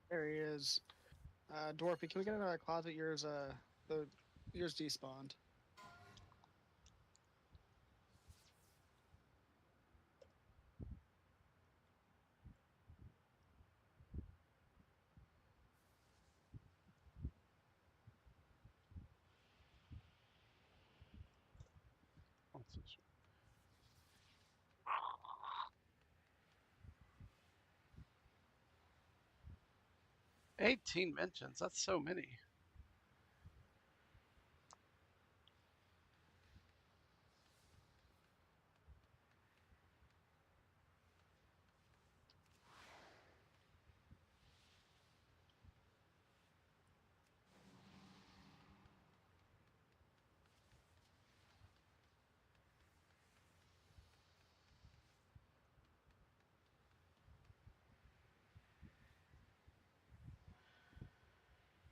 There he is. Dwarfy, can we get another closet? Yours despawned. What's this? 18 mentions. That's so many.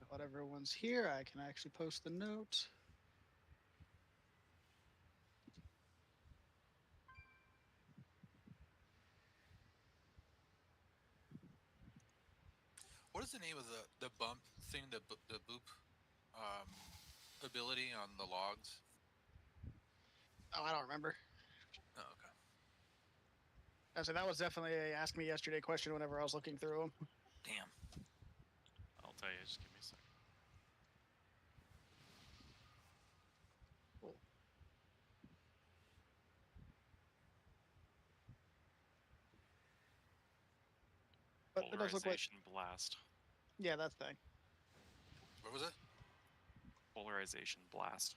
While everyone's here, I can actually post the note. What is the name of the bump thing? The boop um, ability on the logs? Oh, I don't remember. Oh, okay. So that was definitely a ask me yesterday question whenever I was looking through them. Damn. I'll tell you. Just give me a second. Cool. But it does look like, Polarization blast. yeah, that's thing. What was it? Polarization blast.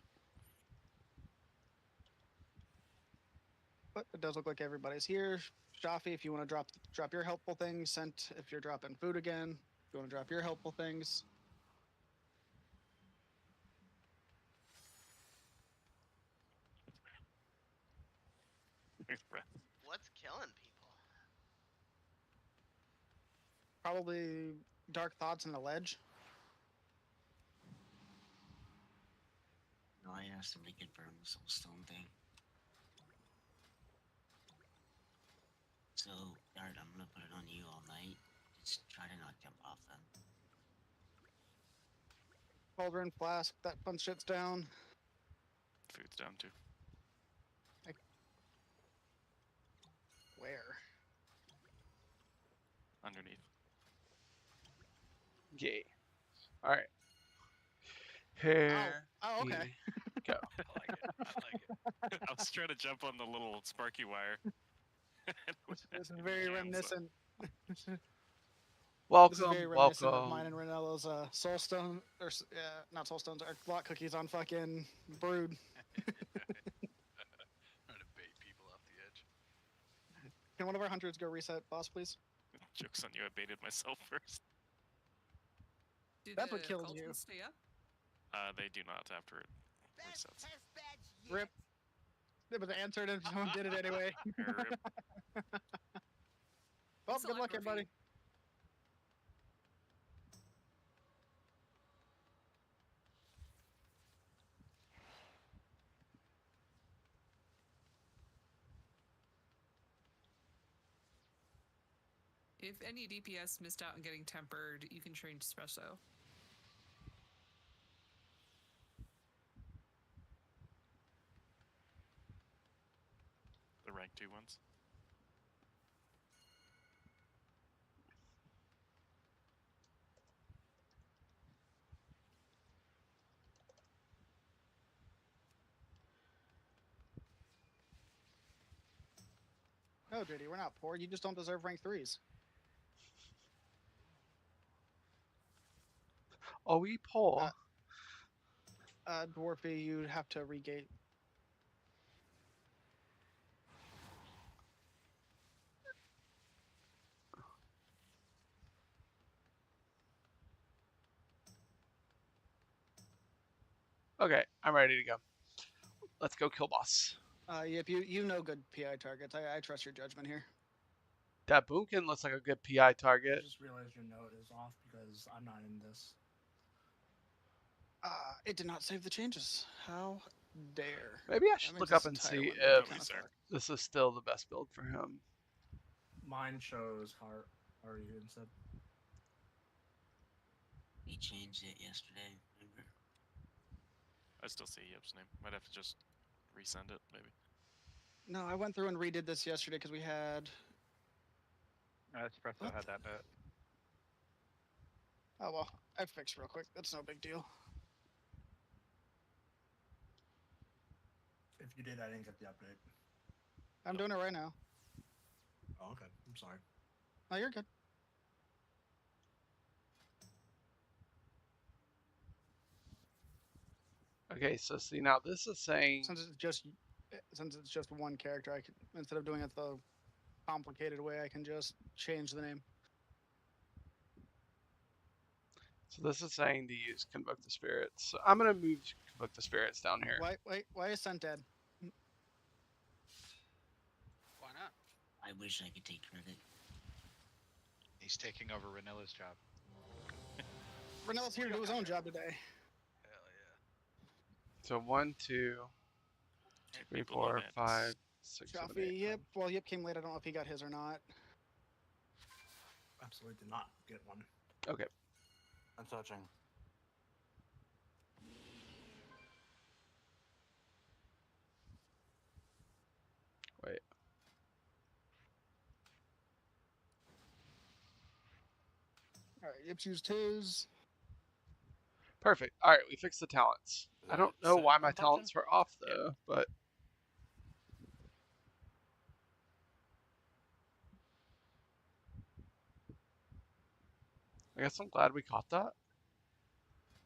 But it does look like everybody's here. Shafi, if you want to drop your helpful things, Sent, if you're dropping food again, if you want to drop your helpful things. What's killing people? Probably dark thoughts and the ledge. No, I asked him to confirm the soulstone thing. So, Dart, I'm gonna put it on you all night. Just try to not jump off them. Cauldron, flask, that fun shit's down. Food's down too. Where? Underneath. Yay. All right. Here. Oh, okay. Go. I like it. I like it. I was trying to jump on the little sparky wire. This is very reminiscent. Welcome. This is very reminiscent Welcome. of mine and Renello's soulstone, or not soulstones, or block cookies on fucking brood. Trying to bait people off the edge. Can one of our hunters go reset, boss, please? Joke's on you. I baited myself first. Do That's the what killed you. cauldrons stay up? They do not after it resets. Rip. It was answered and someone did it anyway. Rip. Well, Thanks a good lot, luck, Murphy. everybody. If any DPS missed out on getting tempered, you can train espresso. The rank 2 ones. No, JD, we're not poor. You just don't deserve rank 3s. Oh, we poor. Dwarfy, you'd have to regate. Okay, I'm ready to go. Let's go kill boss. If you know good PI targets, I trust your judgment here. That boomkin looks like a good PI I target. just realized your note is off because I'm not in this. It did not save the changes. How dare? Maybe I should look up and see if this is still the best build for him. Mine shows Haru instead. We changed it yesterday, remember? I still see Yip's name. Might have to just resend it, maybe. No, I went through and redid this yesterday because we had. Espresso What? had that note. Oh well, I fixed real quick. That's no big deal. If you did, I didn't get the update. I'm doing it right now. Oh, okay. I'm sorry. Oh, you're good. Okay, so see now this is saying Since it's just one character, I can, instead of doing it the complicated way, I can just change the name. so this is saying to use Convoke the Spirits. So I'm gonna move Convoke the Spirits down here. Why is Scent dead? Why not? I wish I could take credit. He's taking over Ranilla's job. Renella's here to do his own job today. Hell yeah. So 1, 2, 3, People love 4, ants. 5, 6, 7, 8. Shafi, Yip. Well, Yip came late. I don't know if he got his or not. Absolutely did not get one. Okay. I'm touching. Wait. All right, Yip's used his. Perfect. All right, we fixed the talents. I don't know Set why my I'm touching? talents were off though, but I guess I'm glad we caught that.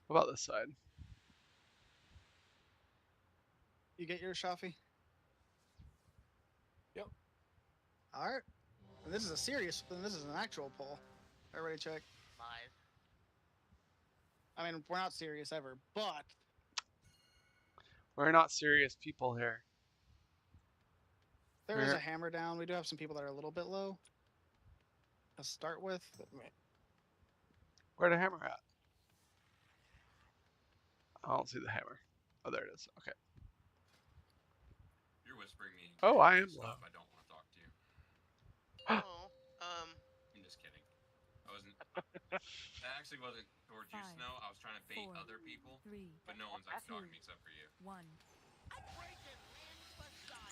What about this side? You get yours, Shafi? Yep. All right. And this is a serious. And this is an actual poll. Everybody check. Live. I mean, we're not serious ever, but We're not serious people here. there is Where- a hammer down. We do have some people that are a little bit low. To start with, Where the hammer at? I don't see the hammer. Oh, there it is. Okay. You're whispering me. Oh, I am Stop. low. I don't want to talk to you. Oh, I'm just kidding. I wasn't. That actually wasn't towards you, 5, Snow. I was trying to bait 4, other people, 3, but no one's actually talking to me except for you. 1.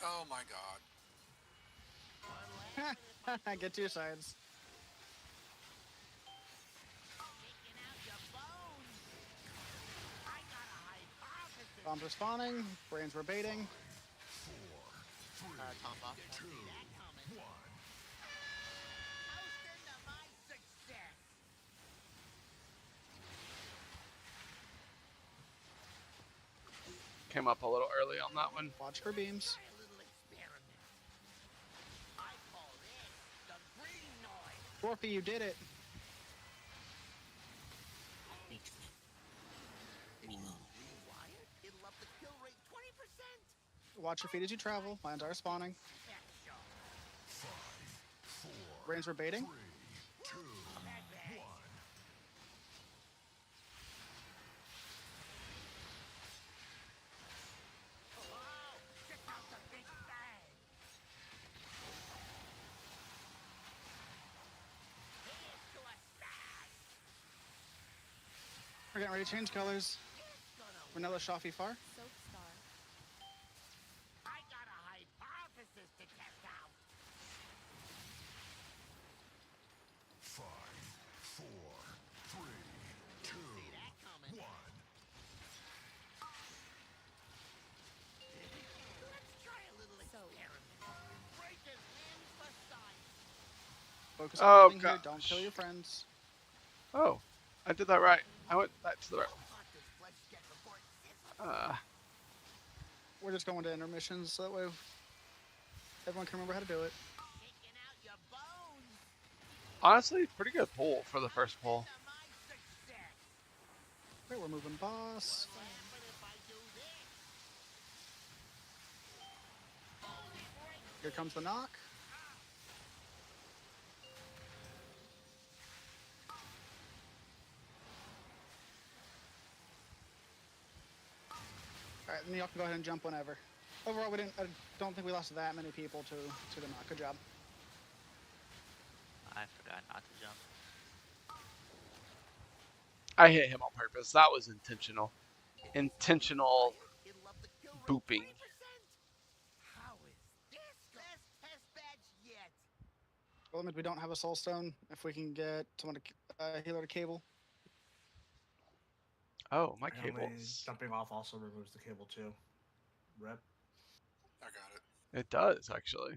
Oh my god. get to your sides. Bombs are spawning. Brains were baiting. Tom off. Came up a little early on that one. Watch for beams. Dwarfy, you did it. Fixed it. Pretty low. Watch your feet as you travel. Mines are spawning. Brains were baiting. We're getting ready to change colors. Vanilla Shafi far. Soap star. Focus Oh, on building here. Don't gosh. kill your friends. Oh, I did that right. I went back to the right one. We're just going to intermissions so that way everyone can remember how to do it. Honestly, pretty good pull for the first pull. Okay, we're moving boss. Here comes the knock. Alright, then y'all can go ahead and jump whenever. Overall, I don't think we lost that many people to the knock. Good job. I forgot not to jump. I hit him on purpose. That was intentional. Intentional booping. Well, we don't have a soul stone. If we can get someone to healer to cable. Oh, my Apparently, cables. jumping off also removes the cable too. Rep. I got it. It does, actually.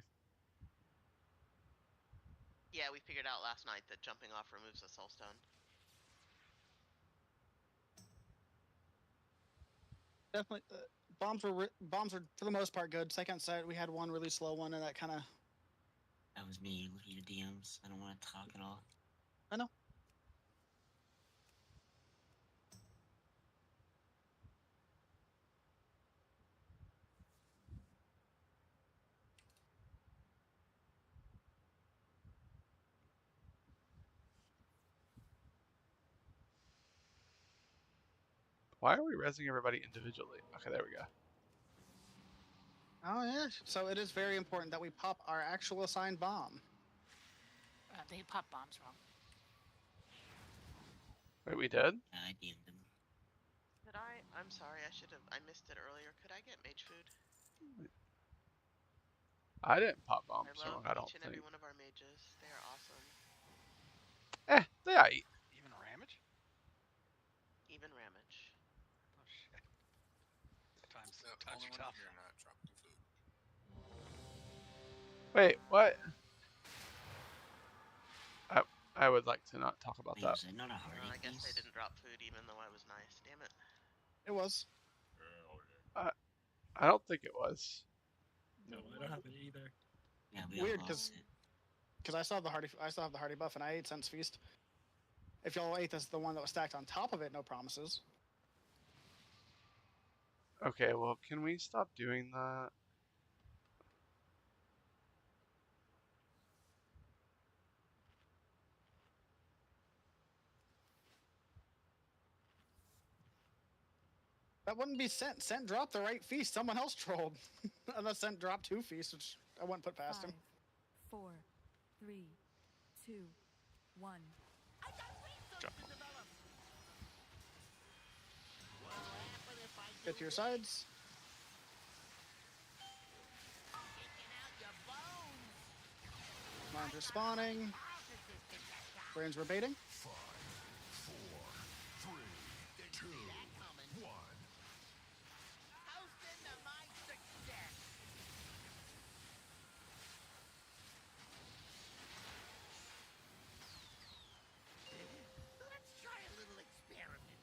Yeah, we figured out last night that jumping off removes a soul stone. Definitely, bombs were for the most part good. Second set, we had one really slow one, and that kind of. That was me looking at DMs. I don't want to talk at all. I know. Why are we resing everybody individually? Okay, there we go. Oh yeah. So it is very important that we pop our actual assigned bomb. They pop bombs wrong. Wait, we did? I DM'd him. Could I? I'm sorry, I missed it earlier. Could I get mage food? I didn't pop bombs I love wrong, I don't each and think. every one of our mages. They are awesome. They aight. Even Ramage? Even Ramage. Oh shit. Times The times only are one tough. here not dropping food. Wait, what? I would like to not talk about Wait, that. was it not a hardy I guess they piece? didn't drop food even though I was nice. Damn it. It was. I don't think it was. No, I don't have it either. Yeah, we Weird, all 'cause- lost it. Because I still have the hardy buff, and I ate Sense Feast. If y'all ate the one that was stacked on top of it, no promises. Okay, well, can we stop doing that? That wouldn't be Scent. Scent dropped the right feast. Someone else trolled. Unless Scent dropped 2 feasts, which I wouldn't put past him. 5, 4, 3, 2, 1. Jump. Get to your sides. Mines are spawning. Brains were baiting. 5, 4, 3, 2, 1. Let's try a little experiment.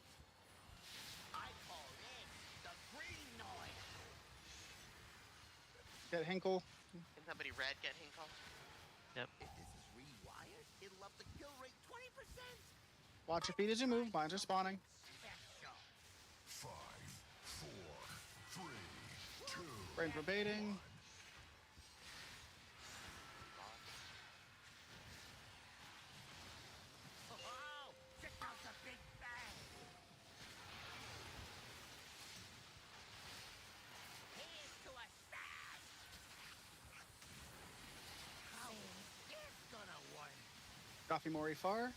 I call this the green noise. Get Hinkle. Can somebody red get Hinkle? Yep. If this is rewired, it'll up the kill rate 20%. Watch your feet as you move. Mines are spawning. 5, 4, 3, 2. Brains were baiting. Oh, check out the big bang. Here's to a smash. How is this gonna work? Coffee Mori far.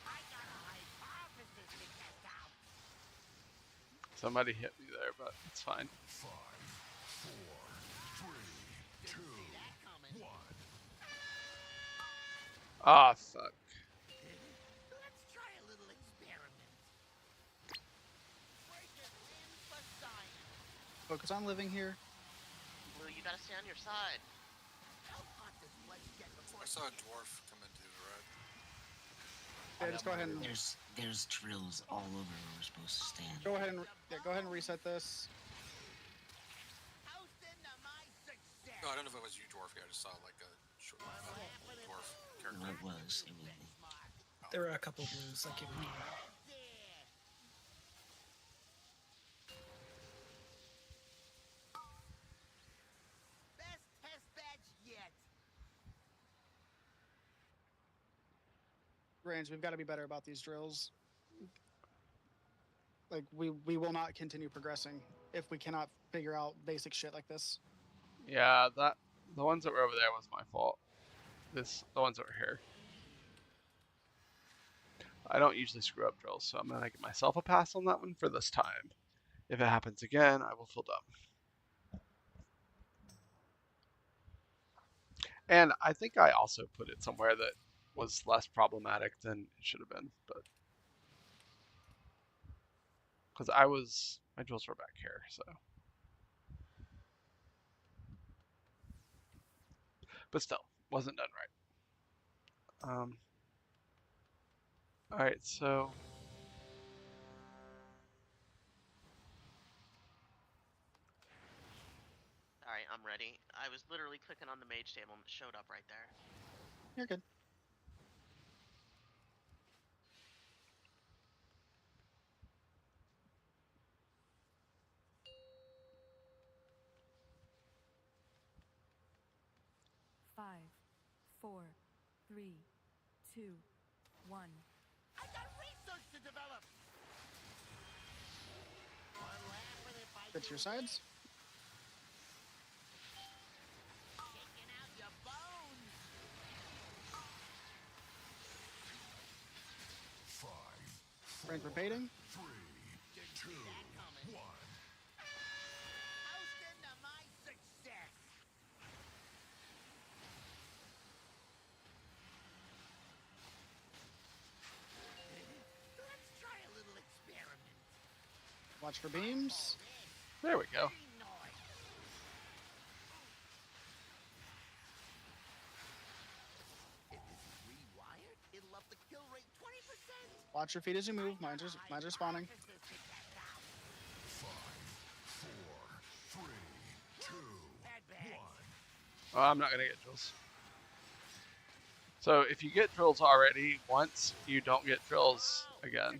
I got a hypothesis to test out. Somebody hit me there, but it's fine. 5, 4, 3, 2, 1. Ah, fuck. Let's try a little experiment. Break it in for science. Focus on living here. Blue, you gotta stay on your side. How hot does blood get before I saw a dwarf come into the red. Yeah, just go ahead and There's drills all over where we're supposed to stand. go ahead and reset this. How's into my success? No, I don't know if it was you, dwarf. I just saw like a short dwarf character. No, it was me. There were a couple blues like it. Best test badge yet. Range, we've got to be better about these drills. Like, we will not continue progressing if we cannot figure out basic shit like this. Yeah, the ones that were over there was my fault. The ones that were here. I don't usually screw up drills, so I'm gonna give myself a pass on that one for this time. If it happens again, I will feel dumb. And I think I also put it somewhere that was less problematic than it should have been, but because my drills were back here, so. But still, wasn't done right. All right, so Alright, I'm ready. I was literally clicking on the mage table and it showed up right there. You're good. Five, four, three, two, one. I got research to develop. Get to your sides. Kicking out your bones. 5, Range for baiting. 3, 2, 1. Toasting to my success. Let's try a little experiment. Watch for beams. there we go. If this is rewired, it'll up the kill rate 20%. Watch your feet as you move. Mine's respawning. 5, 4, 3, 2, 1. Oh, I'm not gonna get drills. So if you get drills already once, you don't get drills again.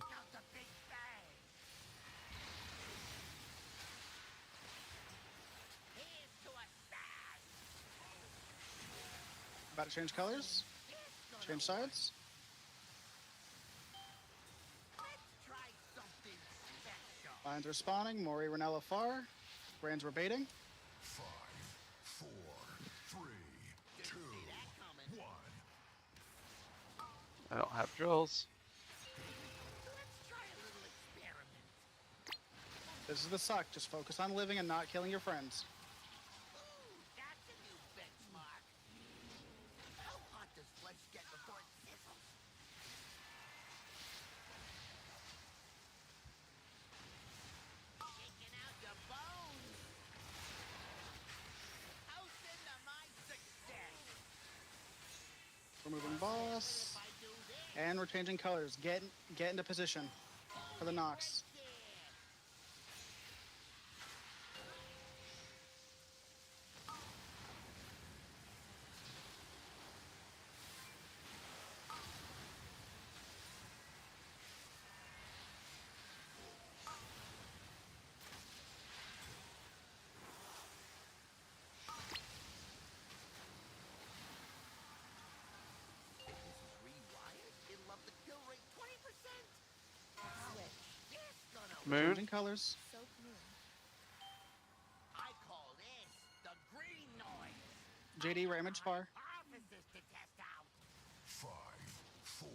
About to change colors. Change sides. Lines are spawning. Mori, Renella, far. Brands were baiting. 5, 4, 3, 2, 1. I don't have drills. This is the suck. Just focus on living and not killing your friends. That's a new benchmark. How hot does flesh get before it sizzles? Kicking out your bones. Toasting to my success. Removing boss. And we're changing colors. Get into position for the Nox. Moon. Changing colors. I call this the green noise. JD, Ramage far. Offices to test out. 5, 4,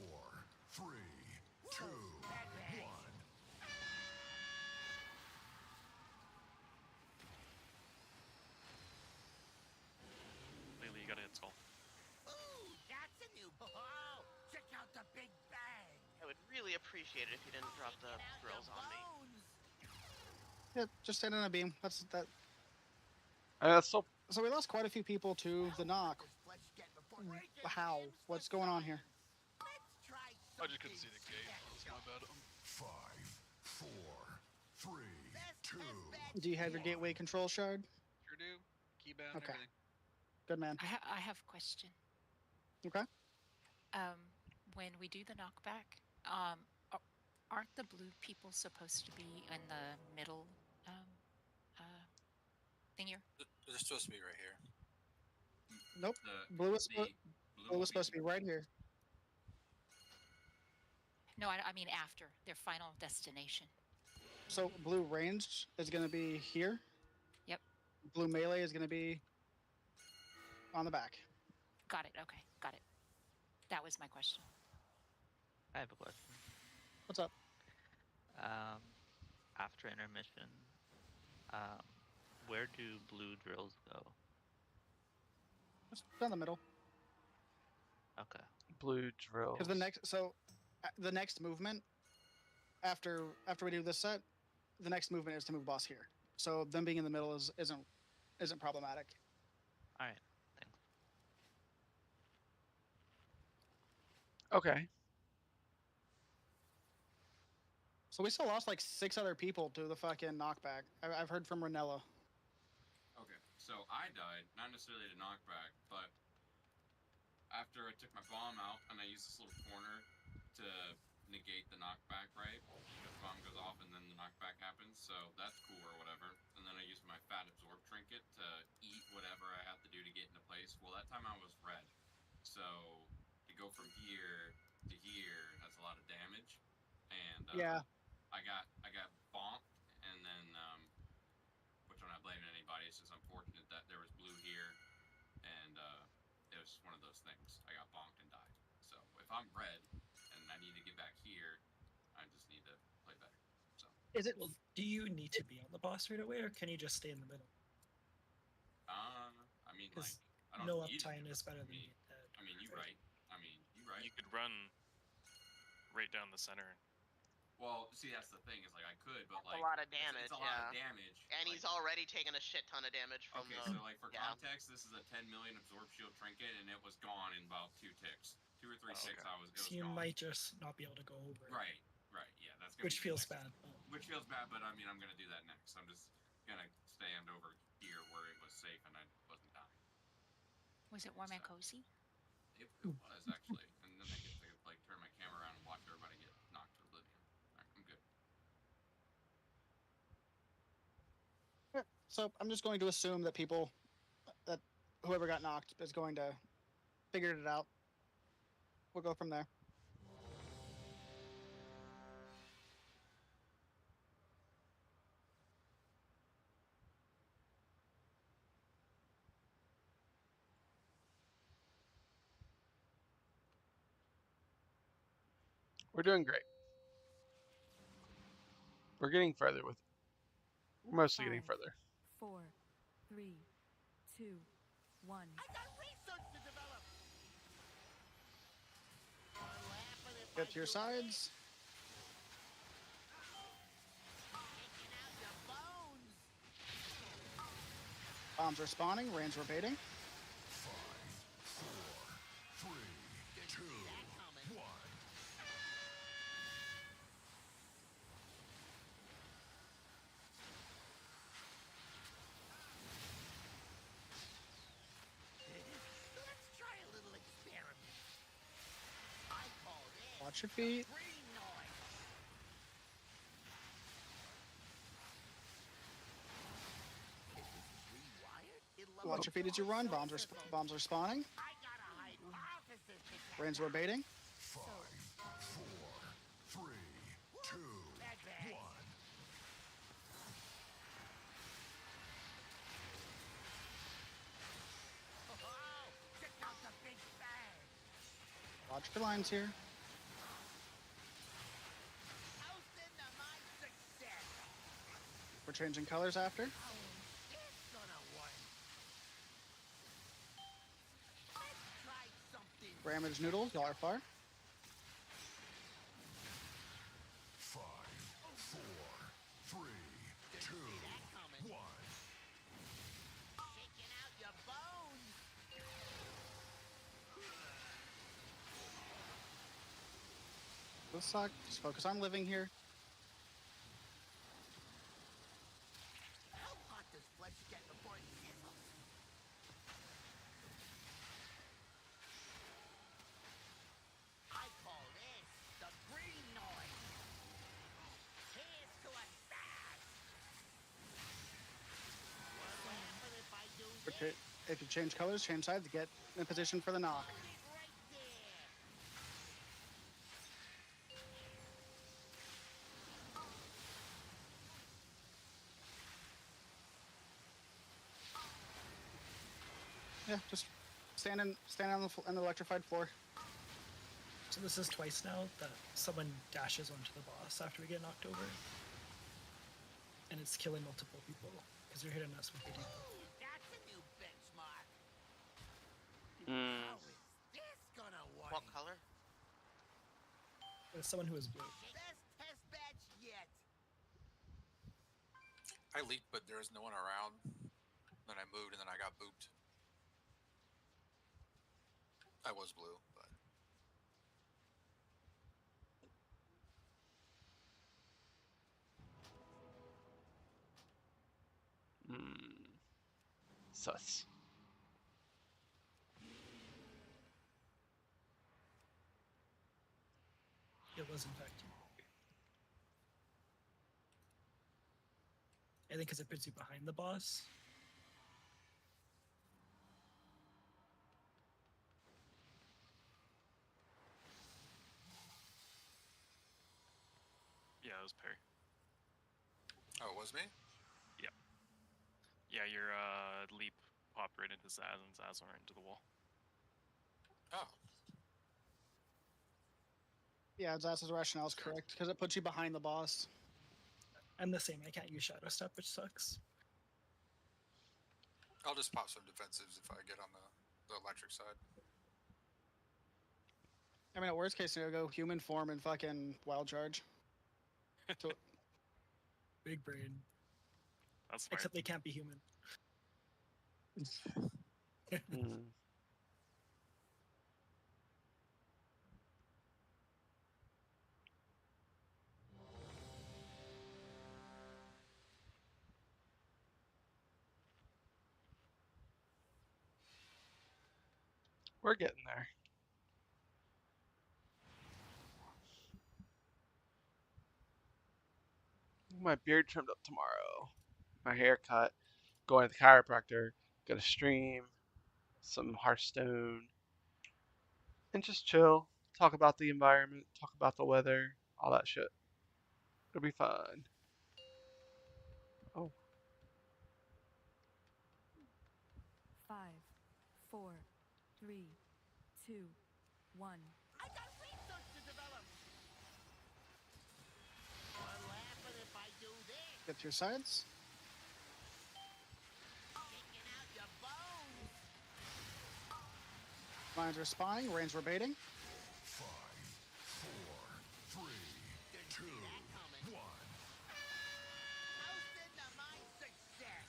3, 2, 1. Lily, you gotta hit skull. Ooh, that's a new. Oh, check out the big bang. I would really appreciate it if you didn't drop the drills on me. Yeah, just stand on a beam. That's that. That's still. So we lost quite a few people to the knock. How? What's going on here? I just couldn't see the gate. That's my bad. 5, 4, 3, 2. Do you have your gateway control shard? Sure do. Keybound, Okay. everything. Good man. I have a question. Okay. When we do the knockback, aren't the blue people supposed to be in the middle thing here? They're supposed to be right here. Nope. Blue was supposed to be right here. No, I mean after their final destination. So blue ranged is going to be here. Yep. Blue melee is going to be on the back. Got it. Okay, got it. That was my question. I have a question. What's up? After intermission, where do blue drills go? Just down the middle. Okay. Blue drills. Because the next movement after we do this set, the next movement is to move boss here. So them being in the middle isn't problematic. All right. Thanks. Okay. So we still lost like 6 other people to the fucking knockback. I've heard from Ranella. Okay, so I died, not necessarily to knockback, but after I took my bomb out and I used this little corner to negate the knockback, right? The bomb goes off and then the knockback happens, so that's cool or whatever. And then I used my fat absorb trinket to eat whatever I had to do to get into place. Well, that time I was red, so to go from here to here, that's a lot of damage. And Yeah. I got bonked, and then which I'm not blaming anybody. It's just unfortunate that there was blue here, and it was one of those things. I got bonked and died. So if I'm red and I need to get back here, I just need to play better. So Is it? Well, do you need to be on the boss right away, or can you just stay in the middle? I mean, like, I don't no need uptime to. is better than you right. You right. You could run right down the center. Well, see, that's the thing. Is like I could, but That's like a lot of damage. It's a lot of damage. And he's already taken a shit ton of damage from okay, the. so like for context, this is a 10 million absorb shield trinket, and it was gone in about 2 ticks, 2 or 3 ticks. It was So you gone. might just not be able to go over. Right. Yeah, that's gonna which be feels next. bad. Which feels bad, but I mean, I'm gonna do that next. I'm just gonna stand over here where it was safe and I wasn't dying. Was it warm and cozy? It was actually, and then I get to like turn my camera around and watch everybody get knocked to oblivion. All right, I'm good. So I'm just going to assume that whoever got knocked is going to figure it out. We'll go from there. We're doing great. We're getting further with it. We're mostly getting further. 4, 3, 2, 1. I got research to develop. Get to your sides. Bombs are spawning. Range rotating. 5, 4, 3, 2, 1. Let's try a little experiment. I call this Watch your feet. green noise. If this is rewired, it'll Watch your feet as you run. Bombs are spawning. I got a hypothesis to test. Range rotating. 5, 4, 3, 2, 1. Oh, check out the big bang. Watch your lines here. Toast into my success. We're changing colors after. It's gonna work. Let's try something. Ramage noodles. Y'all are far. 5, 4, 3, 2, 1. Shaking out your bones. This sucks. Just focus on living here. How hot does flesh get before it sizzles? I call this the green noise. Here's to a bad. What'll happen if I do this? If you change colors, change sides to get in position for the knock. Hold it right there. Yeah, just stand on the electrified floor. So this is twice now that someone dashes onto the boss after we get knocked over. And it's killing multiple people because they're hitting us with the debuff. That's a new benchmark. Mm. How is this gonna work? What color? It's someone who is blue. Best test batch yet. I leaped, but there was no one around. Then I moved, and then I got booped. I was blue, but Sus. It was in fact you. I think because it puts you behind the boss. Yeah, it was Perry. oh, it was me. Yeah, your leap popped right into Zaz and Zaz went right into the wall. Oh, Yeah, Zaz's rationale is correct because it puts you behind the boss. I'm the same. I can't use Shadow Step, which sucks. I'll just pop some defensives if I get on the electric side. I mean, at worst case scenario, go human form and fucking wild charge. So, Big brain. That's smart. Except they can't be human. Mm. We're getting there. My beard trimmed up tomorrow. My hair cut. Going to the chiropractor. Gonna stream some Hearthstone. And just chill. Talk about the environment. Talk about the weather. All that shit. It'll be fun. Oh. 5, 4, 3, 2, 1. I got research to develop. What'll happen if I do this? get to your sides. Kicking out your bones. Lines are spawning. Range we're baiting. 5, 4, 3, 2, 1. Toasted to my success.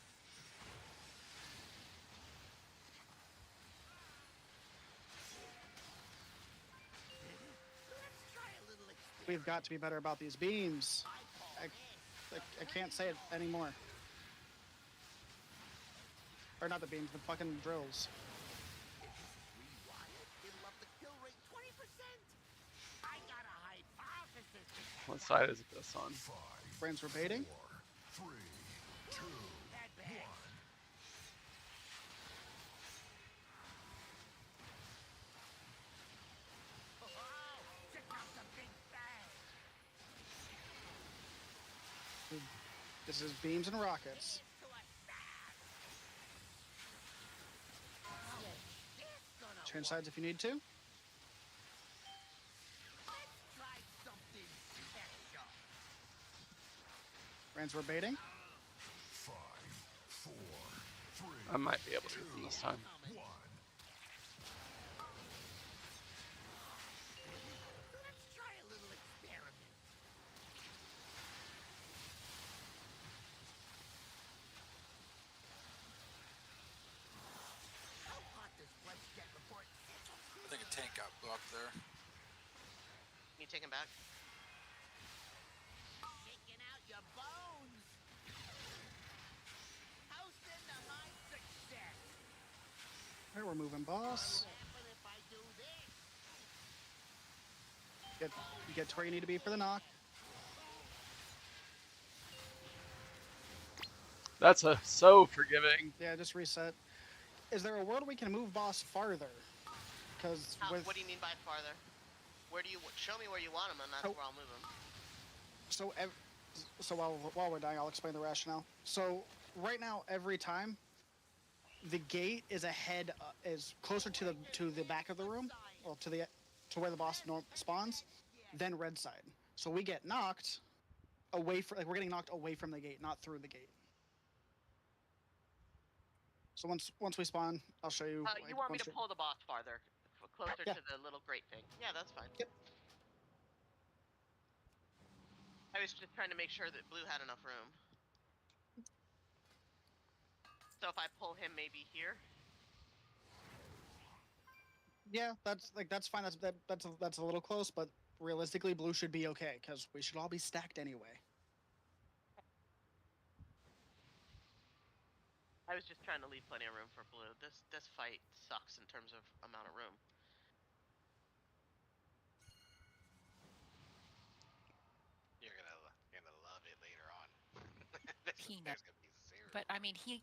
Let's try a little experiment. We've got to be better about these beams. I can't say it anymore. Or not the beams, the fucking drills. It'll up the kill rate 20%. I got a hypothesis. What side is this on? Range we're baiting. 3, 2, 1. Check out the big bang. This is beams and rockets. Change sides if you need to. Let's try something special. Range we're baiting. 5, 4, 3. I might be able to get them this time. Let's try a little experiment. How hot does flesh get before it sizzles? I think a tank got blocked there. You take him back? Kicking out your bones. Toasted to my success. All right, we're moving boss. What'll happen if I do this? Get to where you need to be for the knock. That's so forgiving. Yeah, just reset. Is there a world we can move boss farther? Because with What do you mean by farther? Where do you show me where you want him, and that's where I'll move him. so while we're dying, I'll explain the rationale. So right now, every time, the gate is ahead, is closer to the back of the room, well, to to where the boss spawns, then red side. So we get knocked away from, like we're getting knocked away from the gate, not through the gate. So once we spawn, I'll show you. Like, you want me once to pull the boss farther, closer Yeah. to the little grate thing? Yeah, that's fine. Yep. I was just trying to make sure that Blue had enough room. So if I pull him maybe here. Yeah, that's fine. That's a little close, but realistically, Blue should be okay because we should all be stacked anyway. I was just trying to leave plenty of room for Blue. This fight sucks in terms of amount of room. You're gonna love it later on. Peanut. There's gonna be zero. But I mean, he.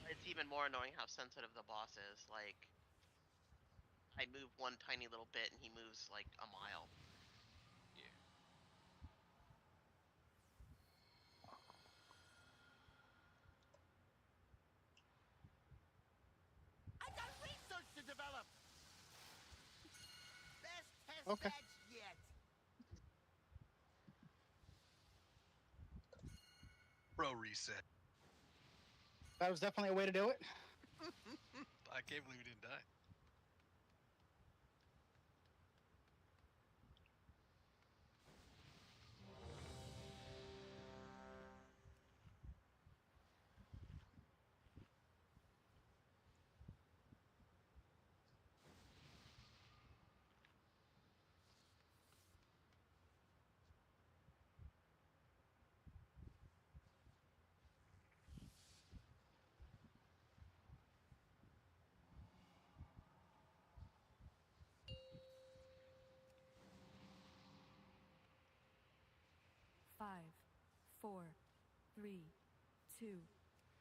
It's even more annoying how sensitive the boss is. Like, I move one tiny little bit and he moves like a mile. Yeah. I got research to develop. Best test Okay. match yet. Bro, reset. That was definitely a way to do it. I can't believe we didn't die. Five, 4, 3, 2,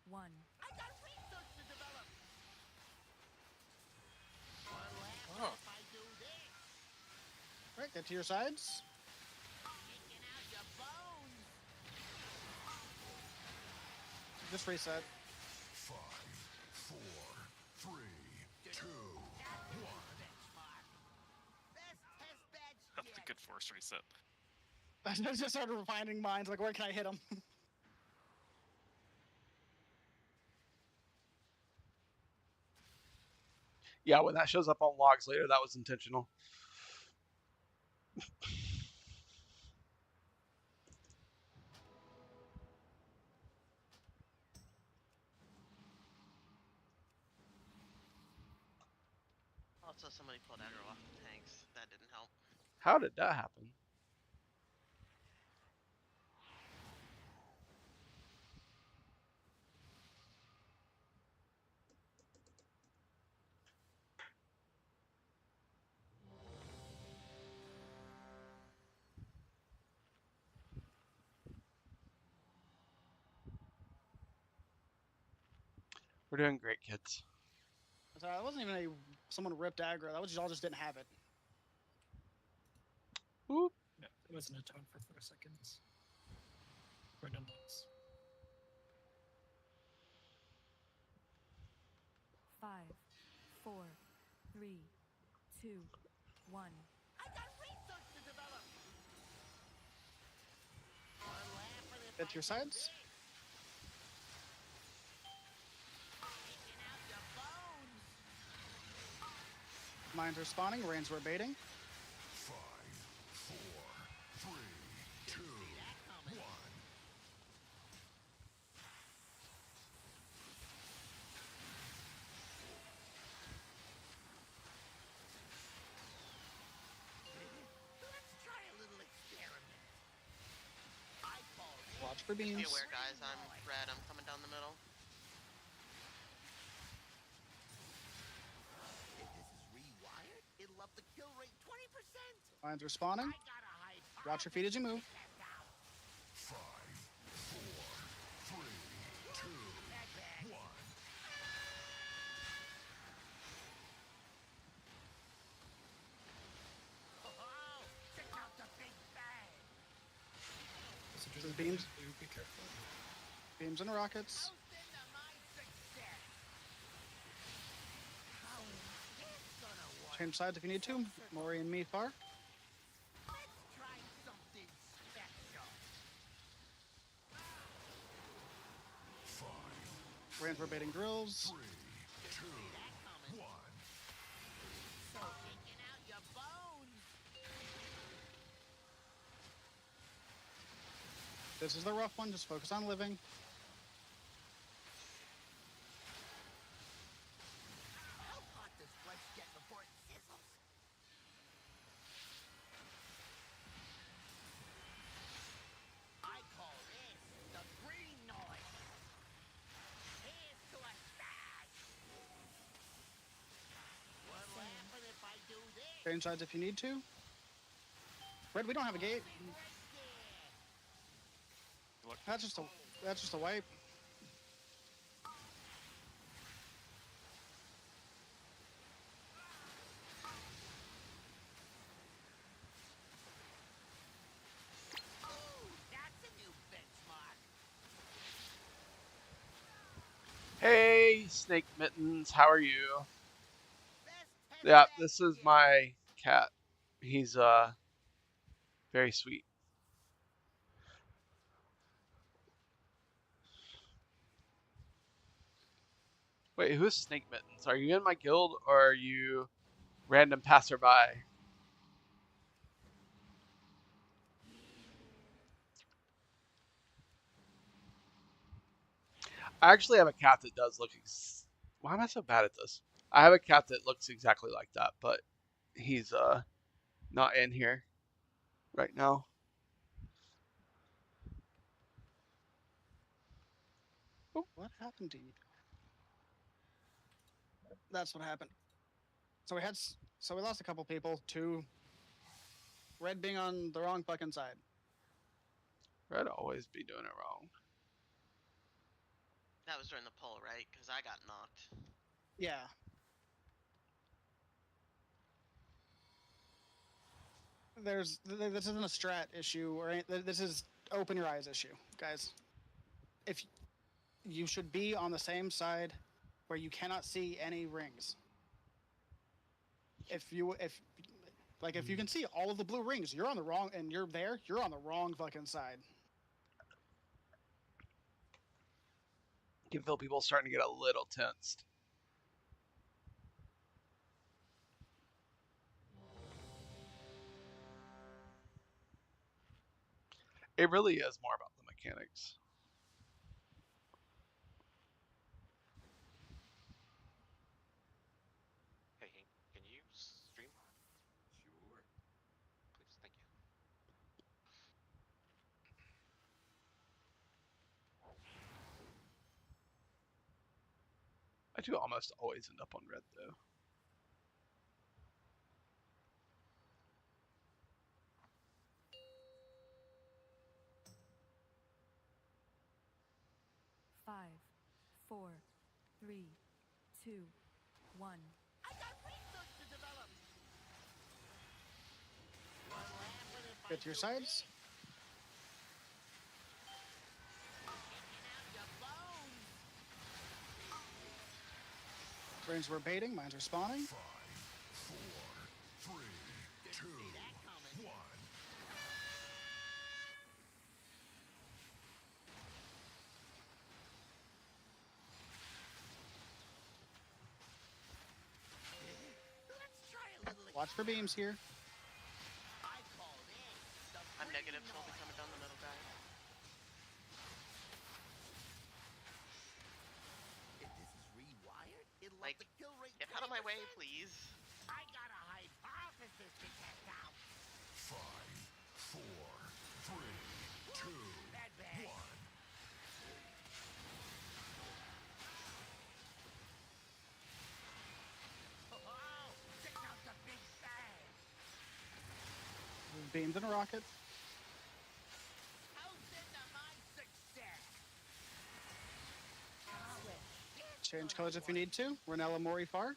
1. I got research to develop. Oh. If I do this, All right, get to your sides. kicking out your bones. Just reset. 5, 4, 3, 2, 1. Benchmark. Best test match That's yet. a good force reset. I just started refining mines. Like, where can I hit them? Yeah, when that shows up on logs later, that was intentional. Also, somebody pulled aggro off the tanks. That didn't help. How did that happen? We're doing great, kids. So that wasn't even someone ripped aggro. That was just y'all just didn't have it. Whoop. Yeah, it wasn't a ton for 4 seconds. Right on once. 5, 4, 3, 2, 1. I got research to develop. Get to your sides. Kicking out your bones. Mines are spawning. Rains were baiting. 5, 4, 3, 2, 1. Let's try a little experiment. I call it Watch for Be beams. aware, guys. I'm red. I'm coming down the middle. If this is rewired, it'll up the kill rate 20%. Mines are spawning. I got a high Watch your feet as you move. 5, 4, 3, 2, 1. Oh, check out the big bang. So This just is beams. be careful. Beams and rockets. Toast into my success. Change sides if you need to. Mori and me far. Try something special. Range rotating drills. 3, 2, 1. Taking out your bones. This is the rough one. Just focus on living. How hot does flesh get before it sizzles? I call this the green noise. Here's to a stash. What'll happen if I do this? Change sides if you need to. Red, we don't have a gate. That's just a wipe. That's a new benchmark. Hey, Snake Mittens, how are you? Yeah, this is my cat. He's very sweet. Wait, who's Snake Mittens? Are you in my guild or are you random passerby? I actually have a cat that does look. Why am I so bad at this? I have a cat that looks exactly like that, but he's not in here right now. Oh, what happened to you? That's what happened. So we lost a couple people to Red being on the wrong fucking side. Red always be doing it wrong. That was during the poll, right? Because I got knocked. Yeah. This isn't a strat issue or this is open your eyes issue, guys. If you should be on the same side where you cannot see any rings. If you can see all of the blue rings, you're on the wrong, and you're on the wrong fucking side. You can feel people starting to get a little tensed. It really is more about the mechanics. Hey, can you stream? Sure. Please, thank you. I do almost always end up on red though. Five, 4, 3, 2, 1. I got research to develop. What'll happen if Get to your sides. Range we're baiting, mines are spawning. 5, 4, 3, 2, 1. Watch for beams here. I'm negative, so I'll be coming down the middle, guys. If this is rewired, it'll Like, up the kill rate. get out of my way, please. I got a hypothesis to test out. 5, 4, 3, 2, 1. Oh, check out the big bang. Beams and a rocket. How's it to my success? Change colors if you need to. Renella Mori far.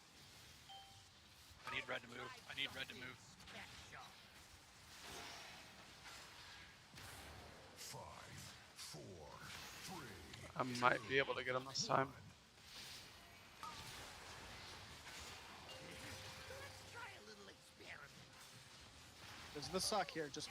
I need red to move. I need red to move. 5, 4, 3. I might be able to get him this time. Because the suck here just.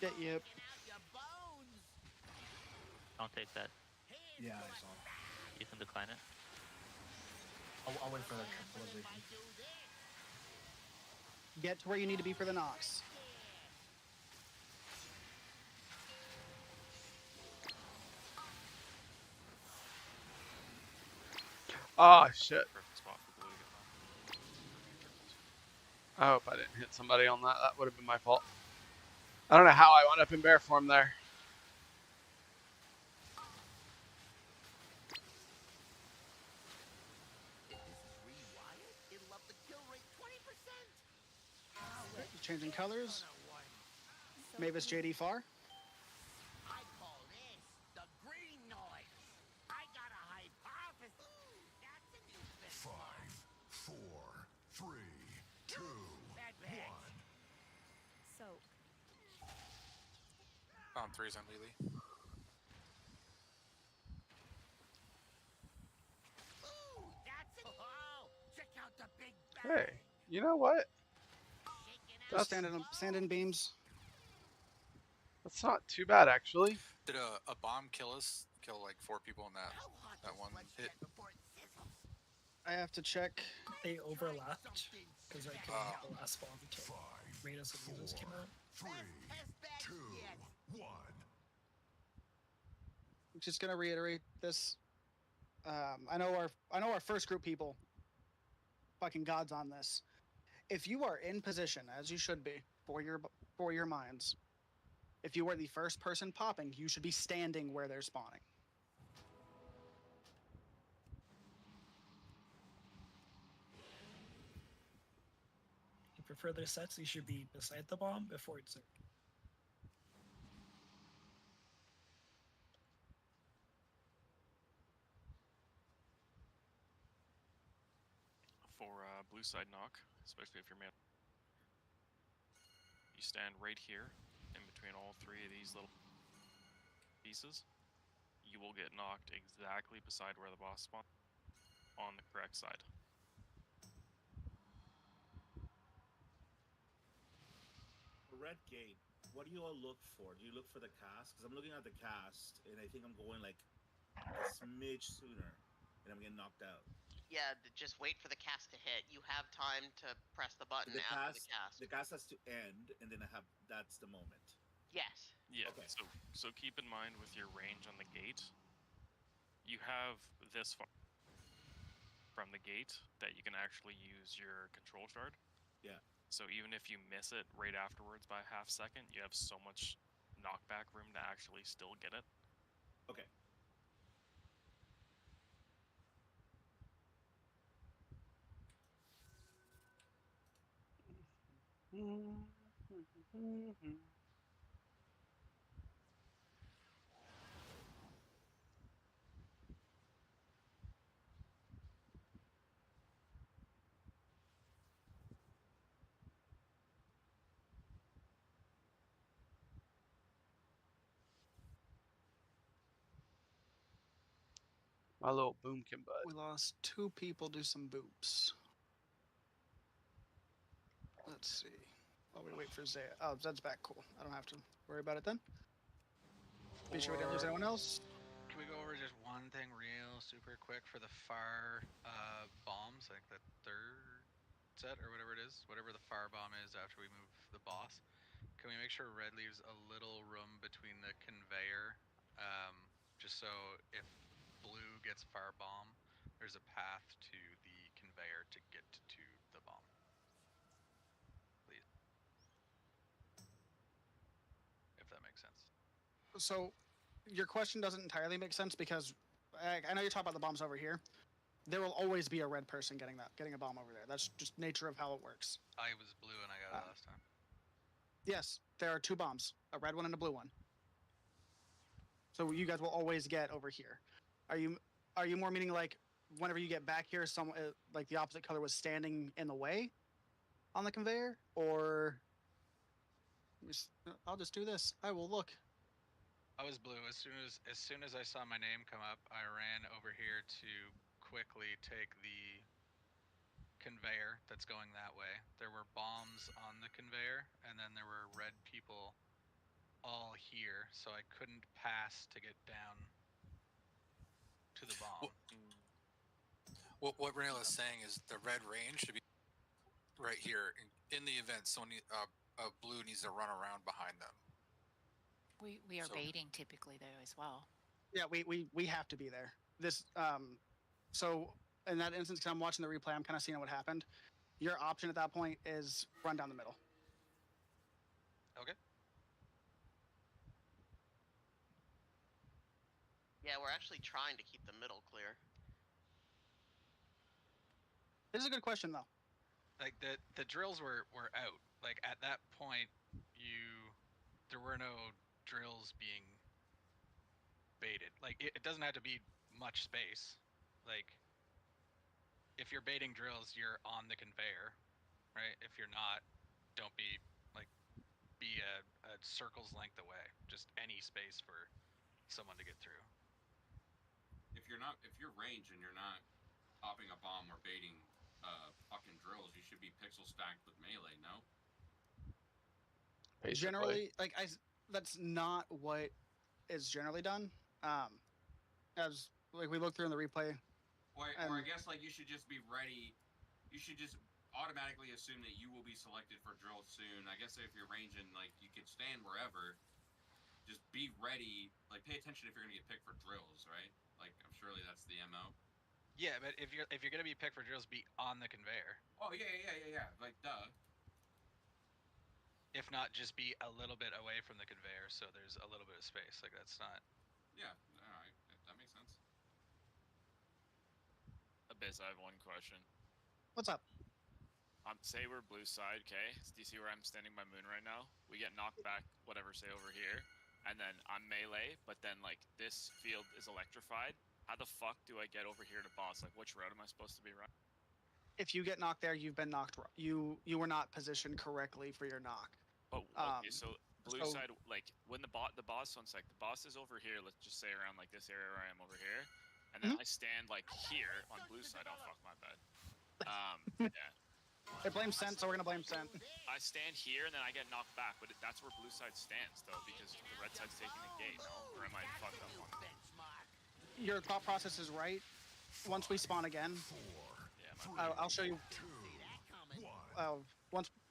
Get you. Don't take that. Yeah, I saw. You can decline it. I'll wait for the capitalization. Get to where you need to be for the Nox. Oh shit. Perfect spot for blue to get knocked. I hope I didn't hit somebody on that. That would have been my fault. I don't know how I wound up in bear form there. Changing colors. Mavis JD Far. I call this the green noise. I got a hypothesis. That's a new benchmark. 5, 4, 3, 2, 1. Soak. On 3's on Lily. Ooh, that's a check out the big bang. Hey, you know what? Just stand in beams. That's not too bad, actually. Did a bomb kill us? Kill like 4 people in that one hit? I have to check. They overlapped because I couldn't hit the last bomb until Radius and Muses came out. 3, 2, 1. I'm just gonna reiterate this. I know our first group people. Fucking gods on this. If you are in position, as you should be, for your minds, if you are the first person popping, you should be standing where they're spawning. And for further sets, you should be beside the bomb before it's. For blue side knock, especially if you're man. You stand right here, in between all 3 of these little pieces. You will get knocked exactly beside where the boss spawns, on the correct side. Red gate. What do you all look for? Do you look for the cast? Because I'm looking at the cast, and I think I'm going like a smidge sooner, and I'm getting knocked out. Yeah, just wait for the cast to hit. You have time to press the button after the cast. The cast has to end, and then that's the moment. Yes. Yeah. Okay. So keep in mind with your range on the gate, you have this far from the gate that you can actually use your control shard. Yeah. So even if you miss it right afterwards by a half second, you have so much knockback room to actually still get it. Okay. My little boomkin butt. We lost 2 people due some boops. Let's see. While we wait for Zaya. Oh, Zed's back. Cool. I don't have to worry about it then. Be sure we didn't lose anyone else. Can we go over just one thing real super quick for the far bombs? Like the 3rd set or whatever it is, whatever the far bomb is after we move the boss. Can we make sure red leaves a little room between the conveyor, just so if blue gets far bomb, there's a path to the conveyor to get to the bomb. Please. If that makes sense. So, your question doesn't entirely make sense because I know you're talking about the bombs over here. There will always be a red person getting a bomb over there. That's just nature of how it works. I was blue and I got it last time. Yes, there are 2 bombs, a red one and a blue one. So you guys will always get over here. Are you more meaning like whenever you get back here, some like the opposite color was standing in the way on the conveyor, or I'll just do this. I will look. I was blue. As soon as I saw my name come up, I ran over here to quickly take the conveyor that's going that way. There were bombs on the conveyor, and then there were red people all here, so I couldn't pass to get down to the bomb. What Renil is saying is the red range should be right here in the event someone blue needs to run around behind them. We are baiting typically though as well. Yeah, we have to be there. This so in that instance, because I'm watching the replay, I'm kind of seeing what happened. Your option at that point is run down the middle. Okay. Yeah, we're actually trying to keep the middle clear. This is a good question though. Like the drills were out. Like at that point, there were no drills being baited. Like it doesn't have to be much space. Like if you're baiting drills, you're on the conveyor, right? If you're not, don't be a circle's length away. Just any space for someone to get through. If you're range and you're not popping a bomb or baiting fucking drills, you should be pixel stacked with melee, no? Basically. Generally, that's not what is generally done. As like we look through in the replay. Or I guess like you should just be ready. You should just automatically assume that you will be selected for drills soon. I guess if you're ranging, like you could stand wherever. Just be ready. Like pay attention if you're gonna get picked for drills, right? Like I'm surely that's the MO. Yeah, but if you're gonna be picked for drills, be on the conveyor. Oh yeah. Like duh. If not, just be a little bit away from the conveyor, so there's a little bit of space. Like that's not. Yeah. All right. That makes sense. Abyss, I have one question. What's up? Say we're blue side, okay? Do you see where I'm standing by moon right now? We get knocked back, whatever, say over here, and then I'm melee, but then like this field is electrified. How the fuck do I get over here to boss? Like, which route am I supposed to be running? If you get knocked there, you've been knocked. You were not positioned correctly for your knock. But okay, so blue side, like when the boss one's like the boss is over here. Let's just say around like this area where I am over here, and then I stand like here on blue side. Oh fuck, my bad. Yeah. They blame Scent, so we're gonna blame Scent. I stand here and then I get knocked back, but that's where blue side stands though, because the red side's taking the gate, no? Or am I fucked up one? Your thought process is right. Once we spawn again, I'll show you.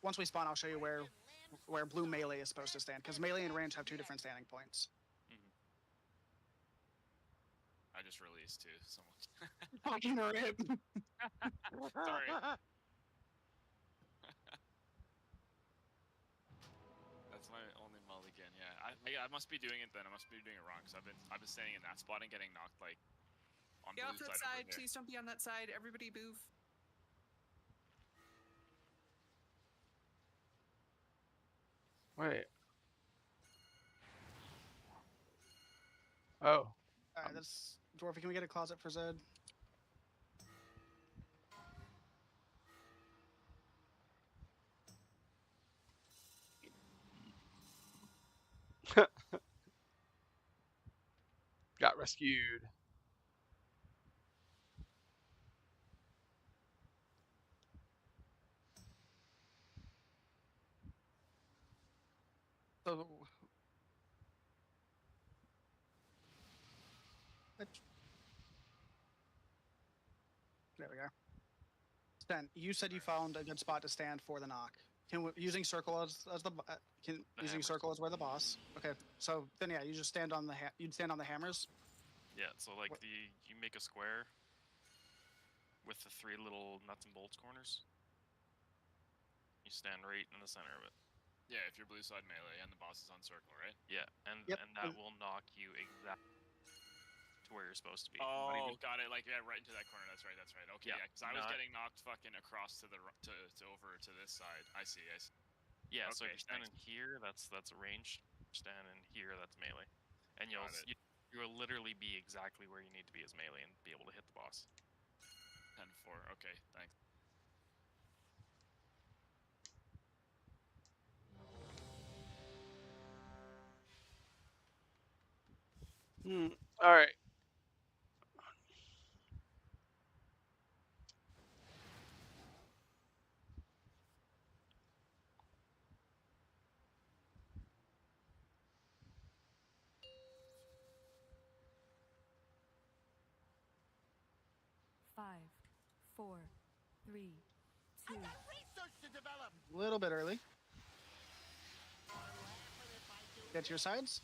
Once we spawn, I'll show you where blue melee is supposed to stand, because melee and range have two different standing points. I just released too. Someone. Fucking rip. Sorry. That's my only mulligan. Yeah, I must be doing it then. I must be doing it wrong because I've been standing in that spot and getting knocked like on Get blue off that side. Please don't be on that side. Everybody move. Wait. Oh. Alright, that's Dwarfy. Can we get a closet for Zed? Got rescued. So, there we go. Then you said you found a good spot to stand for the knock. Using circle as the using circle as where the boss. Okay, so then yeah, you just stand on you'd stand on the hammers. Yeah, so like you make a square with the 3 little nuts and bolts corners. You stand right in the center of it. Yeah, if you're blue side melee and the boss is on circle, right? Yeah, and that will knock you exactly to where you're supposed to be. Oh, got it. Like right into that corner. That's right. Okay, yeah. Because I was getting knocked fucking across to over to this side. I see. Yeah. Okay, so if you're standing here, that's a range. Standing here, that's melee, and you will literally be exactly where you need to be as melee and be able to hit the boss. 10-4. Okay, thanks. All right. Five, four, three, two. Research to develop. A little bit early. Get to your sides.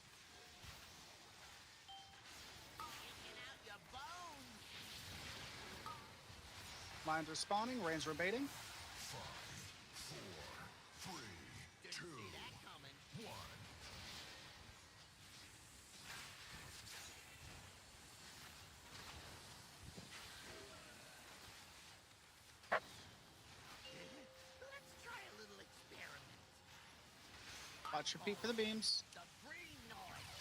Mines are spawning, range rebating. 5, 4, 3, 2, 1. Let's try a little experiment. Watch your feet for the beams. The green noise.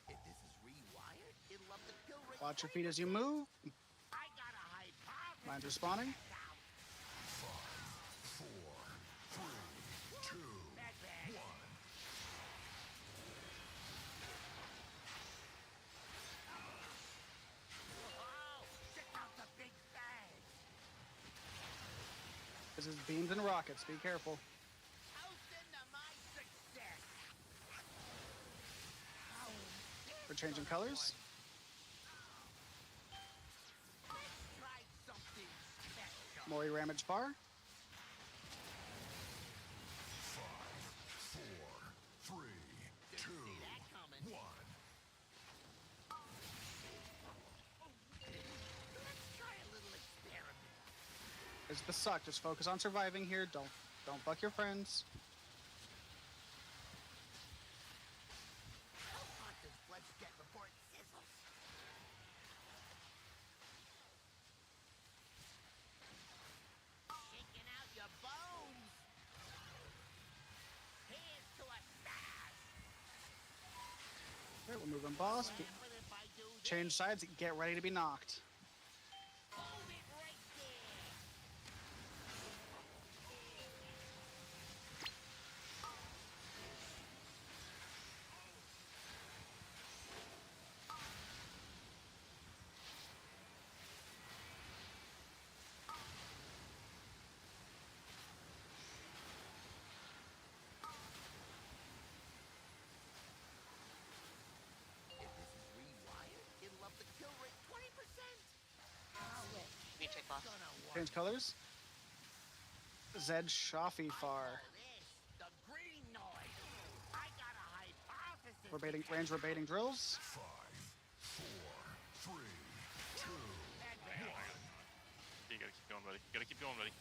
If this is rewired, it'll up the kill rate. Watch your feet as you move. I got a hypothesis. Mines are spawning. 5, 4, 3, 2, 1. Wow, check out the big bang. This is beams and rockets. Be careful. Toast into my success. We're changing colors. Try something special. Mori ramage far. 5, 4, 3, 2, 1. Let's try a little experiment. It's the suck. Just focus on surviving here. Don't fuck your friends. How hot does flesh get before it sizzles? Shaking out your bones. Here's to a smash. All right, we're moving boss. But if I do this, Change sides. Get ready to be knocked. hold it right there. If this is rewired, it'll up the kill rate 20%. Me take boss. Change colors. Zed Shafi far. The green noise. I got a hypothesis. Rebating range rebating drills. 5, 4, 3, 2, You gotta keep going, buddy. You gotta keep going, buddy.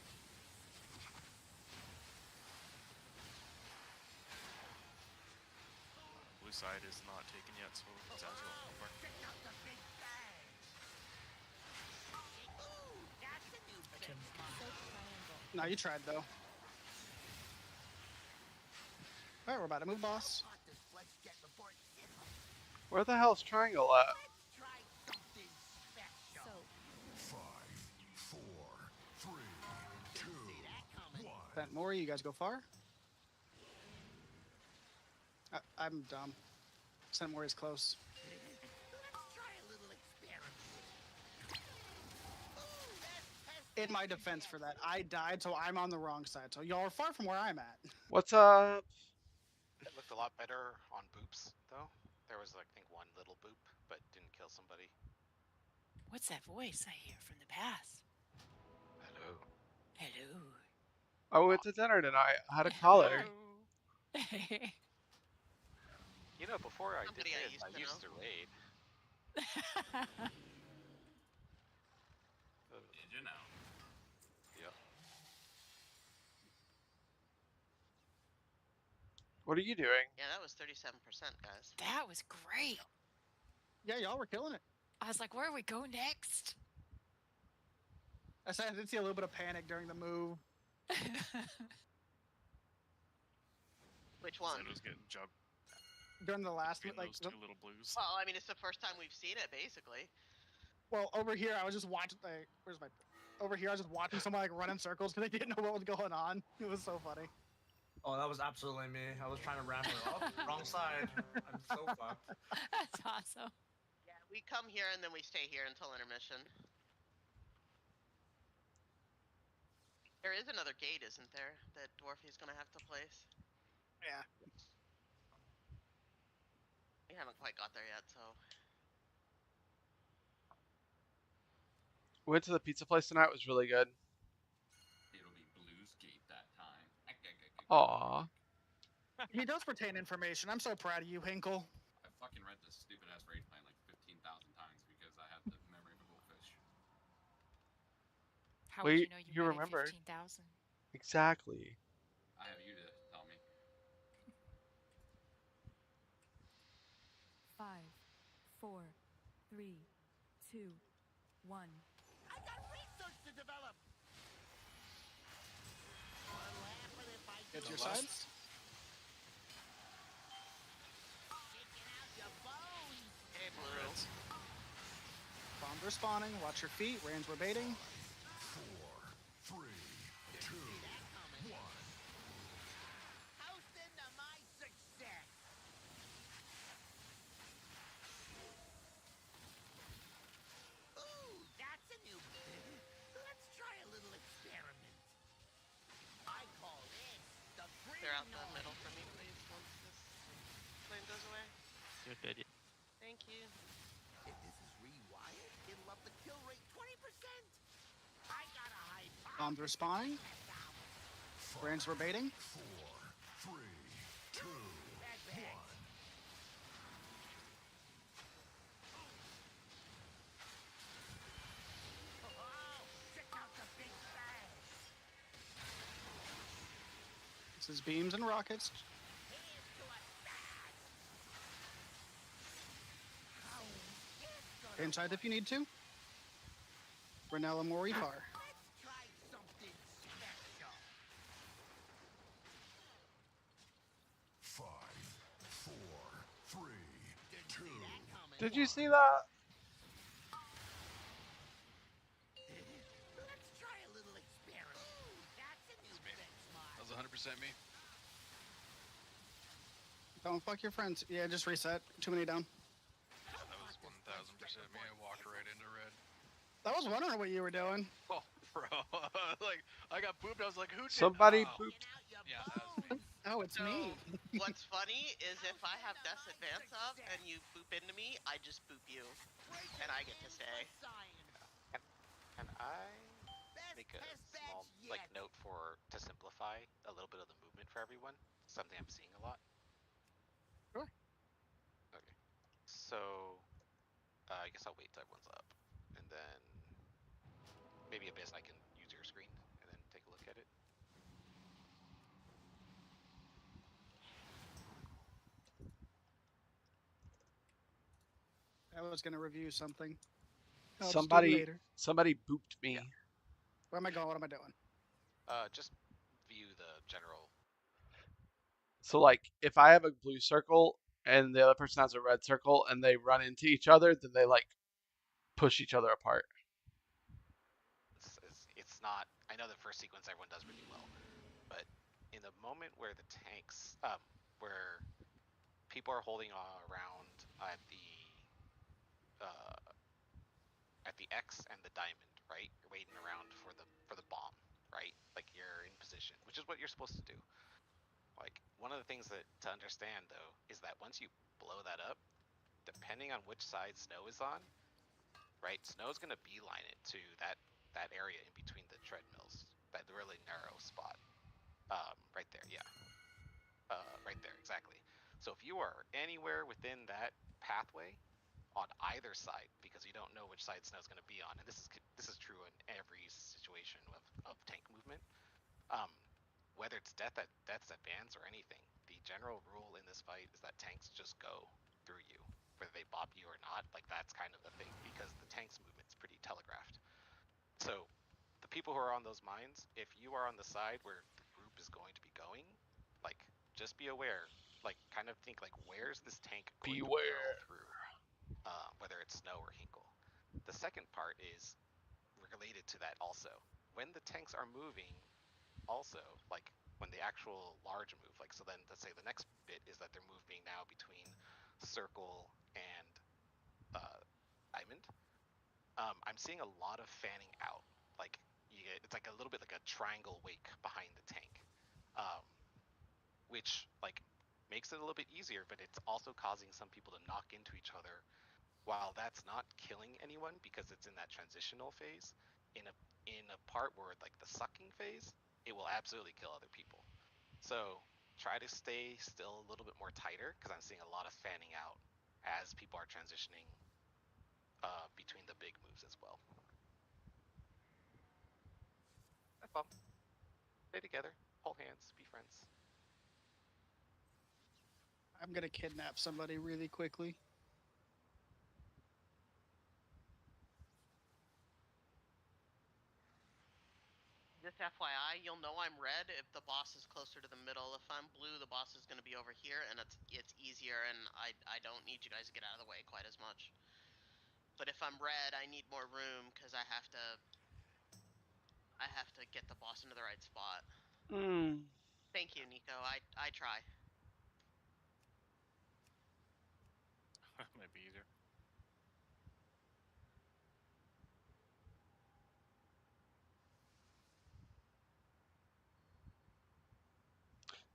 Blue side is not taken yet, so it's out to go far. Check out the big bang. Ooh, that's a new benchmark. No, you tried though. All right, we're about to move boss. How hot does flesh get before it sizzles? Where the hell's Triangle at? Let's try something special. 5, 4, 3, 2, See that coming? 1. Bent Mori, you guys go far. I'm dumb. Sent Mori's close. Let's try a little experiment. In my defense for that, I died, so I'm on the wrong side. So y'all are far from where I'm at. What's up? It looked a lot better on boops, though. There was, I think, one little boop, but didn't kill somebody. What's that voice I hear from the past? Hello. Hello. I went to dinner tonight. I had a caller. You know, before I did Somebody I this, I used used to to raid. Did you know? Yep. What are you doing? Yeah, that was 37%, guys. That was great. Yeah, y'all were killing it. I was like, where do we go next? I said I did see a little bit of panic during the move. Which one? Zed was getting jumped During the last, between like, those two little blues. Well, I mean, it's the first time we've seen it, basically. well, over here I was just watching. Like, where's my? Over here I was just watching someone like run in circles because they didn't know what was going on. It was so funny. Oh, that was absolutely me. I was trying to ramp her up. Wrong side. I'm so fucked. That's awesome. Yeah, we come here and then we stay here until intermission. There is another gate, isn't there, that Dwarfy's gonna have to place? Yeah. We haven't quite got there yet, so. We went to the pizza place tonight. It was really good. It'll be Blue's Gate that time. Aw. He does retain information. I'm so proud of you, Hinkle. I fucking read this stupid ass rage plan like 15,000 times because I have the memory of a goldfish. How Well, would you know you read remember. 15,000? Exactly. I have you to tell me. 5, 4, 3, 2, 1. I got research to develop. Get your sides. Hey, Blue. Bombs are spawning. Watch your feet. Range we're baiting. 4, 3, 2, 1. Toasting to my success. Ooh, that's a new. Let's try a little experiment. I call this the green Clear out the noise. middle for me, please, once this flame goes away. You're good. Thank you. If this is rewired, it'll up the kill rate 20%. I got a high Bombs are spawning. Range we're baiting. 4, 3, 2, 1. Check out the big bang. This is beams and rockets. Inside if you need to. Renella Morifar. Let's try something special. 5, 4, 3, 2. Did you see that? Let's try a little experiment. That's a new benchmark. That was 100% me. Don't fuck your friends. Yeah, just reset. Too many down. That was 1,000% me. I walked right into red. I was wondering what you were doing. Oh, bro. Like, I got booped. I was like, who did Somebody oh. booped. Yeah, that was me. Oh, it's me. What's funny is if I have Death's Advance up and you boop into me, I just boop you. And I get to stay. Can I make a small note to simplify a little bit of the movement for everyone? Something I'm seeing a lot. Sure. Okay. So I guess I'll wait till everyone's up, and then maybe Abyss, I can use your screen and then take a look at it. I was gonna review something. I'll just do it Somebody later. booped me. Yeah. Where am I going? What am I doing? Just view the general. So like, if I have a blue circle and the other person has a red circle and they run into each other, then they like push each other apart. It's not. I know the first sequence everyone does really well, but in the moment where the tanks, where people are holding around at the X and the diamond, right? You're waiting around for the bomb, right? Like you're in position, which is what you're supposed to do. Like one of the things to understand though is that once you blow that up, depending on which side Snow is on, right? Snow's gonna beeline it to that area in between the treadmills, that really narrow spot, right there, yeah, right there, exactly. So if you are anywhere within that pathway on either side, because you don't know which side Snow's going to be on, and this is true in every situation of tank movement, whether it's death's advance or anything, the general rule in this fight is that tanks just go through you, whether they bop you or not. Like that's kind of the thing, because the tank's movement's pretty telegraphed. So the people who are on those mines, if you are on the side where the group is going to be going, like just be aware, like kind of think like, where's this tank going to barrel through, whether it's Snow or Hinkle. The second part is related to that also. When the tanks are moving, also like when the actual large move, like, so then let's say the next bit is that they're moving now between circle and diamond. I'm seeing a lot of fanning out. Like it's like a little bit like a triangle wake behind the tank, which like makes it a little bit easier, but it's also causing some people to knock into each other. While that's not killing anyone because it's in that transitional phase, in a part where like the sucking phase, it will absolutely kill other people. So try to stay still a little bit more tighter because I'm seeing a lot of fanning out as people are transitioning between the big moves as well. That's all. Stay together, hold hands, be friends. I'm gonna kidnap somebody really quickly. Just FYI, you'll know I'm red if the boss is closer to the middle. If I'm blue, the boss is going to be over here, and it's easier, and I don't need you guys to get out of the way quite as much. But if I'm red, I need more room because I have to get the boss into the right spot. Thank you, Nico. I try. Might be easier.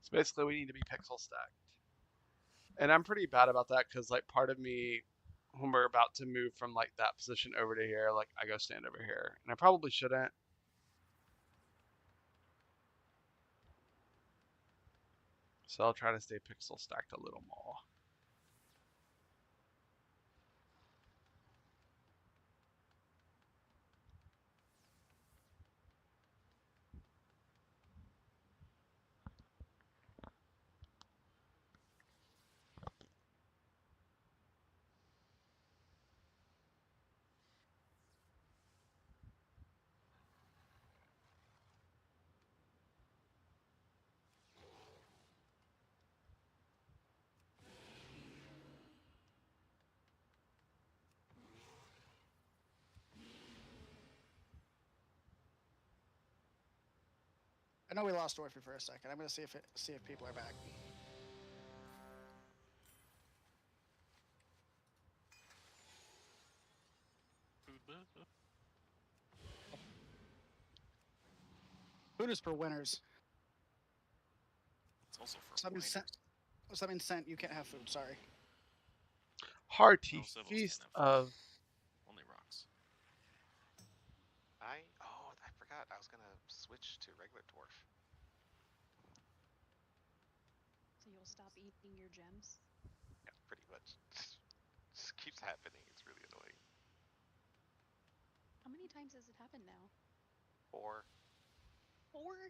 So basically, we need to be pixel stacked. And I'm pretty bad about that because, like, part of me, when we're about to move from, like, that position over to here, like, I go stand over here. And I probably shouldn't. So I'll try to stay pixel stacked a little more. I know we lost Orphy for a second. I'm gonna see if people are back. Food is for winners. It's also for Something whiners. sent. Something sent. You can't have food. Sorry. Hearty No, civils feast can't have of. Only rocks. I forgot I was gonna switch to regular dwarf. So you'll stop eating your gems? Yeah, pretty much. Just keeps happening. It's really annoying. How many times has it happened now? 4. 4?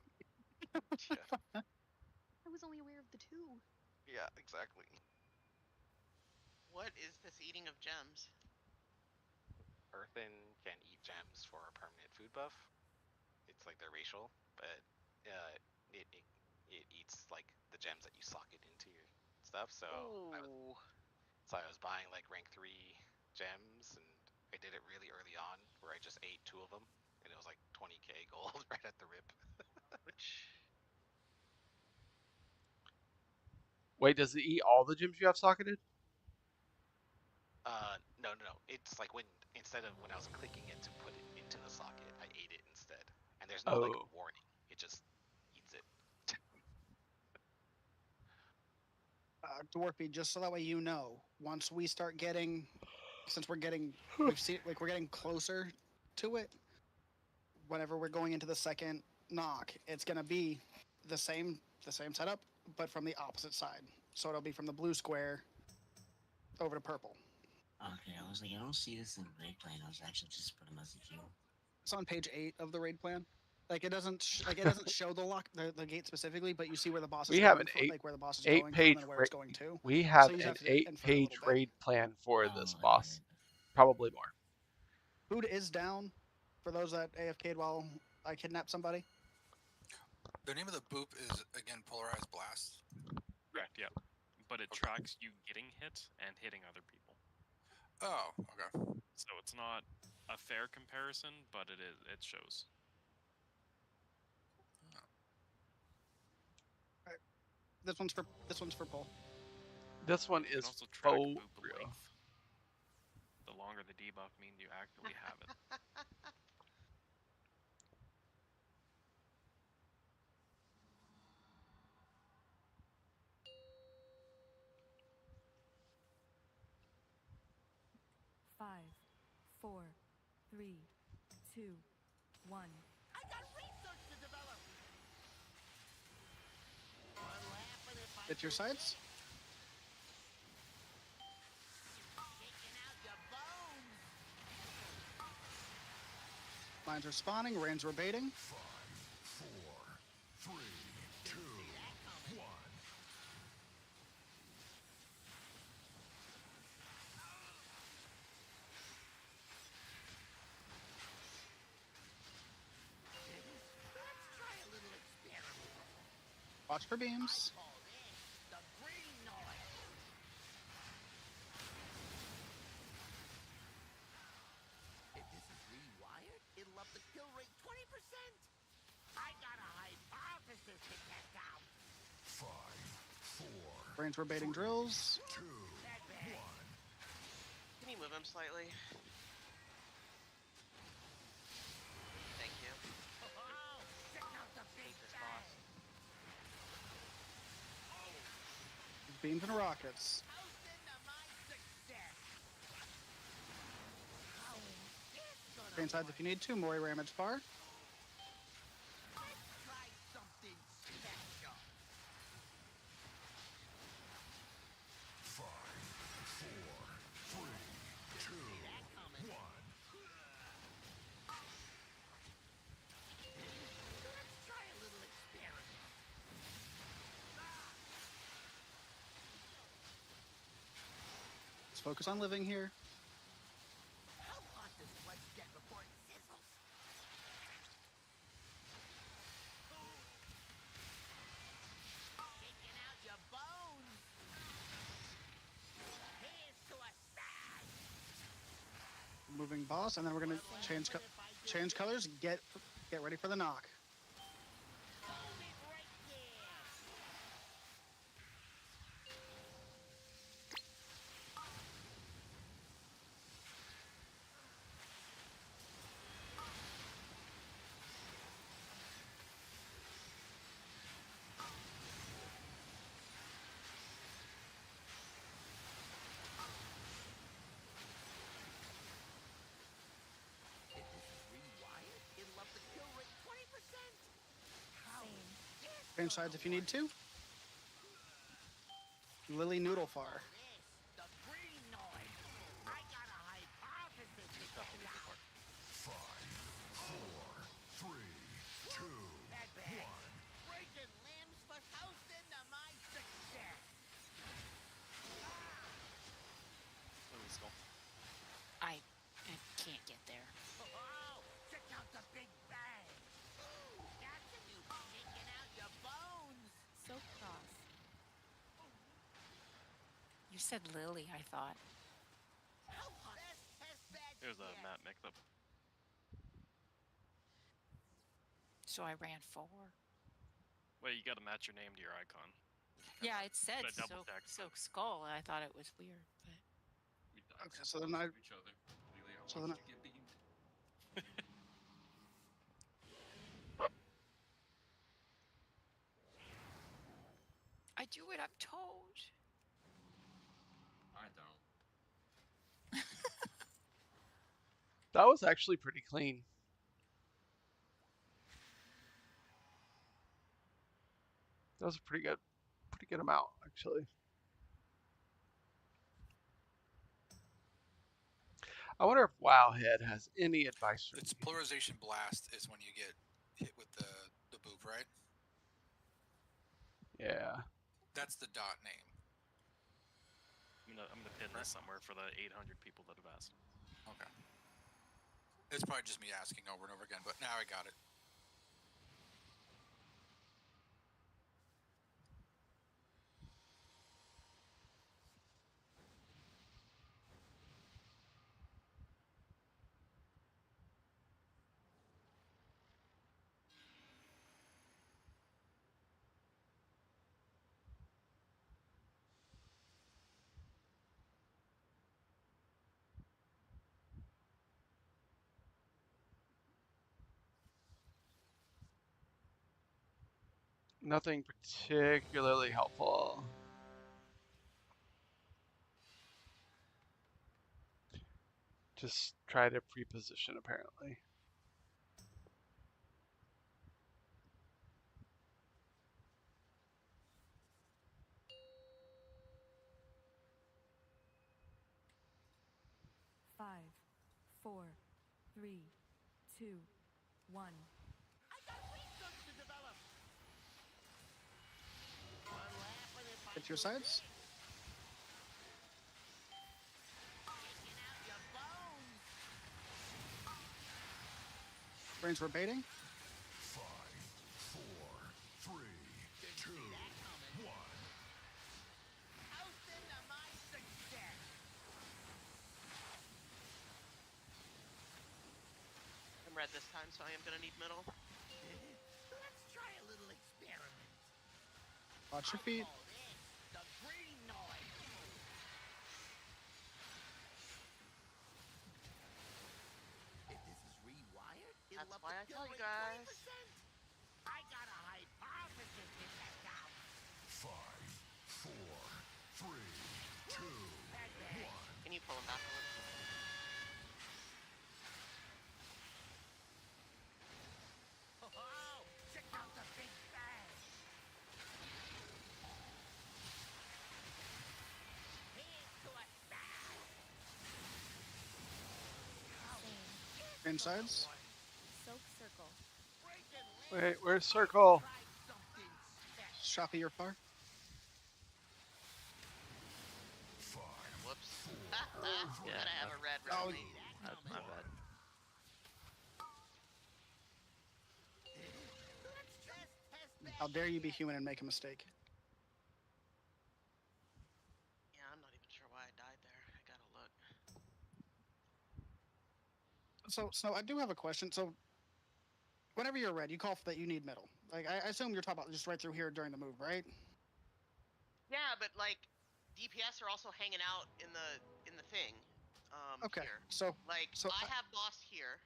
Yeah. I was only aware of the 2. Yeah, exactly. What is this eating of gems? Earthen can eat gems for a permanent food buff. It's like they're racial, but it eats like the gems that you sock it into your stuff. So I was buying like rank 3 gems, and I did it really early on where I just ate 2 of them, and it was like 20k gold right at the rip. Wait, does it eat all the gems you have socketed? No. It's like when instead of when I was clicking it to put it into the socket, I ate it instead. And there's no like warning. It just eats it. Dwarfy, just so that way you know, once we start getting, since we're getting, we've seen like we're getting closer to it. Whenever we're going into the second knock, it's gonna be the same setup, but from the opposite side. So it'll be from the blue square over to purple. Okay, I was like, I don't see this in the raid plan. I was actually just put a message you. It's on page 8 of the raid plan. Like it doesn't show the gate specifically, but you see where the boss is going from, like where the boss is going from and where it's going to. We have so you an have to infer a 8-page little bit. raid plan for this boss. Probably more. Food is down for those that AFK'd while I kidnapped somebody. The name of the boop is again Polarized Blast. Correct. Yeah, but it tracks you getting hit and hitting other people. Oh, okay. So it's not a fair comparison, but it shows. This one's for pull. This one You can is also track faux boop real. length. The longer the debuff means you actively have it. Five, 4, 3, 2, 1. I got research to develop. What'll happen if I Hit your do sides. Kicking out your bones. Lines are spawning. Range we're baiting. 5, 4, 3, 2, 1. Let's try a little experiment. Watch for beams. I call this the green noise. If this is rewired, it'll up the kill rate 20%. I got a hypothesis to test out. 5, 4, Range we're baiting drills. 2, Can you move him slightly? Thank you. Oh, check out the big This bang. boss. Beams and rockets. Toasting to my success. How is this gonna Green sides if you need to. Mori ramage bar. Let's try something special. 5, 4, 3, 2, 1. Let's try a little experiment. Let's focus on living here. How hot does flesh get before it sizzles? Kicking out your bones. Here's to a side. Moving boss, and then we're gonna change colors. Get ready for the knock. Hold it right there. If this is rewired, it'll up the kill rate 20%. How is this Range sides if you need to. Lily Noodle Far. this? The green noise. I got a hypothesis to test out. 5, 4, 3, 2, That bad. Breaking limbs for toasting to my success. Lily skull. I can't get there. Oh, check out the big bang. That's a new kicking out your bones. So cross. You said Lily, I thought. How hot? Best test bed There's a yet. map mix-up. So I ran 4. Wait, you gotta match your name to your icon. Yeah, it said Gotta double Soak, check. Soak Skull, and I thought it was weird. But We died Okay, so so then close I- to each other. Lily, I so want then you to get beamed. I do what I'm told. I don't. That was actually pretty clean. That was a pretty good amount, actually. I wonder if Wowhead has any advice for It's me. polarization blast is when you get hit with the boob, right? Yeah. That's the dot name. I'm gonna pin this somewhere for the 800 people that have asked. Okay. It's probably just me asking over and over again, but now I got it. Nothing particularly helpful. Just try to pre-position, apparently. Five, 4, 3, 2, 1. I got research to develop. What'll happen if I Get to your do sides. this? Taking out your bones. Brains were baiting. 5, 4, 3, 2, 1. Open to my success. I'm red this time, so I am gonna need middle. Let's try a little experiment. Watch your feet. Call this the green noise. If this is rewired, it'll That's up why the I kill tell you rate guys. 20%. I got a hypothesis in that down. 5, 4, 3, 2, 1. Can you pull him back a little? Oh, check out the big bang. Here's to a bang. Brain sides. Soak circle. Wait, where's circle? Shoppy, you're far. Whoops. Gotta have a red Oh, ready. That's my bad. How dare you be human and make a mistake? Yeah, I'm not even sure why I died there. I gotta look. So Snow, I do have a question. So, whenever you're red, you call for that you need middle. Like, I assume you're talking about just right through here during the move, right? Yeah, but like, DPS are also hanging out in the thing. Okay. Here. So, Like, I have boss here.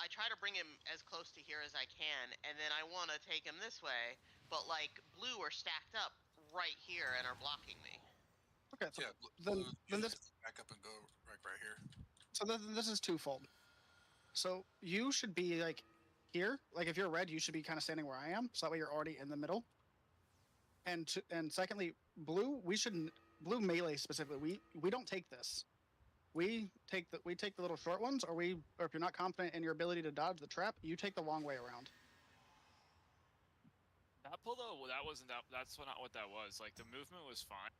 I try to bring him as close to here as I can, and then I want to take him this way, but like blue are stacked up right here and are blocking me. okay. So Yeah, then this back up and go right here. so this is twofold. So you should be like here. Like if you're red, you should be kind of standing where I am. So that way you're already in the middle. And secondly, blue, blue melee specifically. We don't take this. We take the little short ones, or if you're not confident in your ability to dodge the trap, you take the long way around. That pull though, that's not what that was. Like the movement was fine.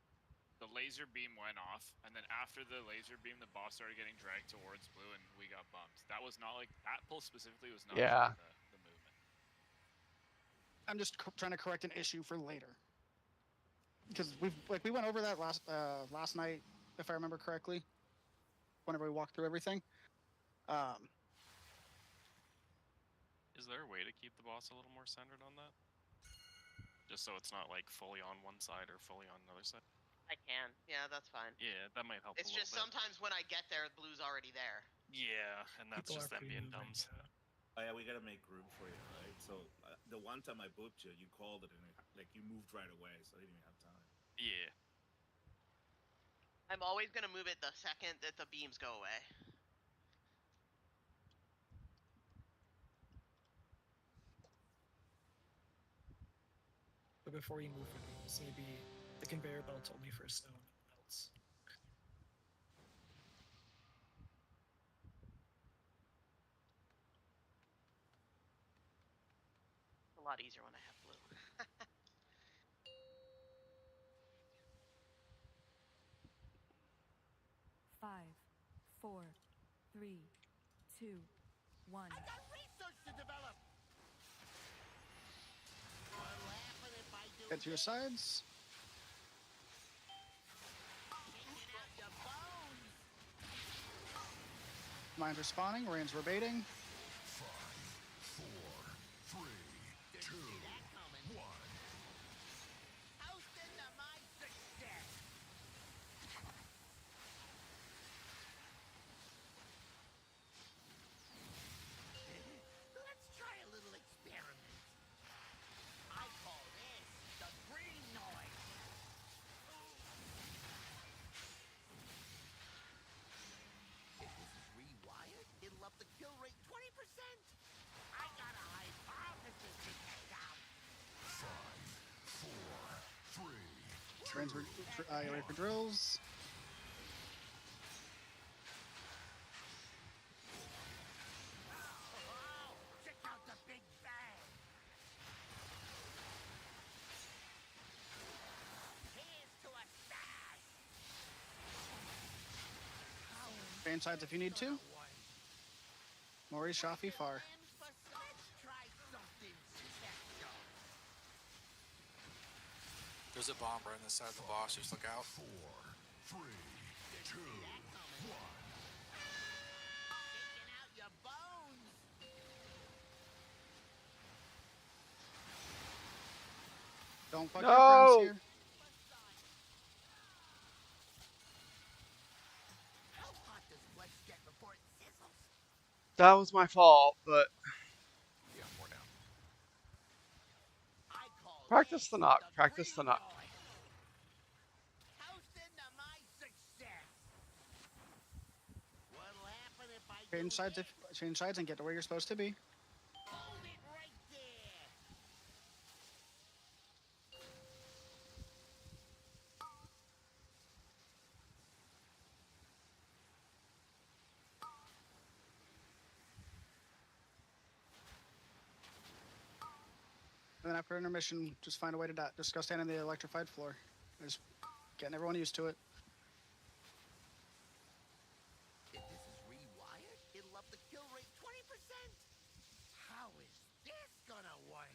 The laser beam went off, and then after the laser beam, the boss started getting dragged towards blue, and we got bumped. That was not like that pull specifically was not Yeah. the movement. I'm just trying to correct an issue for later. Because we went over that last night, if I remember correctly. Whenever we walked through everything. Is there a way to keep the boss a little more centered on that? Just so it's not like fully on one side or fully on another side? I can. Yeah, that's fine. Yeah, that might help It's a little just bit. sometimes when I get there, blue's already there. Yeah, and that's People just are them being pre-moving, dumbs. yeah. Oh, yeah, we gotta make room for you, right? So the one time I booped you, you called it and like you moved right away, so I didn't even have time. Yeah. I'm always gonna move it the second that the beams go away. But before you move for these, maybe the conveyor belt only for snow and no one else. It's a lot easier when I have blue. 5, 4, 3, 2, 1. I got research to develop. What'll happen if I do Get to your this? sides. Taking out your bones. Mines are spawning. Rains were baiting. 5, 4, 3, 2, 1. Open to my success. Let's try a little experiment. I got a hypothesis to test out. 5, 4, 3, Trains for, get ready for drills. Oh, check out the big bang. Here's to a stash. Train sides if you need to. Mori, Shafi, Far. Let's try something special. There's a bomb right on the side of the boss. Just look out. 4, 3, 2, 1. Shaking out your bones. Don't fuck your friends No! here. How hot does flesh get before it sizzles? That was my fault, but Yeah, more now. I call practice this the knock. the Practice the green knock. noise. Toasting to my success. What'll happen if I do Change sides and get to where you're supposed to be. Hold it right there. And then after intermission, just find a way to die. Just go stand on the electrified floor. Just getting everyone used to it. If this is rewired, it'll up the kill rate 20%. How is this gonna work?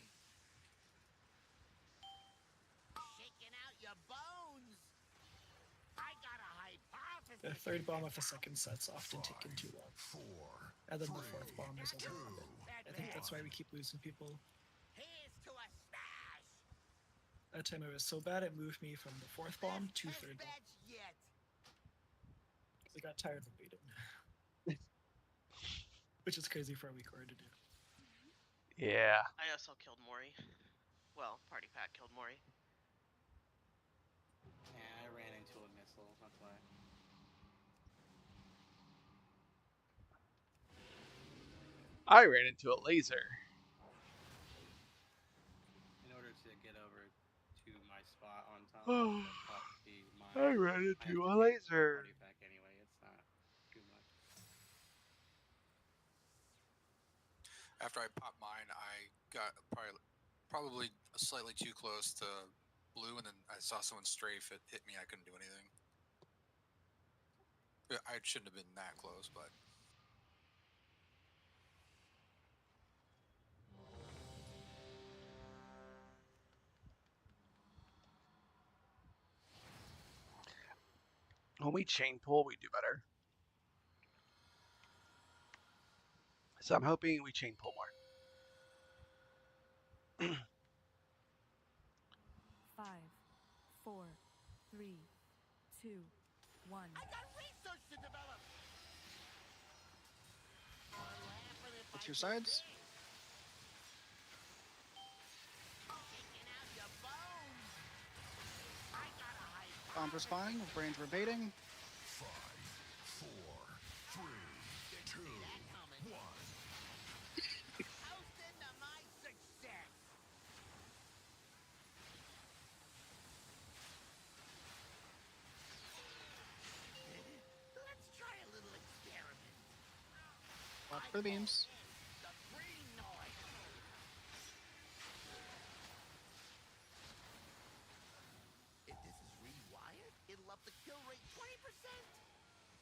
Shaking out your bones. I got a hypothesis. The third bomb of the second set's often taken too long. 4, And then the fourth bomb is overloaded. I think that's why we keep losing people. Here's to a stash. That time it was so bad it moved me from the fourth bomb to Best third bomb. batch yet. I got tired of waiting. Which is crazy for a weak order to do. Yeah. I also killed Mori. Well, Party Pack killed Mori. Yeah, I ran into a missile. That's why. I ran into a laser. In order to get over to my spot on top, Oh, I popped the mine. I ran I into have to a take laser. Party pack anyway. It's not too much. After I popped mine, I got probably slightly too close to blue, and then I saw someone strafe. It hit me. I couldn't do anything. I shouldn't have been that close, but When we chain pull, we do better. So I'm hoping we chain pull more. 5, 4, 3, 2, 1. I got research to develop. What'll happen if What's I your do sides? this? Shaking out your bones. I got a hypothesis. Bomb respawning, range we're baiting. 5, 4, 3, 2, 1. Toasting to my success. Let's try a little experiment. Watch for the beams. The green noise. If this is rewired, it'll up the kill rate 20%.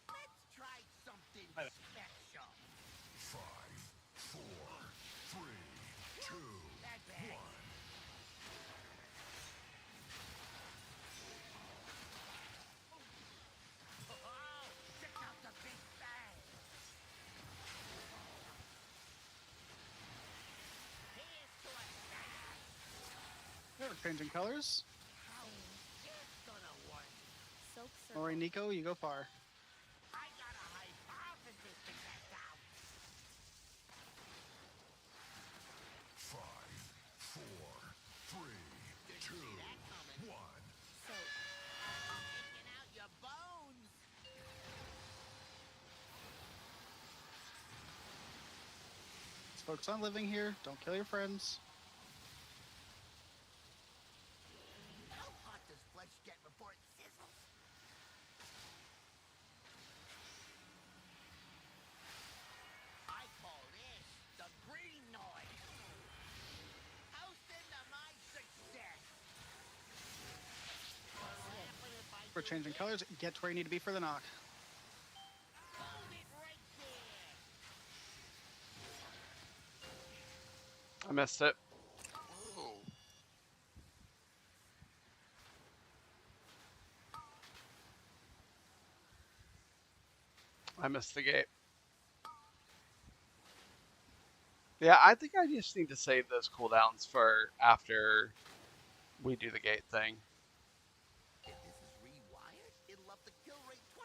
Let's try something special. 5, 4, 3, 2, 1. Oh, check out the big bang. Here's to a stash. We're changing colors. How is this gonna work? Soak circle. Mori, Nico, you go far. I got a hypothesis to test out. 5, 4, 3, 2, 1. Soak. Shaking out your bones. Let's focus on living here. Don't kill your friends. How hot does flesh get before it sizzles? I call this the green noise. Toasting to my success. What happen if I We're do changing this? colors. Get to where you need to be for the knock. Hold it right there. I missed it. Whoa. I missed the gate. Yeah, I think I just need to save those cooldowns for after we do the gate thing. If this is rewired, it'll up the kill rate 20%.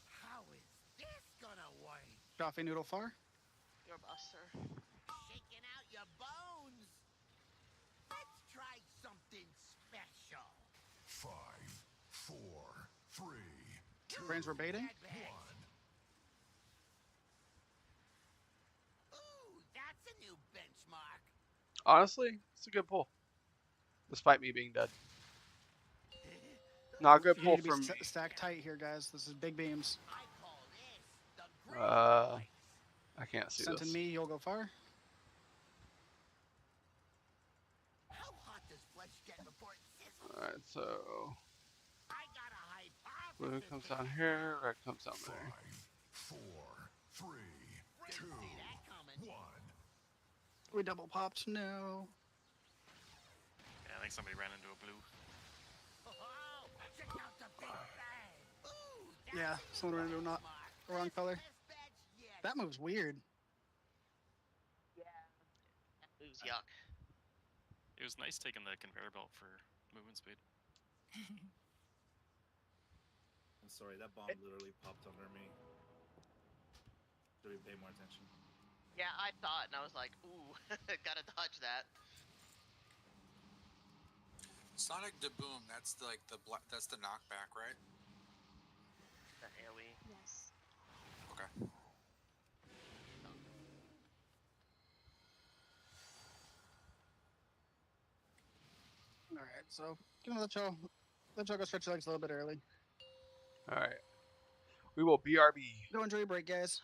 How is this gonna work? Coffee noodle far. Your boss, sir. Shaking out your bones. Let's try something special. 5, 4, 3, 2, Brains were baiting. Ooh, that's a new benchmark. Honestly, it's a good pull. Despite me being dead. Not a good You pull need to from be me. stacked tight here, guys. This is big beams. I call this the green I can't see Sent in this. me, you'll go far. How hot does flesh get before it sizzles? Alright, so I got a hypothesis. blue comes down here, red comes down there. 4, 3, 2, 1. We double popped. No. Yeah, I think somebody ran into a blue. Oh, check out the big bang. Ooh, that's Yeah, a new someone ran into not benchmark. the wrong color. Best batch yet. That move's weird. That move's yuck. It was nice taking the conveyor belt for movement speed. I'm sorry, that bomb literally popped under me. Should we pay more attention? Yeah, I saw it and I was like, ooh, gotta dodge that. Sonic de Boom. That's the, like that's the knockback, right? The AoE. Yes. Okay. All right, so gonna let y'all go stretch your legs a little bit early. Alright. We will BRB. Go enjoy your break, guys.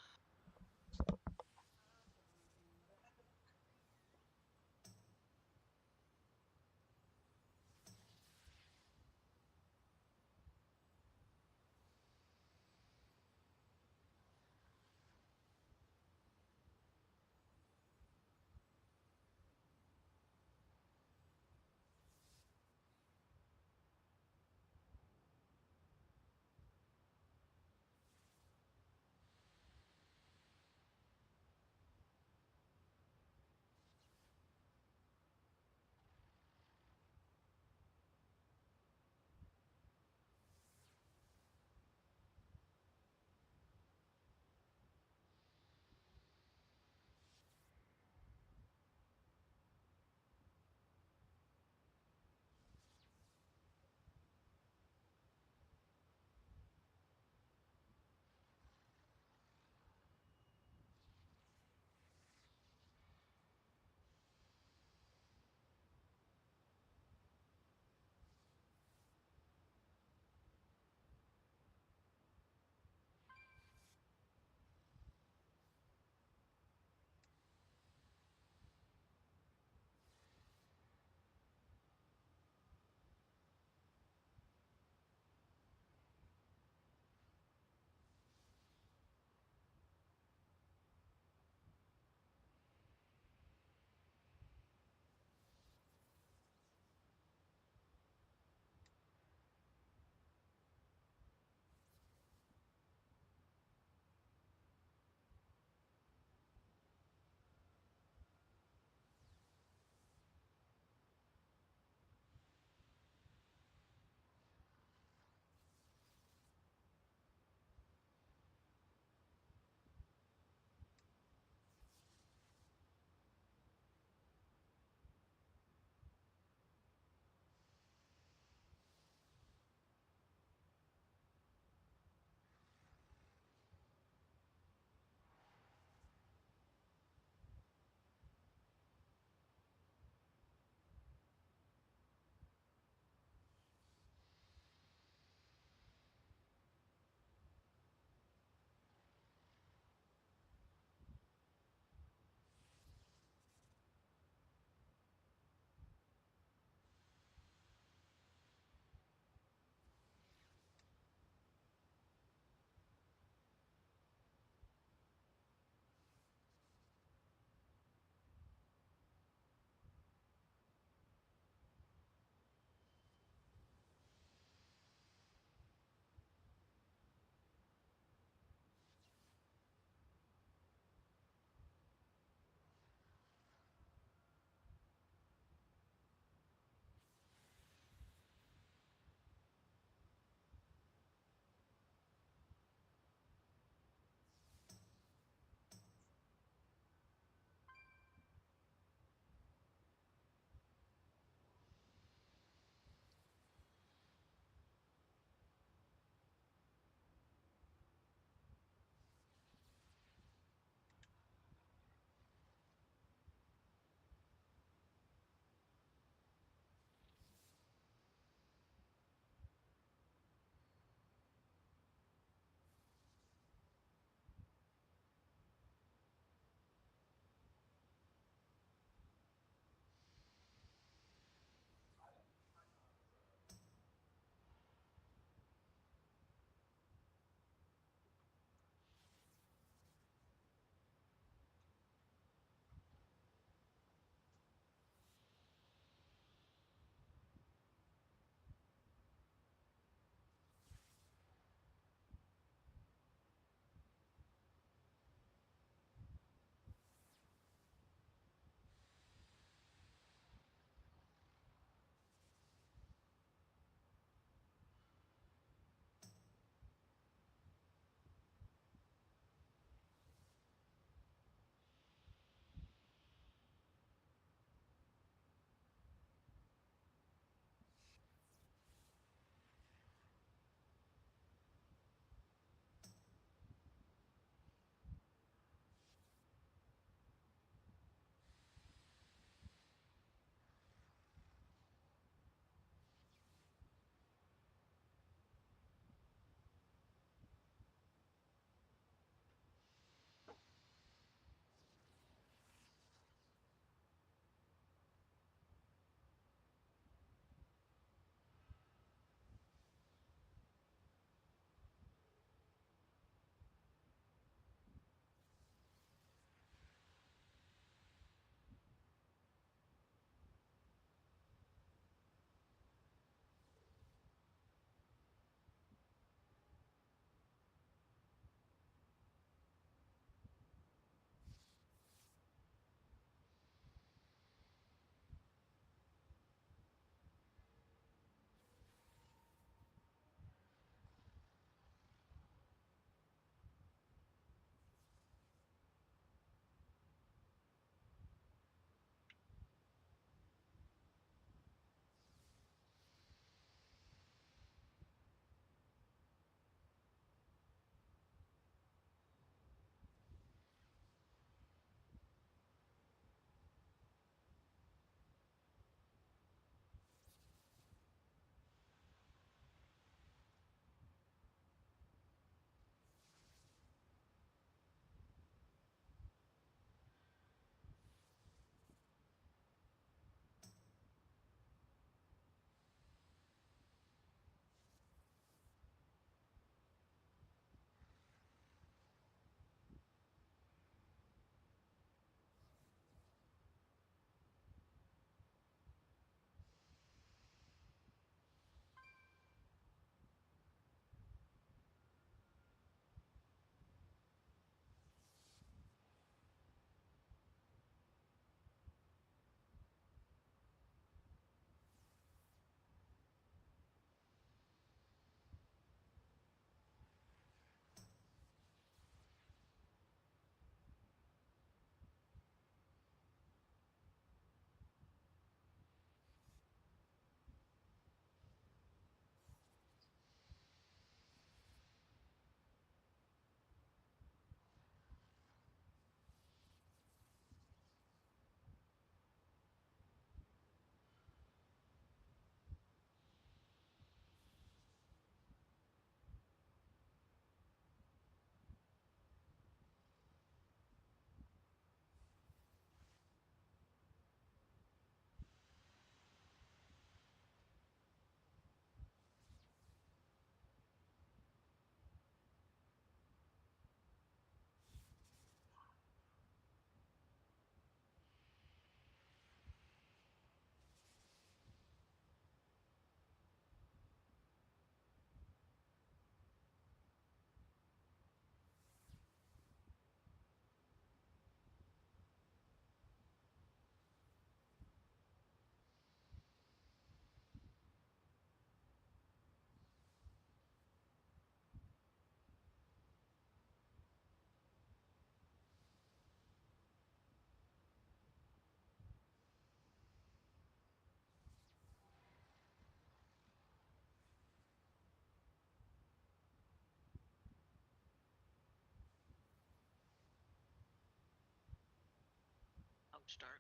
Start.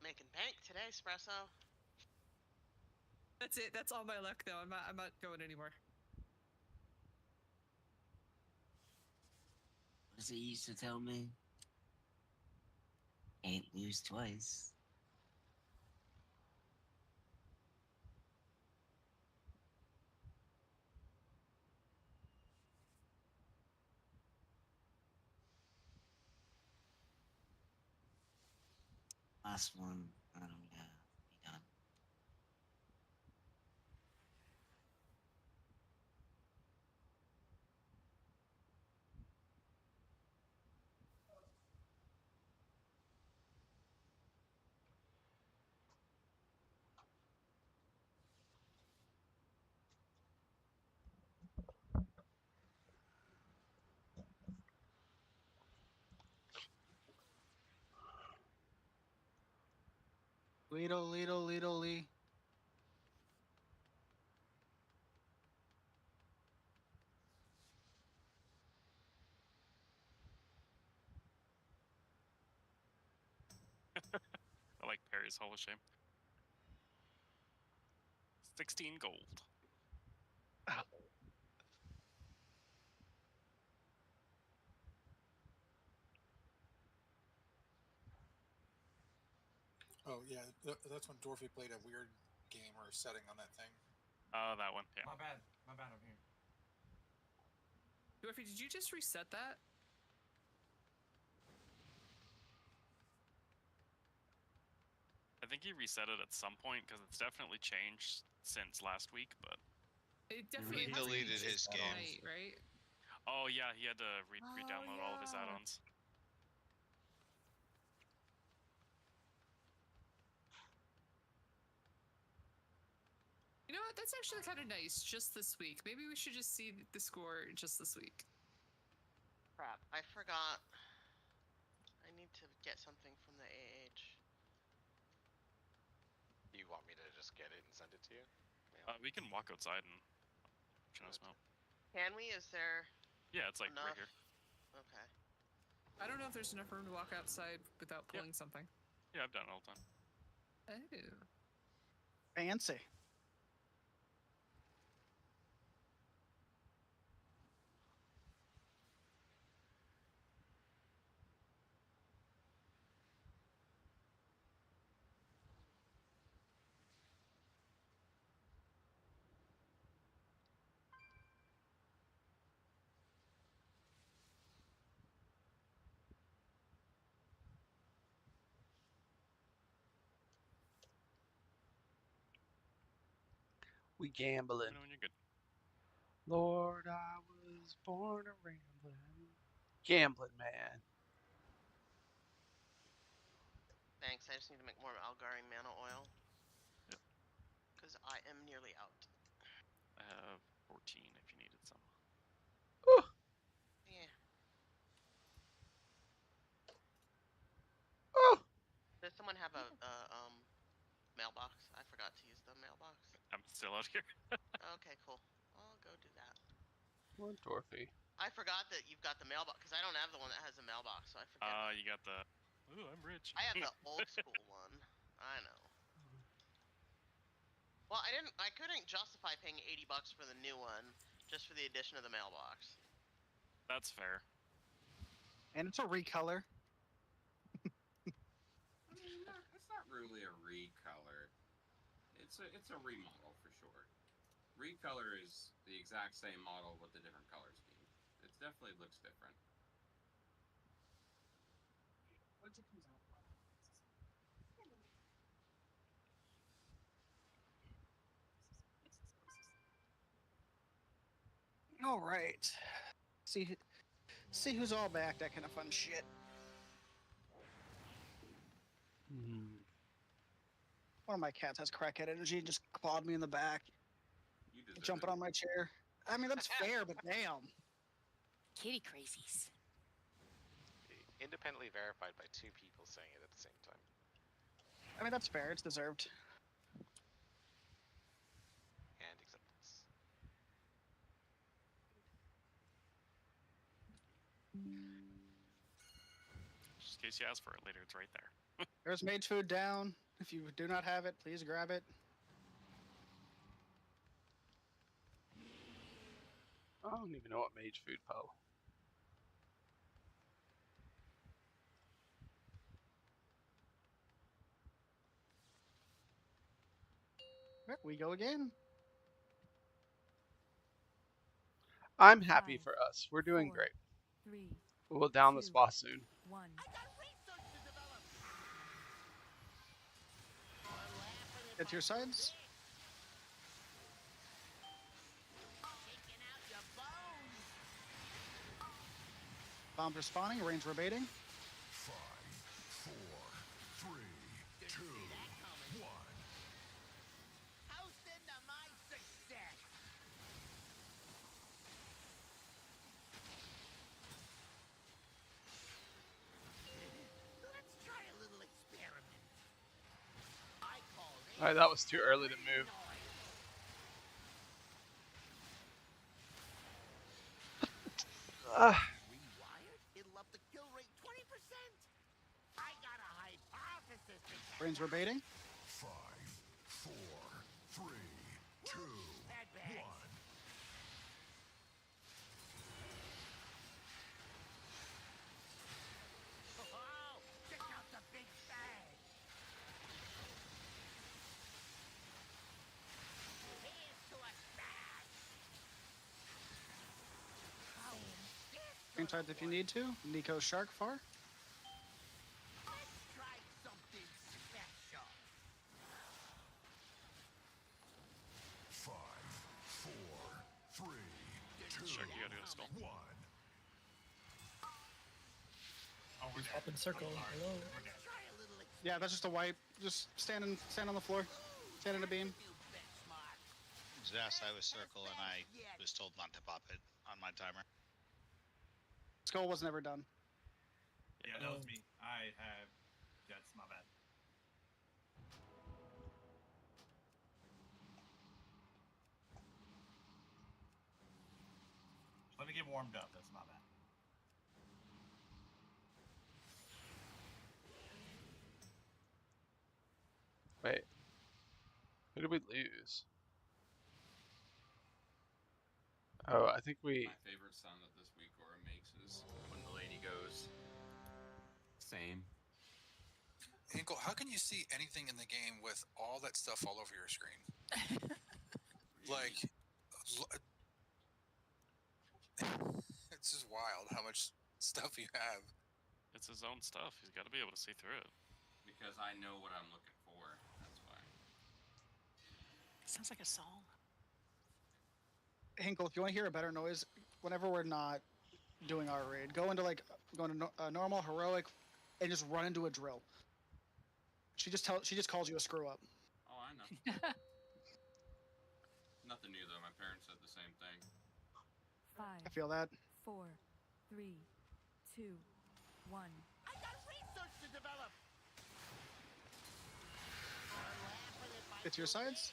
Making bank today, Espresso. That's it. That's all my luck, though. I'm not going anymore. What does it used to tell me? Ain't lose twice. Last one, I don't know, be done. Lido, Lee. I like Perry's Hall of Shame. 16 gold. Oh yeah, that's when Dorothy played a weird game or setting on that thing. Oh, that one. Yeah. My bad. My bad. I'm here. Dorothy, did you just reset that? I think he reset it at some point because it's definitely changed since last week, but It definitely He deleted his game. Tonight, right? oh yeah, he had to re-download all of his add-ons. You know what? That's actually kind of nice. Just this week. Maybe we should just see the score just this week. Crap, I forgot. I need to get something from the AH. You want me to just get it and send it to you? We can walk outside and transmount. Can we? Is there? Yeah, it's like enough? right here. Okay. I don't know if there's enough room to walk outside without pulling something. Yeah, I've done it all the time. Oh. Fancy. We gambling. Let me know when you're good. Lord, I was born a rambling. Gambling man. Thanks. I just need to make more Algari mana oil. Yep. Because I am nearly out. I have 14 if you needed some. Yeah. Oh. Does someone have a mailbox? I forgot to use the mailbox? I'm still out here. Okay, cool. I'll go do that. Or Dorothy. I forgot that you've got the mailbox because I don't have the one that has a mailbox, so I forget. You got the. Ooh, I'm rich. I have the old school one. I know. Well, I couldn't justify paying $80 for the new one just for the addition of the mailbox. That's fair. And it's a recolor. I mean, it's not really a recolor. It's a remodel for sure. Recolor is the exact same model with a different color scheme. It definitely looks different. All right. See who's all back. That kind of fun shit. One of my cats has crackhead energy and just clawed me in the back. You deserve Jumping it. on my chair. I mean, that's fair, but damn. Kitty crazies. Independently verified by 2 people saying it at the same time. I mean, that's fair. It's deserved. And acceptance. Just in case you ask for it later, it's right there. There's mage food down. If you do not have it, please grab it. I don't even know what mage food, Poe. There we go again. I'm happy 5, for us. We're doing 4, great. 3, We'll down this 2, boss soon. 1. Get to your sides. Bombs are spawning. Range rebating. 5, 4, 3, 2, 1. Toasting to my success. Let's try a little experiment. I call this Alright, that was too early to move. Rewired? It'll up the kill rate 20%. I got a hypothesis. Range rebating. 5, 4, 3, 2, 1. Oh, check out the big bag. Here's to a smash. Same sides if you need to. Nico Shark Far. Let's try something special. 5, 4, 3, 2, Shark, you gotta go to skull. 1. Oh, we're up in circle. Hello. Yeah, that's just a wipe. Just stand on the floor. Stand in a beam. Yes, I was circle and I was told not to pop it on my timer. Skull was never done. Yeah, that was me. I have. That's my bad. Let me get warmed up. That's my bad. Wait. Who did we lose? Oh, I think we... My favorite sound that this week Aura makes is when the lady goes. Same. Hinkle, how can you see anything in the game with all that stuff all over your screen? Like, it's just wild how much stuff you have. It's his own stuff. He's got to be able to see through it. Because I know what I'm looking for. That's why. Sounds like a song. Hinkle, if you want to hear a better noise, whenever we're not doing our raid, go into normal, heroic, and just run into a drill. She just calls you a screw up. Oh, I know. Nothing new though. My parents said the same thing. 5. I feel that. 4, 3, 2, 1. I got research to develop. Get to your sides.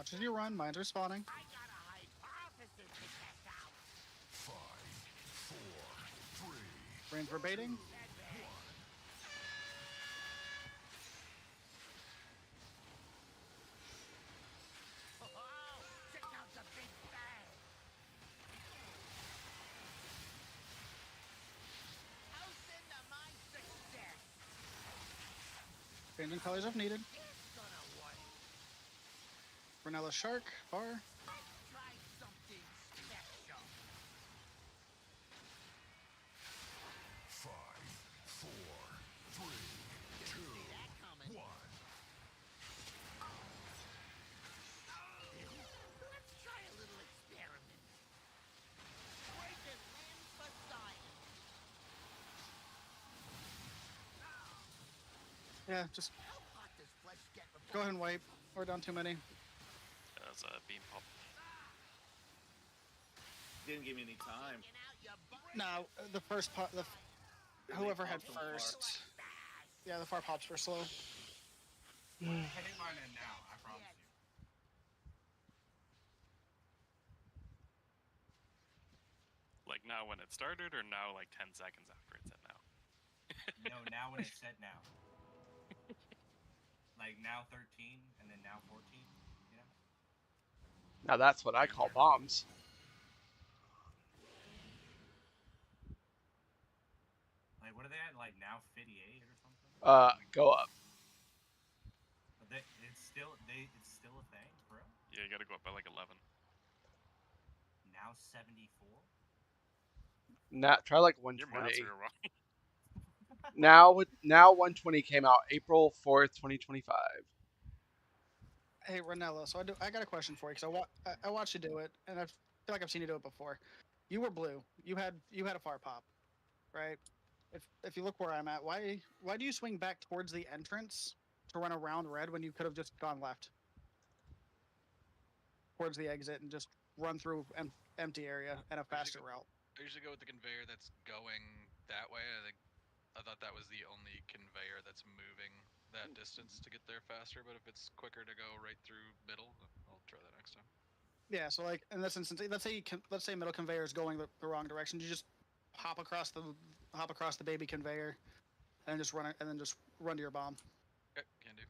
Watch as you run. Mines are spawning. I got a hypothesis to test out. 5, 4, 3. Range verbating. Oh, check out the big bang. Toast into my success. Changing colors if needed. It's gonna work. Vanilla Shark, far. Let's try something special. 5, 4, 3, 2, 1. Let's try a little experiment. Breaking limbs for science. Yeah, just How hot does flesh get before go ahead and wipe. We're down too many. That's a beam pop. Didn't give me any time. No, the first pot, whoever had popped them first. far. Yeah, the far pops were slow. I hit mine in now, I promise you. Like now when it started, or now like 10 seconds after it said now? No, now when it said now. Like now 13, and then now 14, you know? Now that's what I call bombs. Like, what are they at? Like now 58 or something? Go up. But it's still a thing, bro. Yeah, you gotta go up by like 11. Now 74. Now try like Your maths 120. are wrong. Now 120 came out April 4th, 2025. Hey, Ranella, so I got a question for you because I watched you do it, and I feel like I've seen you do it before. You were blue. You had a far pop, right? If you look where I'm at, why do you swing back towards the entrance to run around red when you could have just gone left towards the exit and just run through an empty area and a faster route? I usually go with the conveyor that's going that way. I thought that was the only conveyor that's moving that distance to get there faster. But if it's quicker to go right through middle, I'll try that next time. Yeah, so like in this instance, let's say middle conveyor is going the wrong direction. You just hop across the baby conveyor, and just run it, and then just run to your bomb. Okay, can do.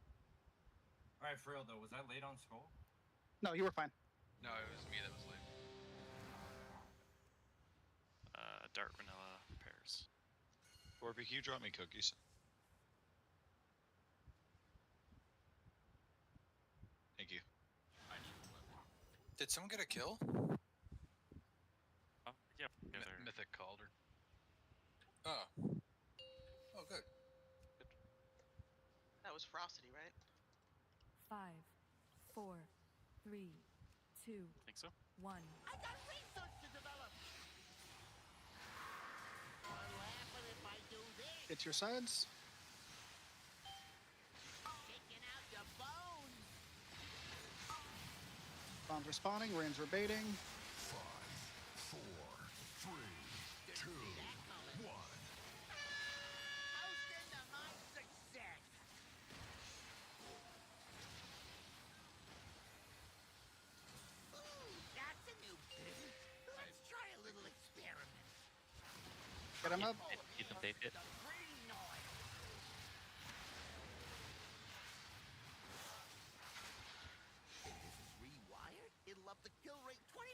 Alright, for real though, was I late on skull? No, you were fine. No, it was me that was late. Dart vanilla pairs. Orby, can you drop me cookies? Thank you. Did someone get a kill? Yep. Mythic Cauldron. Oh. Oh, good. That was Frosty, right? 5, 4, 3, 2, Think so? 1. I got research to develop. What'll happen if I do this? Get your sides. Taking out your bones. Bombs are spawning. Range are baiting. 5, 4, 3, 2, 1. Toast into my success. Ooh, that's a new thing. Let's try a little experiment. Get him up. You can take it. The green noise. If this is rewired, it'll up the kill rate 20%.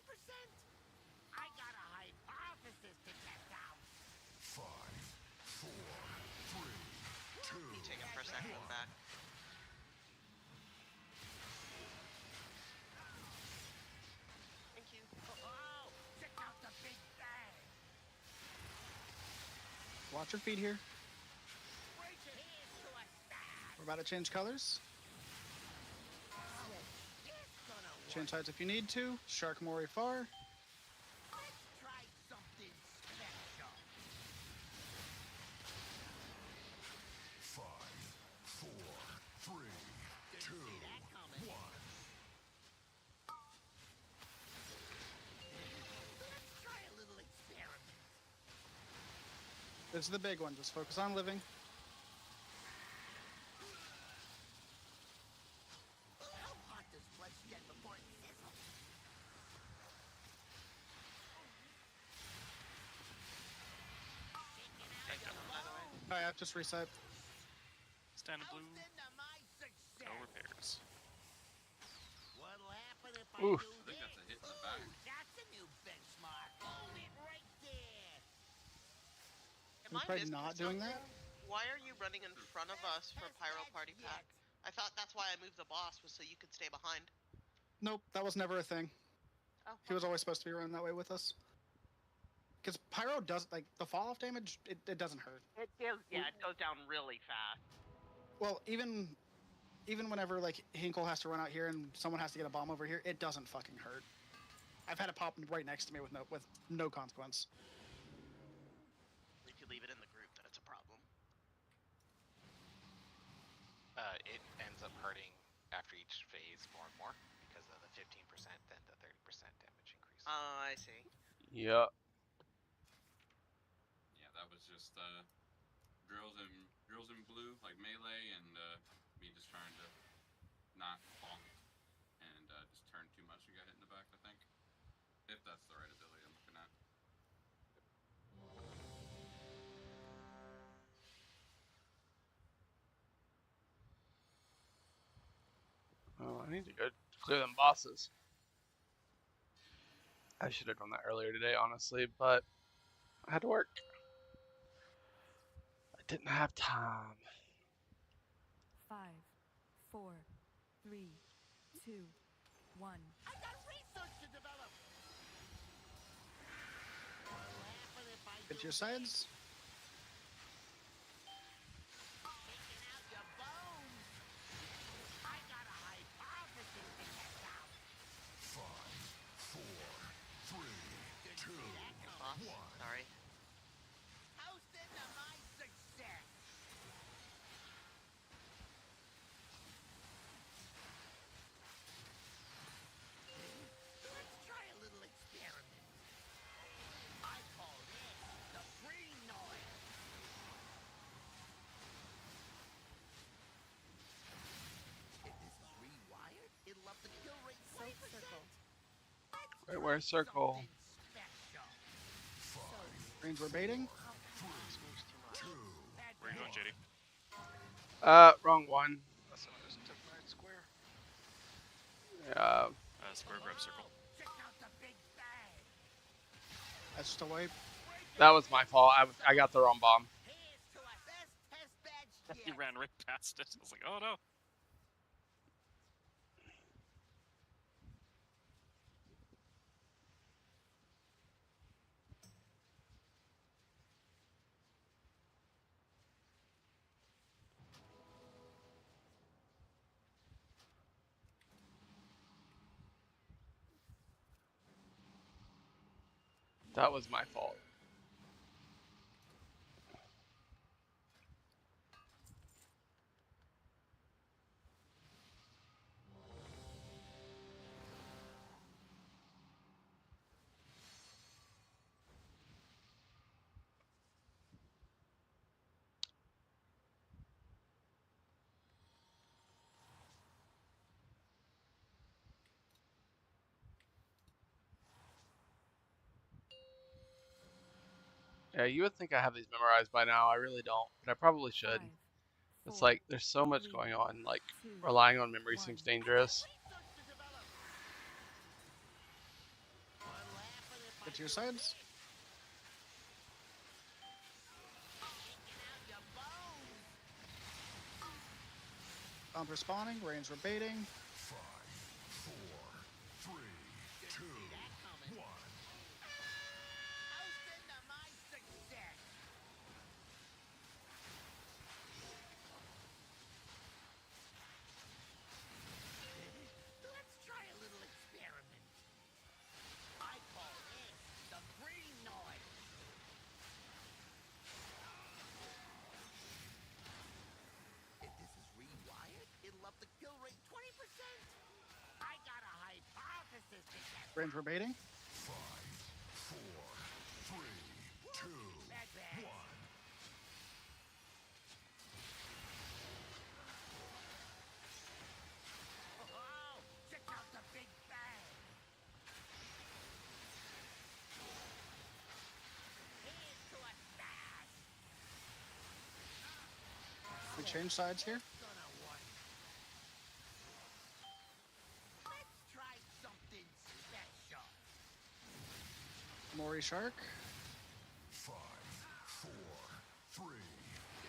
I got a hypothesis to test out. 5, 4, 3, 2. Take it for a second and back. Thank you. Oh, check out the big bang. Watch your feet here. Break your hands to a stack. We're about to change colors. It's gonna work. Change sides if you need to. Shark Mori far. Let's try something special. 5, 4, 3, 2, 1. Let's try a little experiment. This is the big one. Just focus on living. How hot does flesh get before Yeah, just reset. Stand in blue. No repairs. What'll happen if I Oof. do I think this? that's a hit in the back. That's a new benchmark. Hold it right there. Am We I tried missing not doing something? that. Why are you running in front of us for Pyro Party Pack? I thought that's why I moved the boss, was so you could stay behind. Nope, that was never a thing. Oh, He was always supposed to be running that way with us. Because Pyro does, like, the fall off damage, it doesn't hurt. It goes, yeah, it goes down really fast. Well, even whenever, like, Hinkle has to run out here and someone has to get a bomb over here, it doesn't fucking hurt. I've had it pop right next to me with no consequence. If you leave it in the group, then it's a problem. It ends up hurting after each phase more and more because of the 15% and the 30% damage increase. I see. Yep. Yeah, that was just drills in blue, like melee, and me just trying to not bonk and just turn too much and got hit in the back, I think. If that's the right ability I'm looking at. Oh, I need to go clear them bosses. I should have done that earlier today, honestly, but I had to work. I didn't have time. 5, 4, 3, 2, 1. I got research to develop. What'll happen if I Get do your sides. Taking out your bones. I got a hypothesis to test out. 5, 4, 3, 2, Sorry. Toasting to my success. Let's try a little experiment. I call this the green noise. If this is rewired, it'll up the kill rate 20%. Wait, where's circle? Range we're baiting. Where are you going, JD? Wrong one. That's what I just took right square. Square grab circle. Check out the big bang. That's just a wipe. That was my fault. I got the wrong bomb. Here's to our best test badge He yet. ran right past it. I was like, oh no. That was my fault. Yeah, you would think I have these memorized by now. I really don't, but I probably should. 5, It's 4, like there's so much 3, going on. Like 2, relying on memory 1. seems dangerous. Get to your sides. Bomb respawning. Range we're baiting. 5, 4, 3, 2, 1. Toasting to my success. Let's try a little experiment. I call this the green noise. If this is rewired, it'll up the kill rate 20%. I got a hypothesis to test. Range we're baiting. 5, 4, 3, 2, 1. Oh, check out the big bang. Here's to a stash. change sides here. Let's try something special. Mori Shark. 5, 4, 3,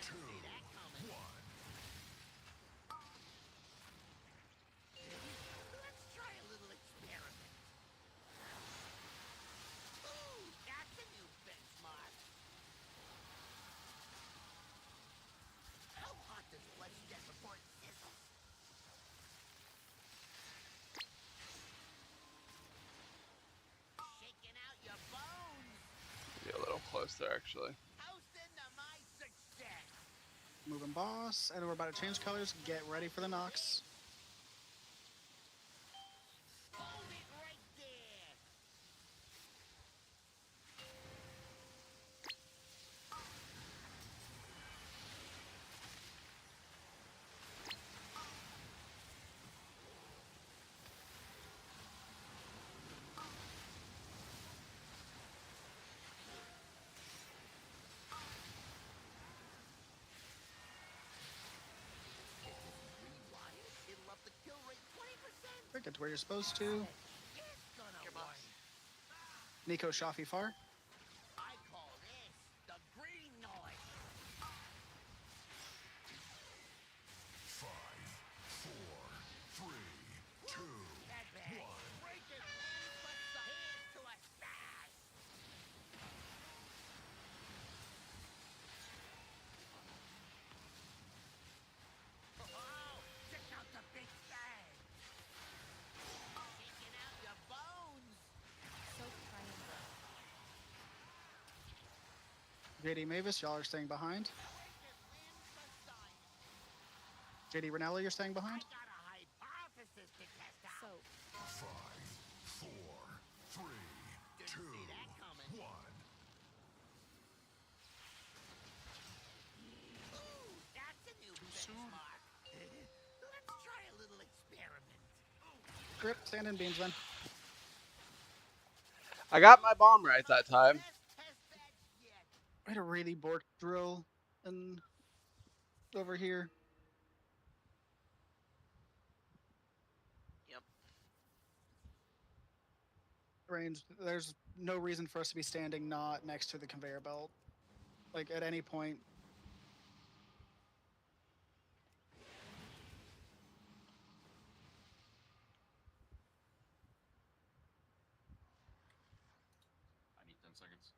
2, 1. Let's try a little experiment. Ooh, that's a new benchmark. How hot does flesh get before it sizzles? Shaking out your bones. Be a little close there, actually. Toasting to my success. Moving boss, and we're about to change colors. Get ready for the Nox. Hold it right there. Rewired, it'll up the kill rate 20%. Get to where you're supposed to. It's gonna work. Nico Shafi Far. I call this the green noise. 5, 4, 3, 2, 1. Break it limb for some. Here's to a smash. Oh, check out the big bang. Shaking out your bones. Soak triangle. JD Mavis, y'all are staying behind. JD Ranella, you're staying behind. Got a hypothesis to test out. Soak. 5, 4, 3, 2, 1. Ooh, that's a new benchmark. Let's try a little experiment. Grip, stand in beams then. I got my bomb right that time. I had a really bork drill and over here. Yep. Range. There's no reason for us to be standing not next to the conveyor belt. Like at any point. I need 10 seconds.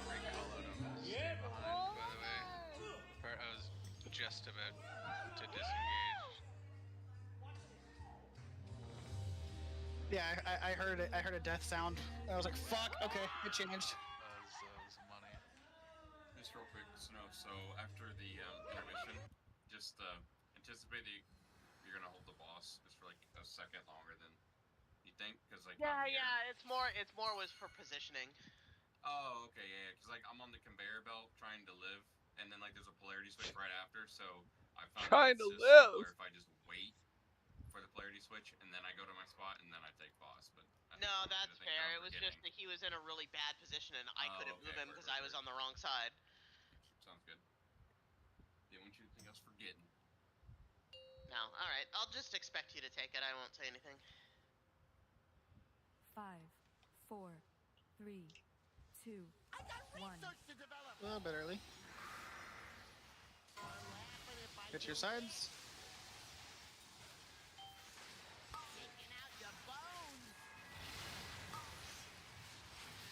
Great call out on staying behind, by the way. I was just about to disengage. Yeah, I heard it. I heard a death sound. I was like, "Fuck." Okay, it changed. That was money. Just real quick, Snow. So after the intermission, just anticipate that you're gonna hold the boss just for like a second longer than you think, because like Yeah, I'm here. yeah. It's more was for positioning. Oh, okay, yeah, because like I'm on the conveyor belt trying to live, and then like there's a polarity switch right after, so I found Trying it's to just live. simpler if I just wait for the polarity switch and then I go to my spot and then I take boss. But No, that's fair. It was just that he was in a really bad position and I couldn't move him because I was on the wrong side. Sounds good. Didn't want you to think I was forgetting. No, all right. I'll just expect you to take it. I won't say anything. 5, 4, 3, 2, 1. A little bit early. Get your sides. Shaking out your bones.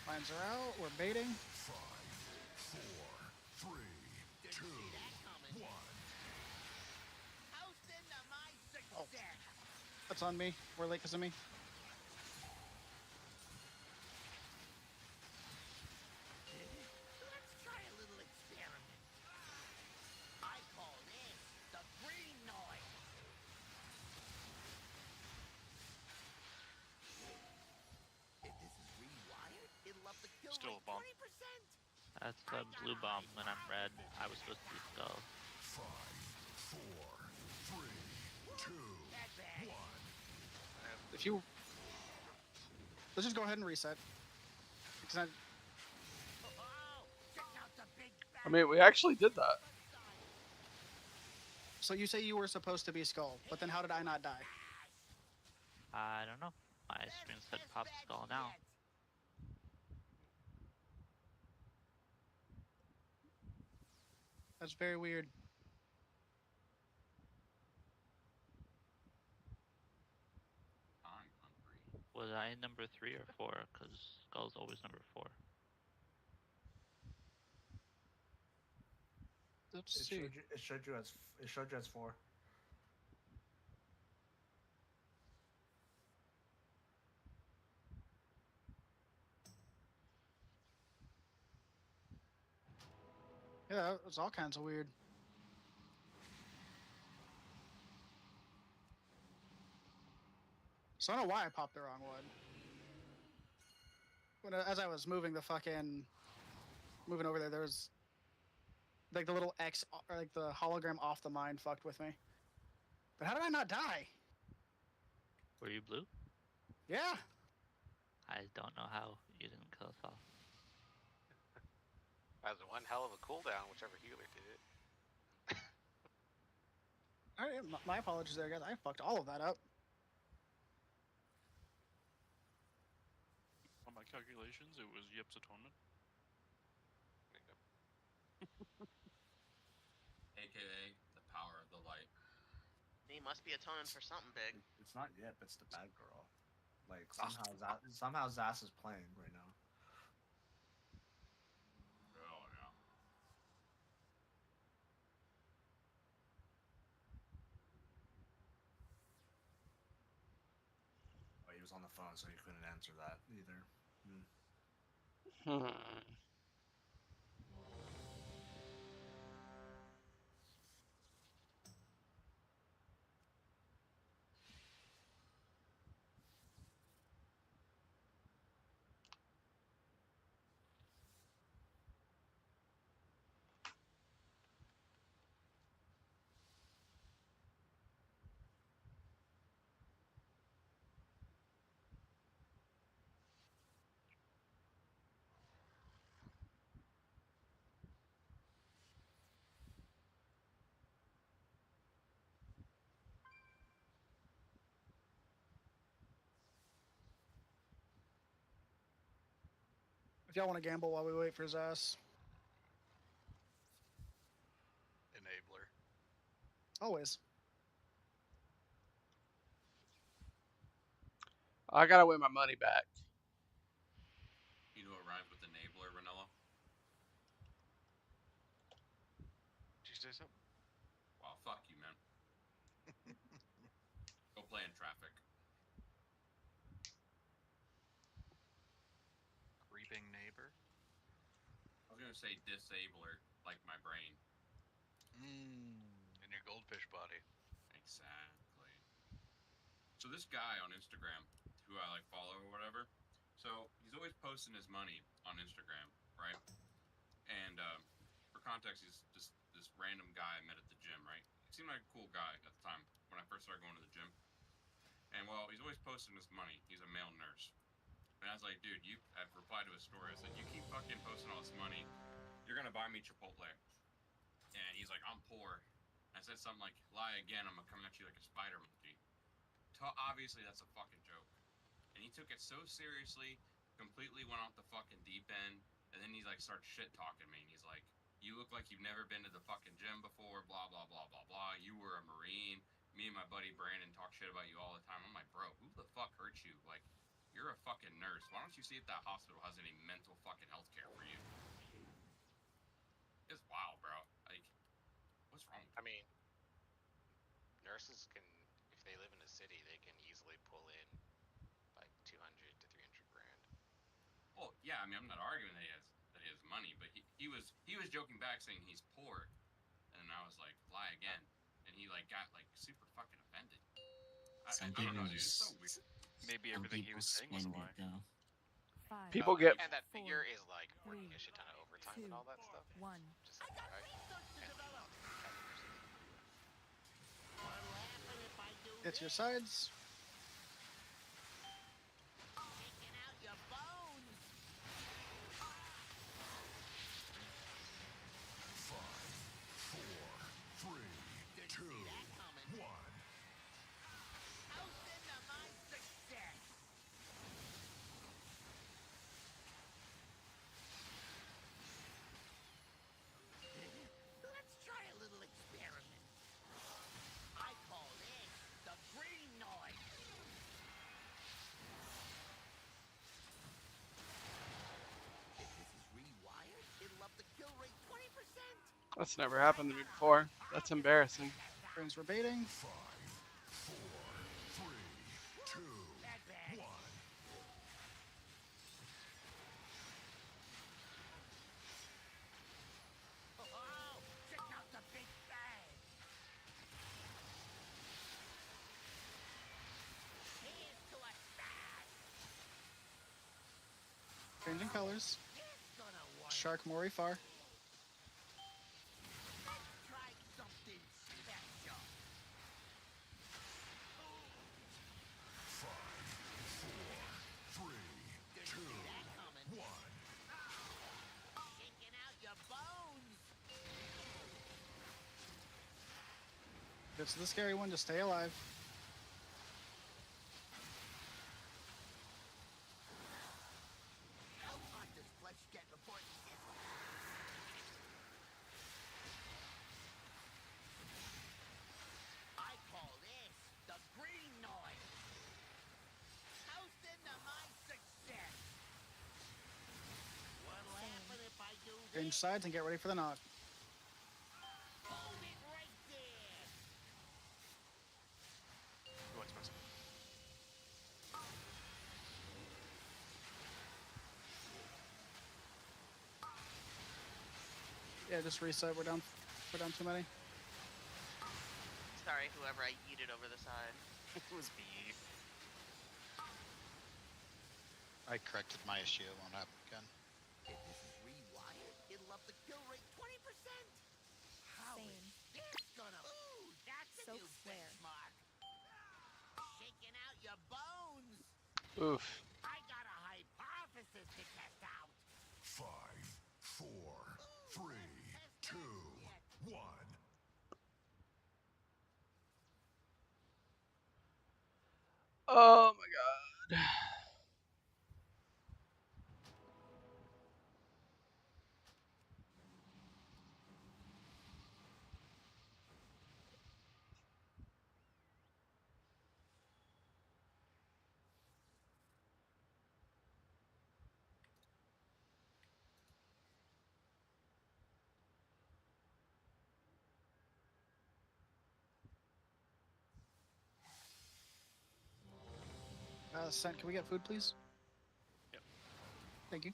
Lines are out. We're baiting. 5, 4, 3, 2, 1. Toasting to my success. That's on me. We're late because of me. Let's try a little experiment. I call this the green noise. If this is rewired, That's a blue bomb when I'm red. I was supposed to be skull. 5, 4, 3, 2, 1. If you, let's just go ahead and reset. Because I mean, we actually did that. so you say you were supposed to be skull, but then how did I not die? I don't know. My screen said pop skull now. That's very weird. I'm hungry. Was I number 3 or 4? Because skull's always number 4. Let's It see. showed you as 4. Yeah, it's all kinds of weird. So I don't know why I popped the wrong one. When as I was moving over there was like the little X or like the hologram off the mine fucked with me. But how did I not die? Were you blue? Yeah. I don't know how you didn't kill us all. That was one hell of a cooldown, whichever healer did it. All right, my apologies there, guys. I fucked all of that up. On my calculations, it was Yip's atonement. AKA the power of the light. He must be atoning for something big. It's not Yip, it's the bad girl. Like somehow Zas is playing right now. Oh yeah. Oh, he was on the phone, so he couldn't answer that either. If y'all want to gamble while we wait for his ass. Enabler. Always. I gotta win my money back. You know what rhymes with enabler, Vanilla? Did you say something? Wow, fuck you, man. Go play in traffic. Creeping neighbor. I was gonna say disabler, like my brain. In your goldfish body. Exactly. So this guy on Instagram, who I like follow or whatever, so he's always posting his money on Instagram, right? And for context, he's just this random guy I met at the gym, right? He seemed like a cool guy at the time when I first started going to the gym. And well, he's always posting his money. He's a male nurse. And I was like, dude, I've replied to his story. I said, you keep fucking posting all this money, you're gonna buy me Chipotle. And he's like, I'm poor. I said something like, lie again, I'm gonna come at you like a spider monkey. Obviously, that's a fucking joke. And he took it so seriously, completely went off the fucking deep end, and then he like starts shit talking me. And he's like, you look like you've never been to the fucking gym before, blah, blah, blah, blah, blah. You were a Marine. Me and my buddy Brandon talk shit about you all the time. I'm like, bro, who the fuck hurt you? Like, you're a fucking nurse. Why don't you see if that hospital has any mental fucking health care for you? It's wild, bro. Like, what's wrong with you? I mean, nurses can, if they live in a city, they can easily pull in like 200 to 300 grand. Well, yeah, I mean, I'm not arguing that he has money, but he was joking back saying he's poor, and I was like, lie again, and he like got like super fucking offended. I don't know, dude. It's so weird. Maybe everything he was saying was a lie. People get and that figure is like working a shit ton of overtime. time and all that stuff. 1. Just FYI. And not calendars. What'll happen if I do It's your this? sides. Taking out your bones. 5, 4, 3, 2, 1. Toast into my success. Let's try a little experiment. I call this the green noise. If this is rewired, it'll up the kill rate 20%. That's never happened to me before. That's embarrassing. Friends were baiting. 5, 4, 3, 2, 1. Oh, check out the big bang. Here's to a smash. Changing colors. It's gonna work. Shark Mori far. Let's try something special. 5, 4, 3, 2, 1. Shaking out your bones. It's the scary one to stay alive. Don't let this flesh get before it gets. I call this the green noise. Toast into my success. What'll happen if I do Change this? sides and get ready for the knock. Hold it right there. Go expensive. Yeah, just reset. We're down too many. Sorry, whoever I yeeted over the side. It was me. I corrected my issue. It won't happen again. If this is rewired, it'll up the kill rate 20%. How is this gonna? Ooh, that's a new benchmark. Shaking out your bones. Oof. I got a hypothesis to test out. 5, 4, 3, 2, 1. Oh my god. Sent, can we get food, please? Yep. Thank you.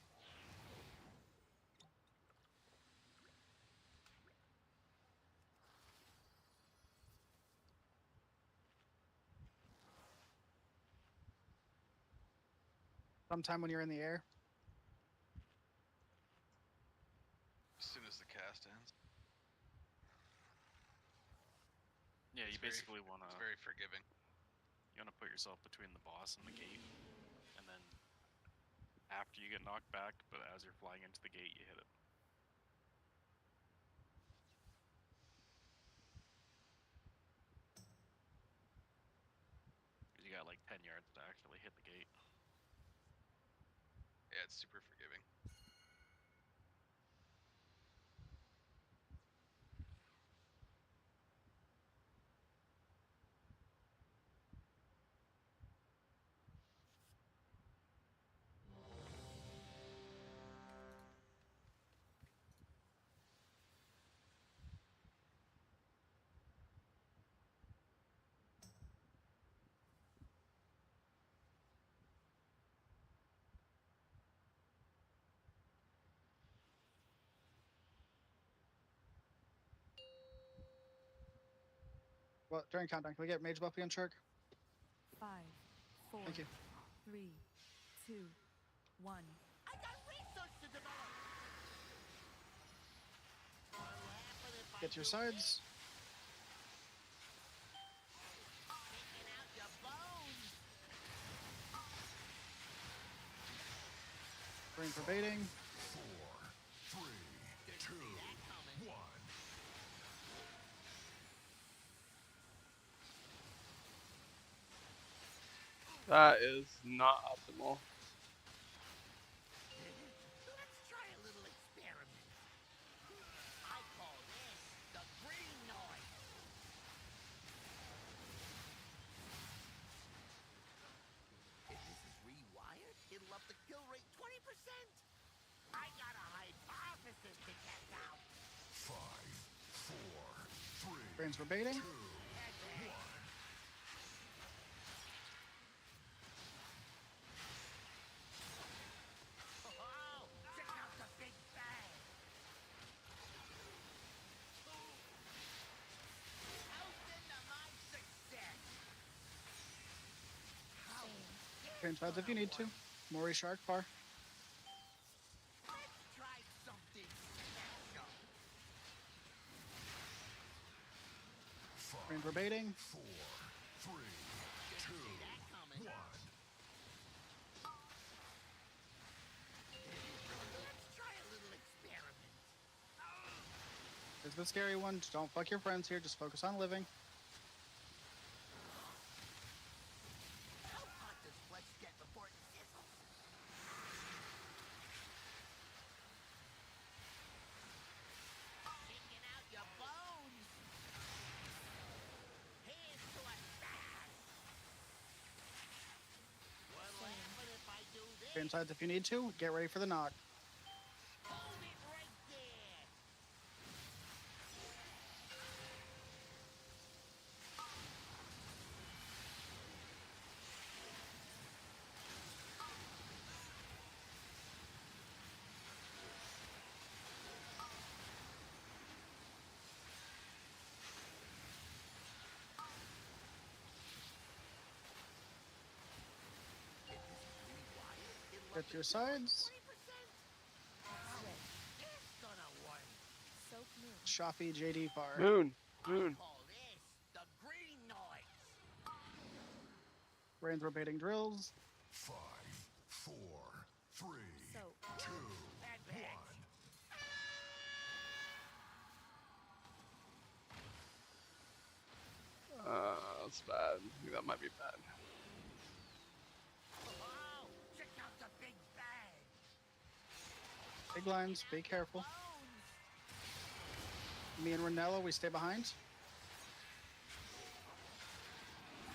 Sometime when you're in the air. As soon as the cast ends. Yeah, you It's very- basically want to. It's very forgiving. You want to put yourself between the boss and the gate, and then after you get knocked back, but as you're flying into the gate, you hit it. Because you got like 10 yards to actually hit the gate. Yeah, it's super forgiving. Well, during countdown, can we get Mage Buffy on Shark? 5, 4, Thank you. 3, 2, 1. I got research to develop. Get your sides. Taking out your bones. Brain for baiting. 4, 3, 2, 1. That is not optimal. Let's try a little experiment. I call this the green noise. If this is rewired, it'll up the kill rate 20%. I got a hypothesis to test out. 5, 4, 3, Brains for baiting. 2, 1. Oh, check out the big bang. Toast into my success. Change sides if you need to. Mori Shark Bar. Let's try something special. Brain for baiting. 4, 3, 2, 1. Let's try a little experiment. It's the scary one. Just don't fuck your friends here. Just focus on living. How hot does flesh get before it sizzles? Taking out your bones. Here's to a stash. What'll happen if I do this? Change sides if you need to. Get ready for the knock. Hold it right there. Get your sides. It's gonna work. Soak moon. Shafi JD Bar. Moon. Moon. Call this the green noise. Brains for baiting drills. 5, 4, 3, Soak. 2, Advance. 1. That's bad. I think that might be bad. Oh, check out the big bang. Big lines. Be careful. Bones. Me and Ranella, we stay behind.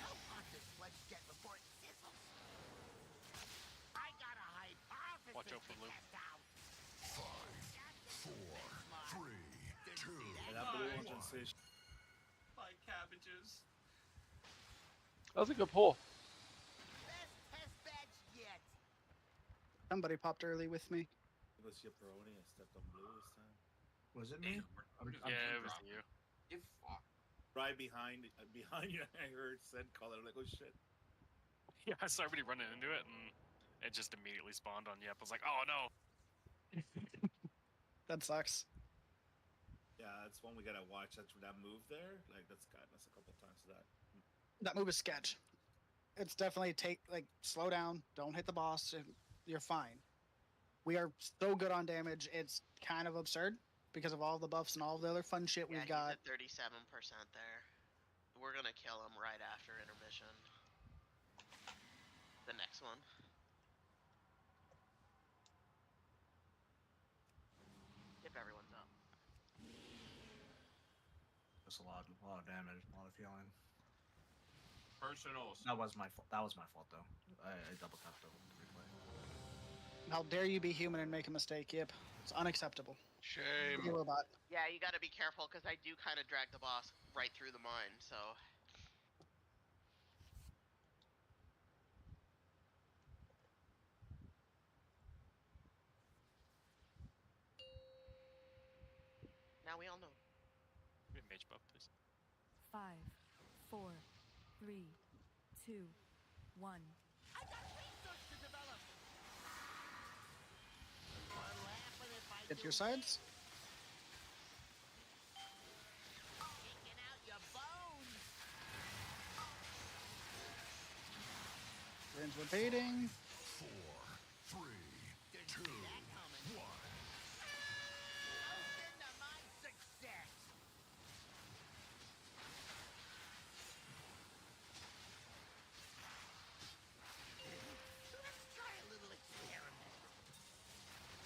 How hot does flesh get before it sizzles? I got a hypothesis Watch out for to Luke. test out. 5, 4, 3, 2, And that blue one transition. My cabbages. That was a good pull. Best test batch yet. Somebody popped early with me. It was your Peroni. I stepped on blue this time. Was it me? Yeah, it was you. You fuck. Right behind you, I heard said call it. I'm like, oh shit. Yeah, I saw everybody running into it, and it just immediately spawned on Yep. I was like, oh no. That sucks. Yeah, that's one we gotta watch. That's that move there. Like that's gotten us a couple times to that. That move is sketch. It's definitely slow down. Don't hit the boss. You're fine. We are so good on damage. It's kind of absurd because of all the buffs and all the other fun shit Yeah, we've got. he's at 37% there. We're gonna kill him right after intermission. The next one. If everyone's up. That's a lot of damage, a lot of healing. Personals. That was my fault. That was my fault though. I double tapped the replay. How dare you be human and make a mistake, Yip. It's unacceptable. Shame. Be a robot. Yeah, you gotta be careful because I do kind of drag the boss right through the mine, so. Now we all know. Give me a mage buff, please. 5, 4, 3, 2, 1. I got research to develop. What'll happen if I Get do your sides. this? Brains were baiting. 4, 3, 2, 1. Let's try a little experiment.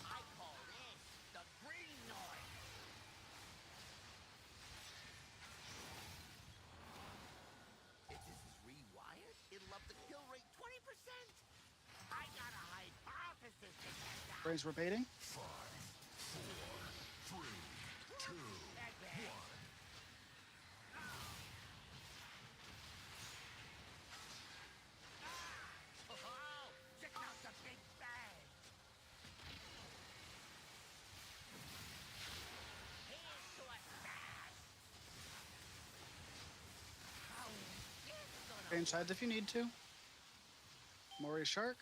I call this the green noise. If this is rewired, it'll up the kill rate 20%. I got a hypothesis to test out. Brains were baiting. 5, 4, 3, 2, 1. Oh, check out the big bang. Here's to a smash. How is this gonna Change sides if you need to. Mori Shark.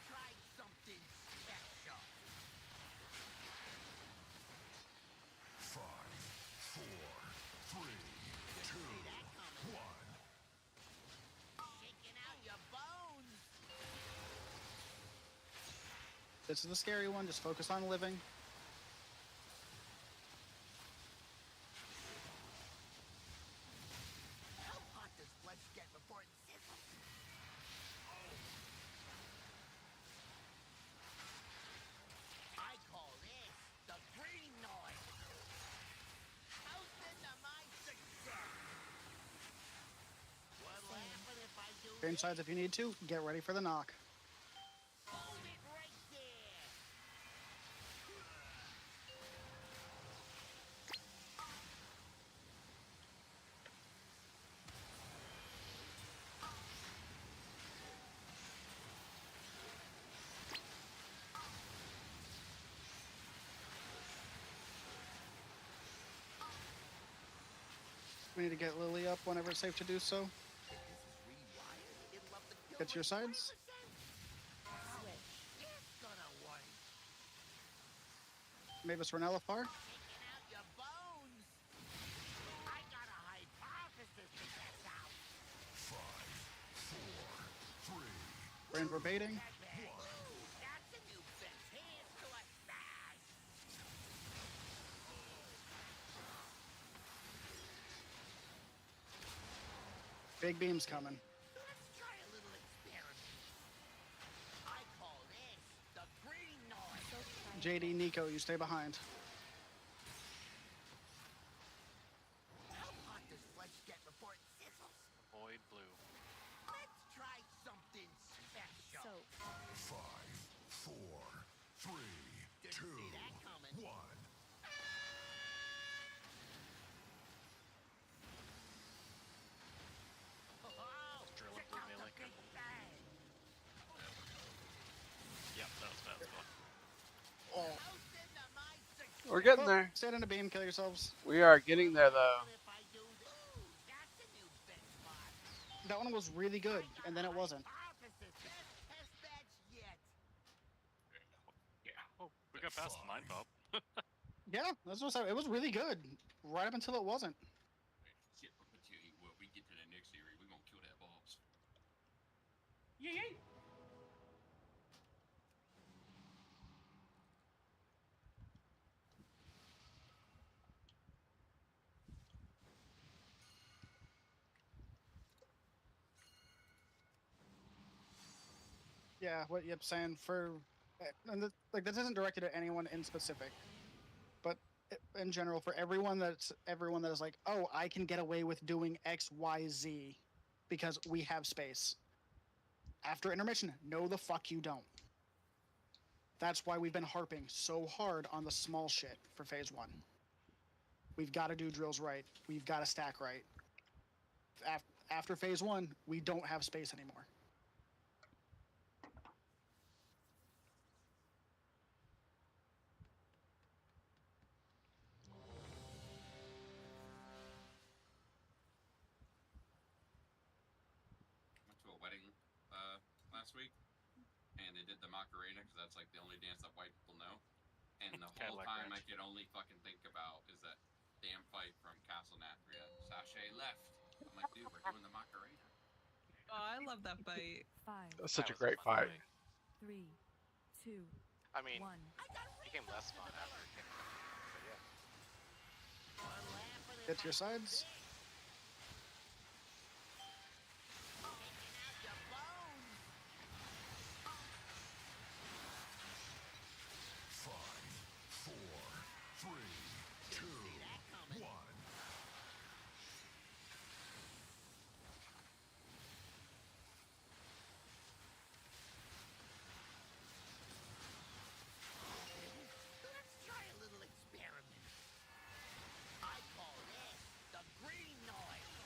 try something special? 5, 4, 3, 2, 1. Shaking out your bones. This is the scary one. Just focus on living. How hot does flesh get before it sizzles? I call this the green noise. Toast into my success. What'll happen if I do Change sides if you need to. Get ready for the knock. Hold it right there. We need to get Lily up whenever it's safe to do so. If this is rewired, it'll up the kill Get to your rate sides. 20%. It's gonna work. Mavis Renelifar. Taking out your bones. I got a hypothesis to test out. 5, 4, 3. Brains were baiting. That's a new fence. Here's to a smash. Big beams coming. Let's try a little experiment. I call this the green noise. JD, Nico, you stay behind. How hot does flesh get before it sizzles? Avoid blue. Let's try something special. 5, 4, 3, 2, 1. Oh, Drill check and blue out the melee. big bang. Yep, that was bad spot. Oh. Toast into my success. We're getting there. Stand in a beam, kill yourselves. We are getting there, though. If I do this, that's a new benchmark. That one was really good, and then it wasn't. Hypothesis. Best test match yet. Oh, we got past the 9 pop. Yeah, that's what I said. It was really good. Right up until it wasn't. Shit, I'm gonna tell you what, we get to the next area, we're gonna kill that boss. Yay! Yeah, what Yip's saying for, and like this isn't directed at anyone in specific, but in general for everyone that is like, oh, I can get away with doing X, Y, Z, because we have space. After intermission, no, the fuck you don't. That's why we've been harping so hard on the small shit for phase one. We've got to do drills right. We've got to stack right. After phase one, we don't have space anymore. Went to a wedding last week, and they did the Macarena because that's like the only dance that white people know. And the whole Cadillac time Ranch. I could only fucking think about is that damn fight from Castle Nathria. Sachet left. I'm like, dude, we're doing the Macarena. Oh, I love that fight. 5. That was such a That was great fun fight. 3, 2, I mean, 1. it became less fun after it came out. But yeah. Get to your sides. Five, four, three, two, one. Let's try a little experiment. I call this the green noise.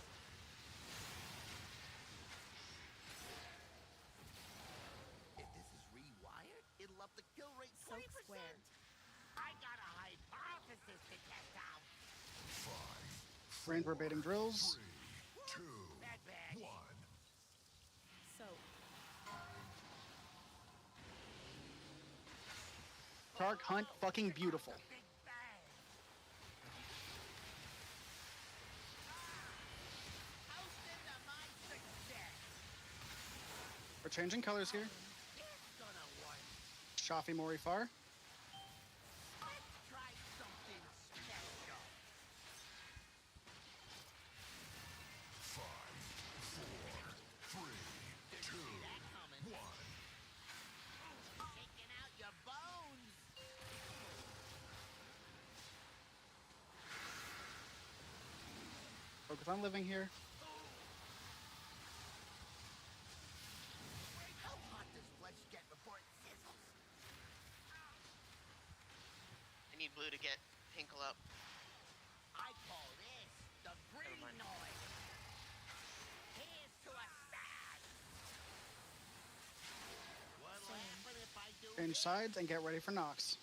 If this is rewired, it'll up the kill rate 20%. Square. I got a hypothesis to test out. Range verbatim drills. Two, That bad. one. Soak. Shark Hunt, fucking beautiful. Big bang. Toast into my success. We're changing colors here. It's gonna work. Shafi Morifar. Let's try something special. Five, four, three, two, one. Taking out your bones. Focus on living here. How hot does flesh get before it sizzles? I need blue to get Hinkle up. I call this the green noise. Here's to a sad. What'll happen if I do Change this? sides and get ready for Nox.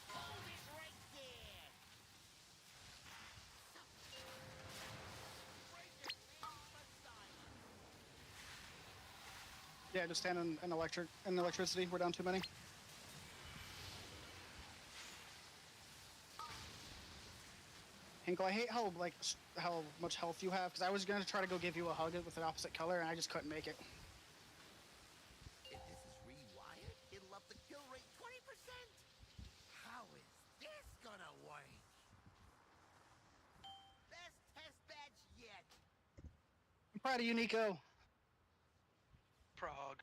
Hold it right there. Break it for silence. Yeah, just stand in electricity. We're down too many. Hinkle, I hate how how much health you have, because I was gonna try to go give you a hug with an opposite color, and I just couldn't make it. If this is rewired, it'll up the kill rate 20%. How is this gonna work? Best test batch yet. I'm proud of you, Nico. Prague.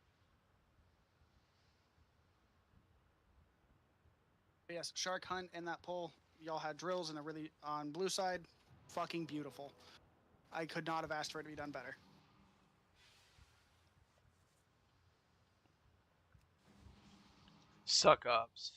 But yes, Shark Hunt in that poll. Y'all had drills and a really on blue side, fucking beautiful. I could not have asked for it to be done better. Suck ups.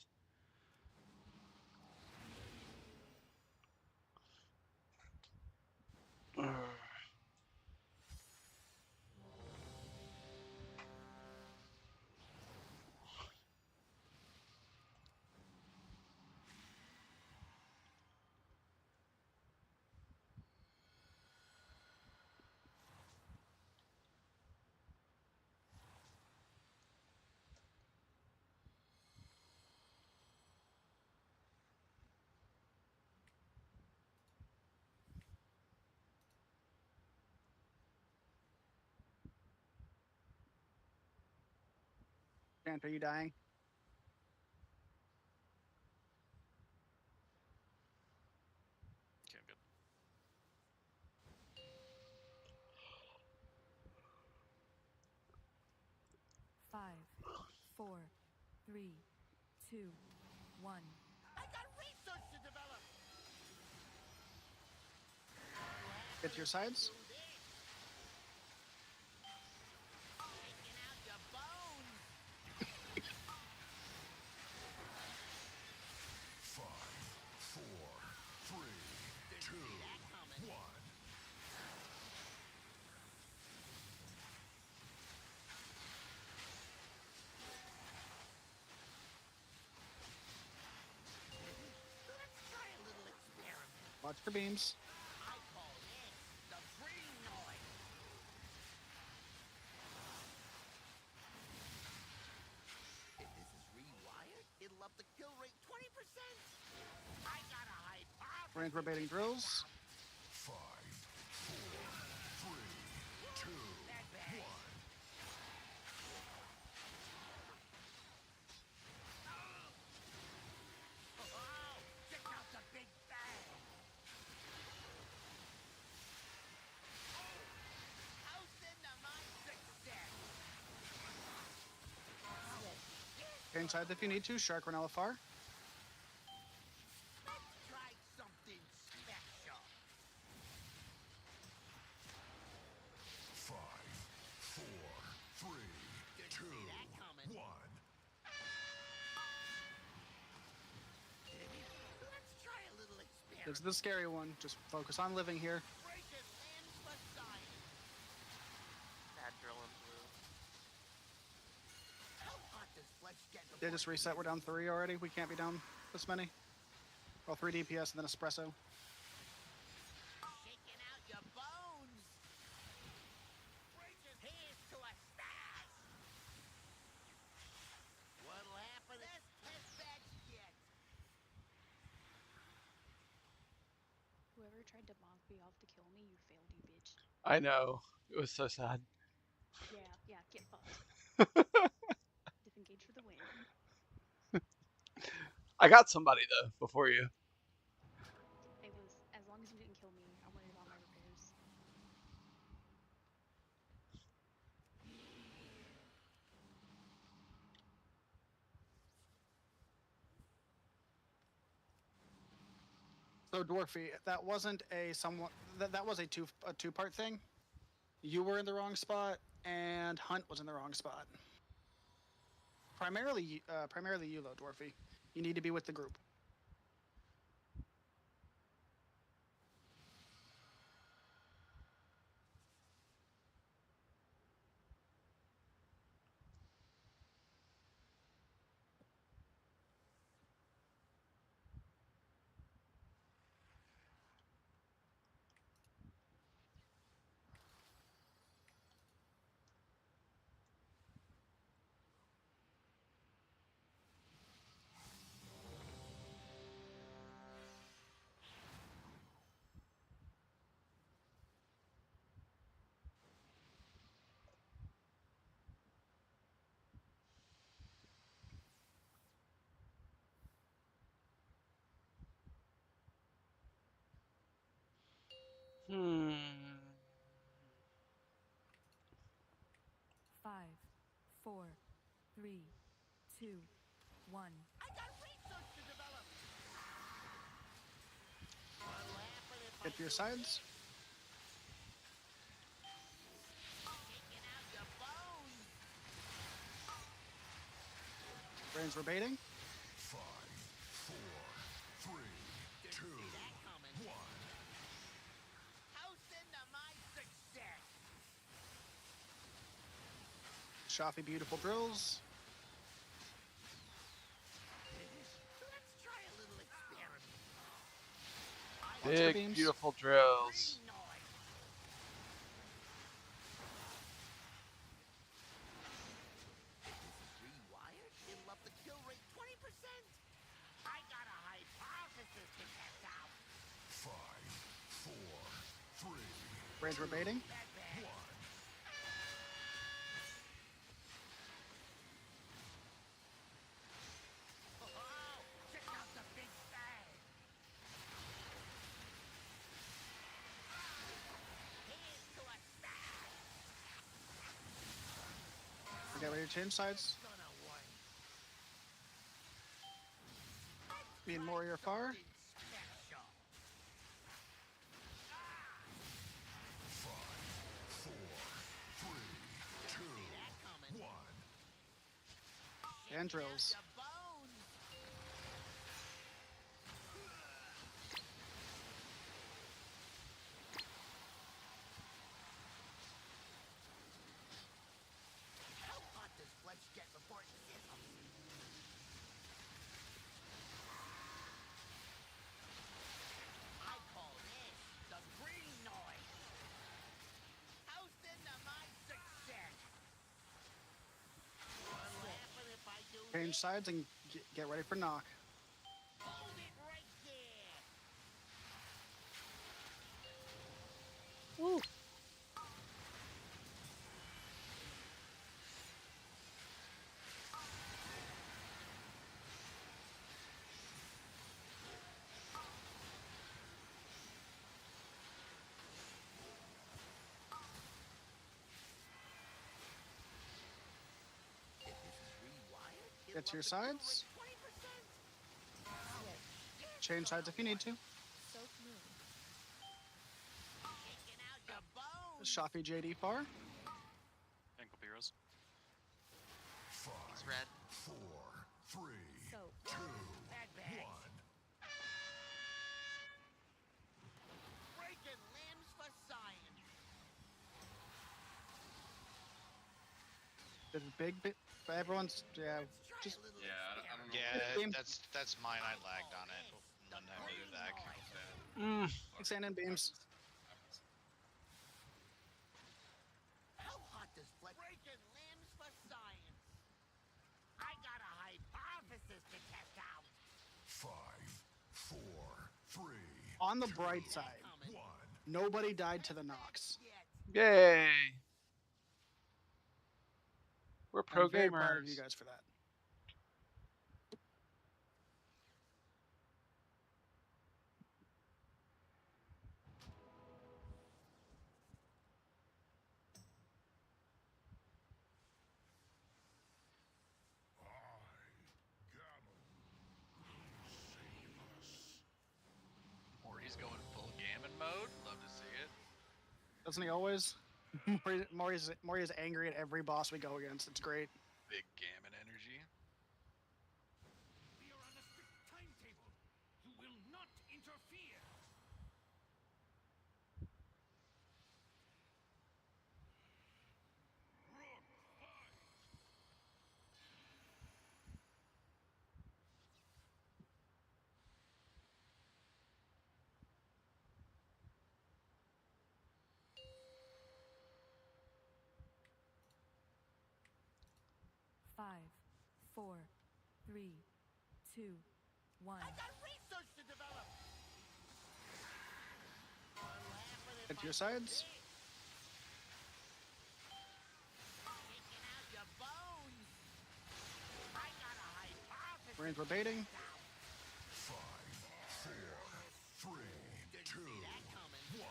Grant, are you dying? Okay, I'm good. Five, four, three, two, one. I got research to develop. Get to your sides. Taking out your bones. Five, four, three, two, one. Let's try a little experiment. Watch for beams. I call this the green noise. If this is rewired, it'll up the kill rate 20%. I got a hypothesis. Range verbatim drills. Five, four, three, two, Change sides if you need to. Shark Renella Far. Try something special. 5, 4, 3, 2, 1. Let's try a little experiment. This is the scary one. Just focus on living here. Bad drill in blue. They just reset. We're down 3 already. We can't be down this many. Well, 3 DPS and then espresso. Shaking out your bones. Here's to a stash. What'll happen? Let's test that yet. Whoever tried to bonk me off to kill me, you failed, you bitch. I know. It was so sad. Yeah, get fucked. Disengage for the win. I got somebody though before you. It was, as long as you didn't kill me, I'm worried about my repairs. So Dwarfy, that wasn't a somewhat. That was a two-part thing. You were in the wrong spot, and Hunt was in the wrong spot. Primarily you though, Dwarfy. You need to be with the group. Hmm. 5, 4, 3, 2, 1. I got research to develop. What'll happen if Get to your sides. shaking out your bones? Brains were baiting. 5, 4, 3, 2, 1. Toasting to my success. Shafi beautiful drills. Let's try a little experiment. Big, beautiful drills. Rewired? It'll up the kill rate 20%. I got a hypothesis to test out. 5, 4, 3, Brains were baiting. Oh, check out the big bang. Here's to a stash. Get ready to change sides. Gonna work. Me and Warrior Far. Special. 5, 4, 3, 2, 1. And drills. Your bones. How hot does flesh get before it sizzles? I call this the green noise. Toasting to my success. What'll happen if I do Change sides and get ready for knock. Hold it right there. Woo. If this is rewired, Get to your sides. Change sides if you need to. Soak moon. Shoppy JD far. Ankle Heroes. He's red. 4, 3, Soak. 2, 1. Breaking limbs for science. There's a big bit. Everyone's just Yeah, I don't know. Yeah, that's mine. I lagged on it when I moved back. sand and beams. How hot does breaking limbs for science? I got a hypothesis to test out. 5, 4, 3. On the bright side, nobody died to the Nox. Yay! We're pro I'm very proud of gamers. you guys for that. Or he's going full gammon mode. Love to see it. Doesn't he always? Maury's angry at every boss we go against. It's great. Big gammon energy. We are on a strict timetable. You will not interfere. Five, 4, 3, 2, 1. I got research to develop. Get to your sides. Taking out your bones. I got a hypothesis. Range we're baiting. 5, 4, 3, 2, 1.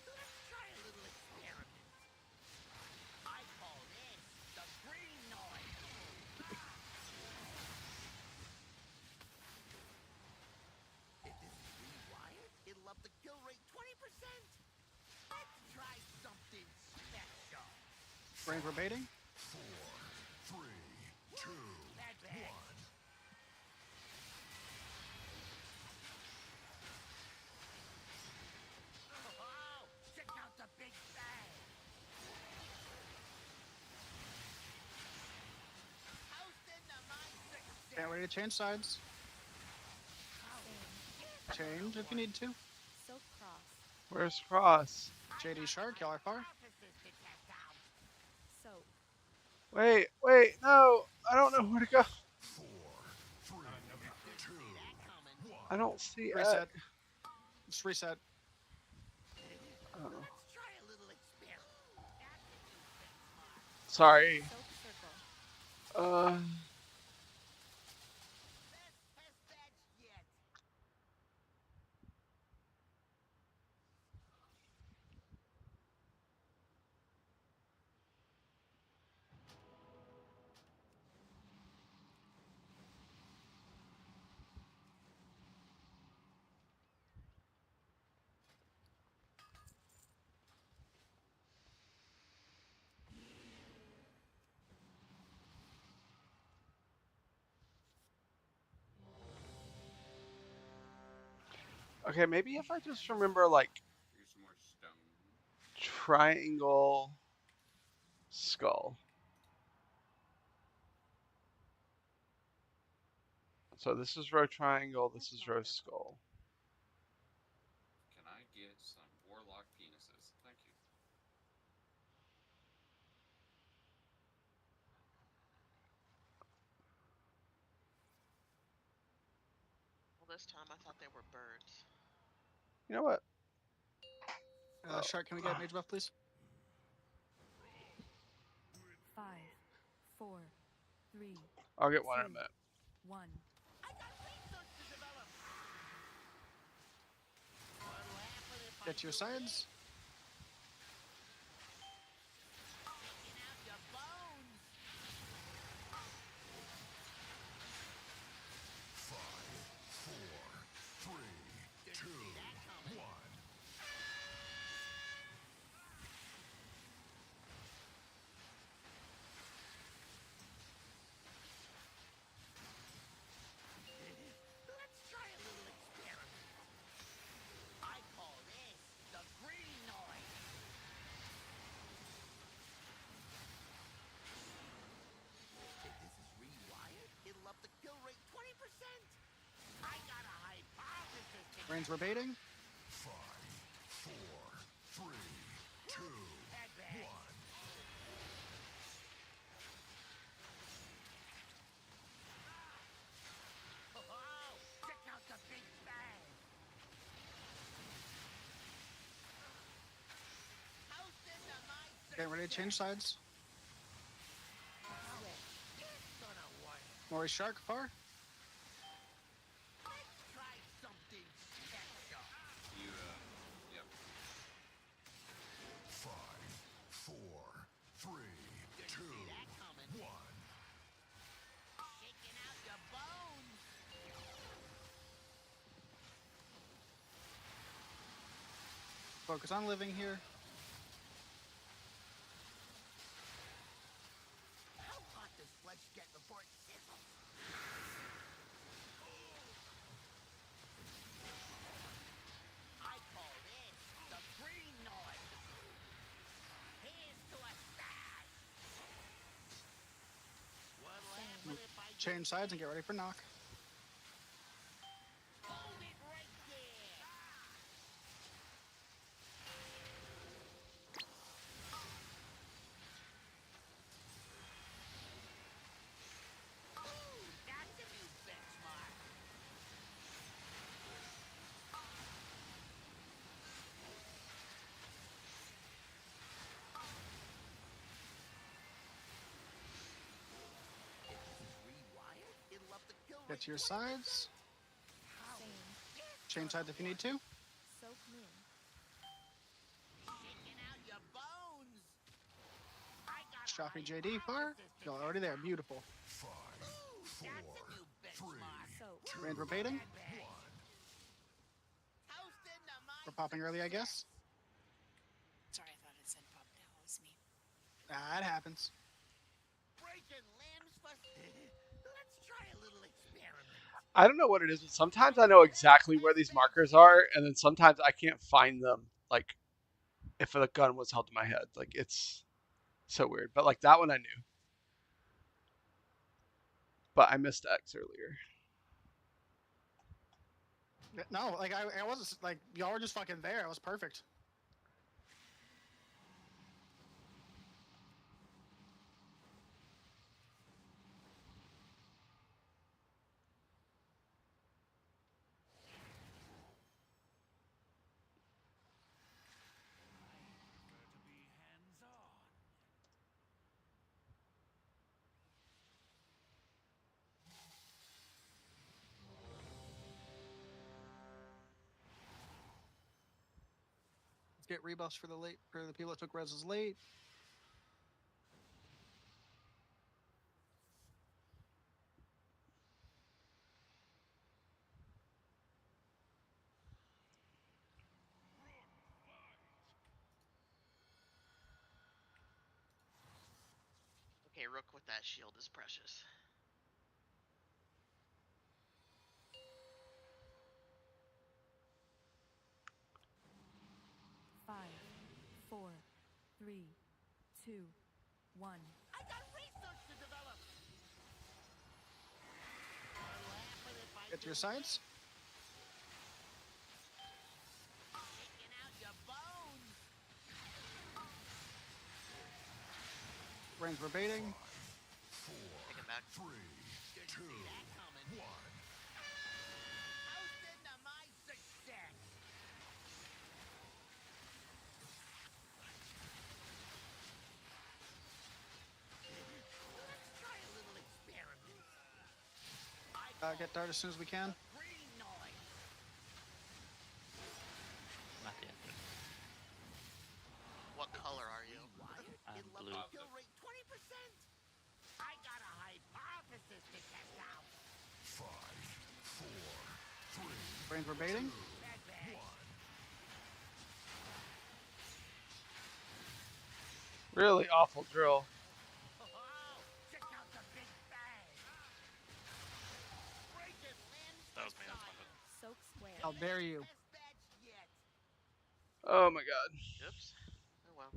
Let's try a little experiment. I call this the green noise. If this is rewired, it'll up the kill rate 20%. Let's try something special. Range we're baiting. 4, 3, 2, 1. Oh, check out the big bang. Hosting the mindset. Get ready to change sides. Change if you need to. Soak cross. Where's Cross? JD Shark, y'all are far. Soak. Wait, no! I don't know where to go. 4, 3, 2, 1. I don't see Reset. Just reset. Oh. Let's try a little experiment. Sorry. Soak circle. Best test batch yet. Okay, maybe if I just remember like Here's some more stone. triangle skull. So this is row triangle, this is row skull. Can I get some warlock penises? Thank you. Well, this time I thought they were birds. You know what? Shark, can we get mage buff, please? 5, 4, 3, I'll get one in a minute. 1. I got research to develop. Get to your sides. Let's try a little experiment. I call this the green noise. If this is rewired, it'll up the kill rate 20%. I got a hypothesis. Range rebating. 5, 4, 3, 2, 1. Oh, check out the big bang. House into my Getting ready to change sides. It's gonna work. Maury Shark, far. Let's try something special. You, yep. 5, 4, 3, 2, 1. Shaking out your bones. Focus on living here. How hot does flesh get before it sizzles? I call this the green noise. Here's to a stash. What'll happen if I Change sides and get ready for knock. hold it right there? Ooh, that's a new benchmark. If this is rewired, it'll up the kill Get rate to your 20%. sides. Change sides if you need to. Soak me in. Shaking out your bones. I got a Shoppy JD, far. You're already there. Beautiful. 5, That's a new benchmark. Soak. Range rebating. Toast into my We're popping early, I guess. Sorry, I thought it said pop now. It was me. That happens. breaking limbs for. Let's try a little experiment. I don't know what it is, but sometimes I know exactly where these markers are, and then sometimes I can't find them. Like, if the gun was held to my head, like it's so weird. But like that one I knew, but I missed X earlier. No, like I wasn't like y'all were just fucking there. It was perfect. Let's get rebuffs for the people that took reses late. Okay, Rook with that shield is precious. Five, 4, 3, 2, 1. I got research to develop. What'll happen if I Get to your do sides. Shaking out your bones. Range rebating. 4, Take it back. 3, 2, 1. Toast into my success. Let's try a little experiment. Get dart as soon as we can. Green noise. Not the end. I'm it love blue. the kill rate 20%. I got a hypothesis to test out. 5, 4, 3. Brains were baiting. Really awful drill. Check out the big bang. Break it, land That was me. That's my hook. Soak square. How dare you? best batch yet. Oh my god. Oops. Oh well.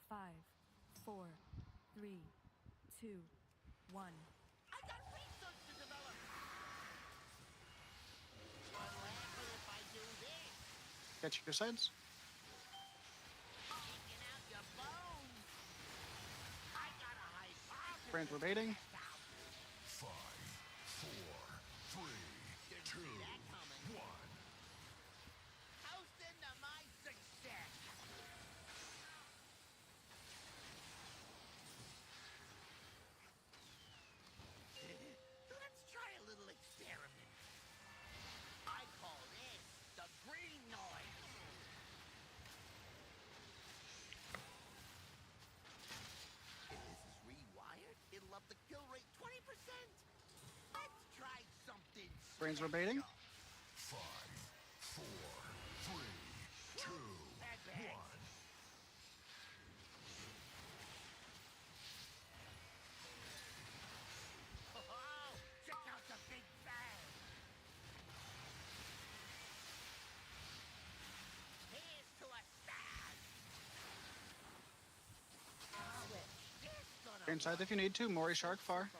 Five, 4, 3, 2, 1. I got research to develop. What'll happen if I do this? Get your sides. Taking out your bones. I got a hypothesis. Brains were baiting. 5, 4, 3, 2, 1. Toast into my success. Let's try a little experiment. I call this the green noise. If this is rewired, it'll up the kill rate 20%. Let's try something. Brains were baiting. 5, 4, 3, 2, 1. Oh, check out the big bang. Here's to a stag. Brain sides if you need to. Mori Shark far.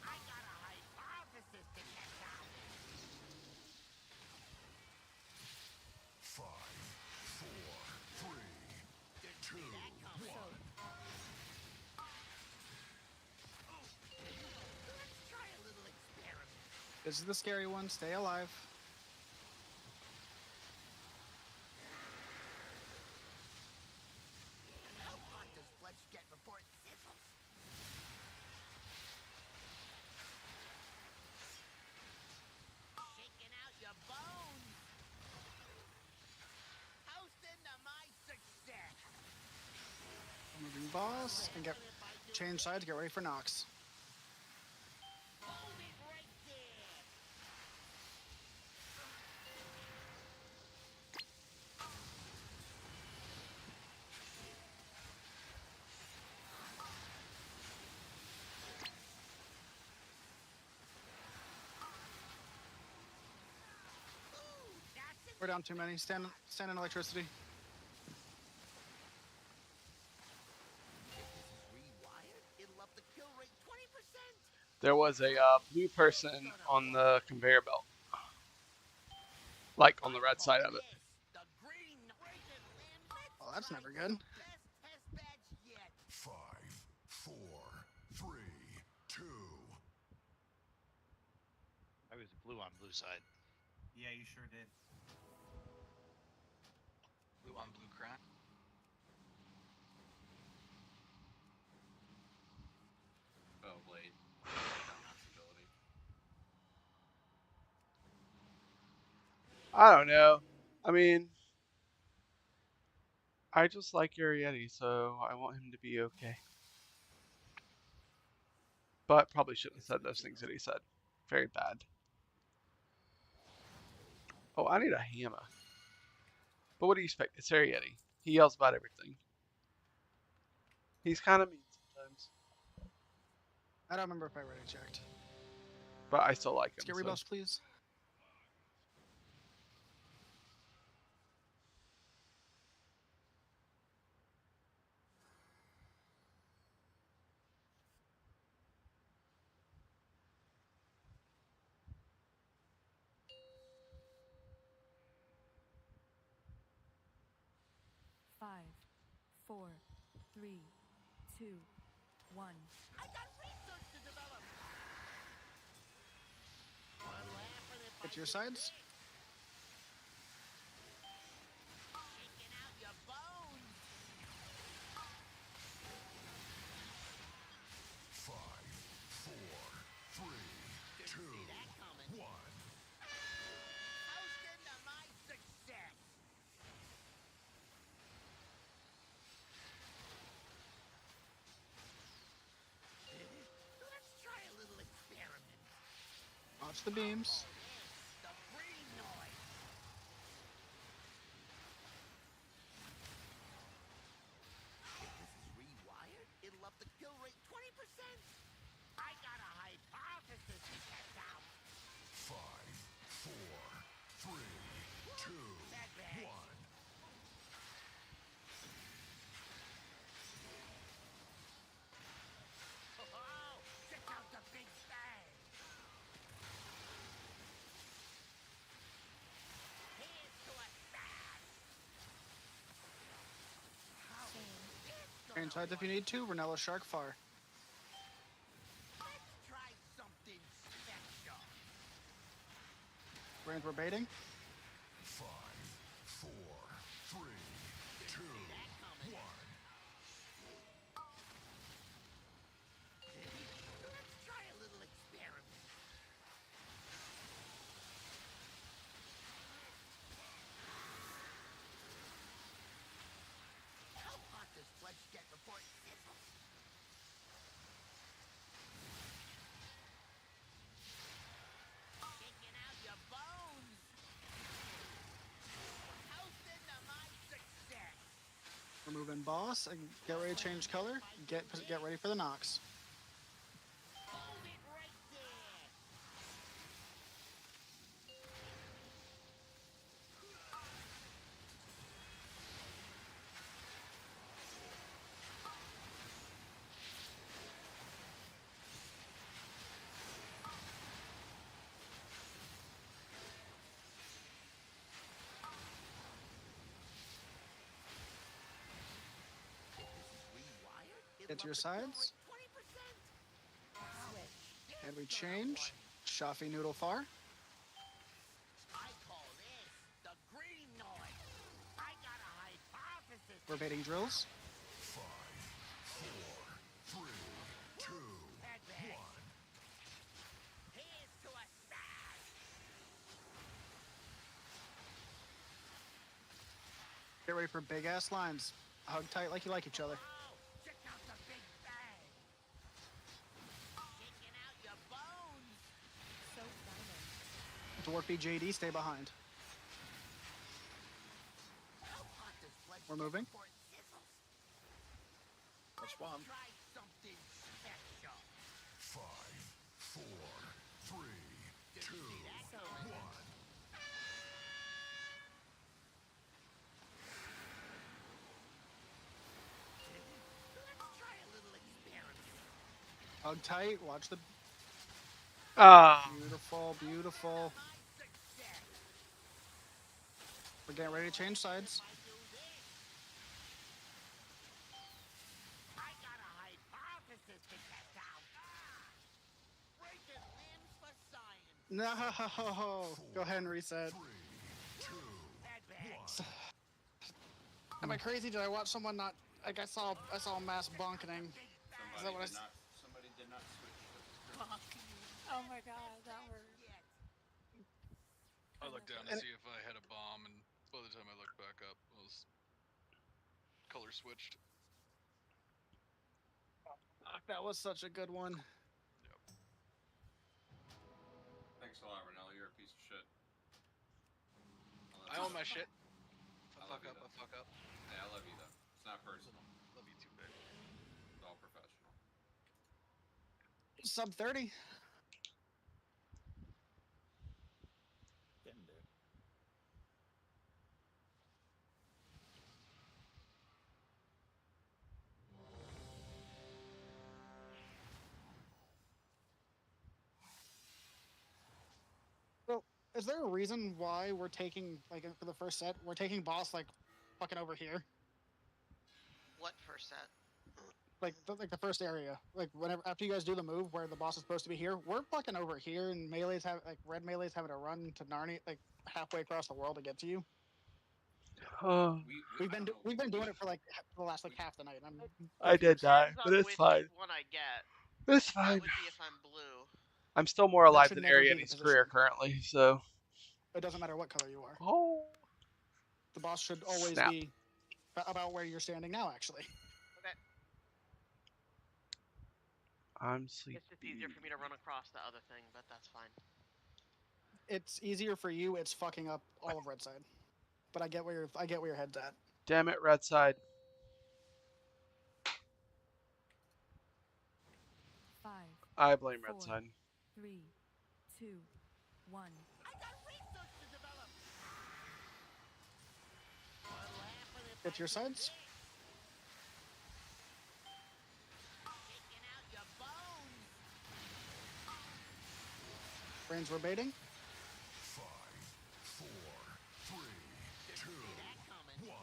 I got a hypothesis to test out. 5, 4, 3, 2, 1. Let's try a little experiment. This is the scary one. Stay alive. How hot does flesh get before it sizzles? Shaking out your bones. Toast into my success. Moving boss. And get change sides. Get ready for Nox. Hold it right there. We're down too many. Stand in electricity. Rewired, it'll up the kill rate 20%. There was a blue person on the conveyor belt. Like on the red side of it. The green break it, land. Oh, that's never good. Best test batch yet. 5, 4, 3, 2. I was blue on blue side. Yeah, you sure did. Blue on blue crack. Oh, blade. That's ability. I don't know. I mean, I just like Yeti, so I want him to be okay. But probably shouldn't have said those things that he said. Very bad. Oh, I need a hammer. But what do you expect? It's Yeti. He yells about everything. He's kind of mean sometimes, I don't remember if I already checked. but I still like him. Let's get so. rebuffs, please. Five, 4, 3, 2, 1. I got research to develop. Get to your sides. Shaking out your bones. 5, 4, 3, 2, 1. Toasting to my success. Let's try a little experiment. Watch the beams. The green noise. If this is rewired, it'll up the kill rate 20%. I got a hypothesis to test out. 5, 4, 3, 2, 1. Oh, check out the big bang. Here's to a smash. Change sides if you need to. Renella Shark Far. Let's try something special. Range we're baiting. 5, 4, 3, 2, 1. Let's try a little experiment. How hot does flesh get before it sizzles? Shaking out your bones. Toasting to my success. Removing boss and get ready to change color. Get ready for the Nox. Hold it right there. Get to your sides. And we change. Shafi Noodle Far. I call this the green noise. I got a hypothesis. We're baiting drills. 5, 4, 3, 2, 1. Here's to a smash. Get ready for big ass lines. Hug tight like you like each other. Check out the big bang. Shaking out your bones. So Dwarfy JD, stay behind. How hot does flesh We're get moving. before it sizzles? That's one. Try something special. 5, 4, 3, 2, 1. Let's try a little experiment. Hug tight. Watch the. Ah. Beautiful, beautiful. We're getting ready to change sides. I got a hypothesis to test out. Breaking limbs for science. No. Go ahead and reset. Am I crazy? Did I watch someone not? Like I saw a mass bonketing. Is that what I? Somebody did not switch with the Oh my god, that word. I looked down to see if I had a bomb, and by the time I looked back up, it was color switched. That was such a good one. Yep. Thanks a lot, Renella. You're a piece of shit. I own my shit. If I I love fuck you, up, I though. fuck up. Hey, I love you though. It's not personal. Love you too, babe. Sub 30. Getting there. So, is there a reason why we're taking, like, for the first set, we're taking boss, like, fucking over here? What first set? Like the first area. Like, whenever, after you guys do the move where the boss is supposed to be here, we're fucking over here, and melee's have, like, red melee's having to run to Narnia, like, halfway across the world to get to you. We've been doing it for, like, the last, like, half the night. And I did die, Depends but on it's which fine. one I get. It's That fine. would be if I'm blue. I'm still more That alive should than never be the Ariane's career position. currently, so. It doesn't matter what color you are. Oh. The boss should always Snap. be about where you're standing now, actually. Okay. I'm sleepy. It's just easier for me to run across the other thing, but that's fine. It's easier for you. It's fucking up all of red side. But I get where your head's at. Damn it, red side. 5. I blame red 4, side. 3, 2, 1. I got research to develop. What'll happen if Get your sides. Taking out your bones. Brains we're baiting. 5, 4, 3, 2, 1.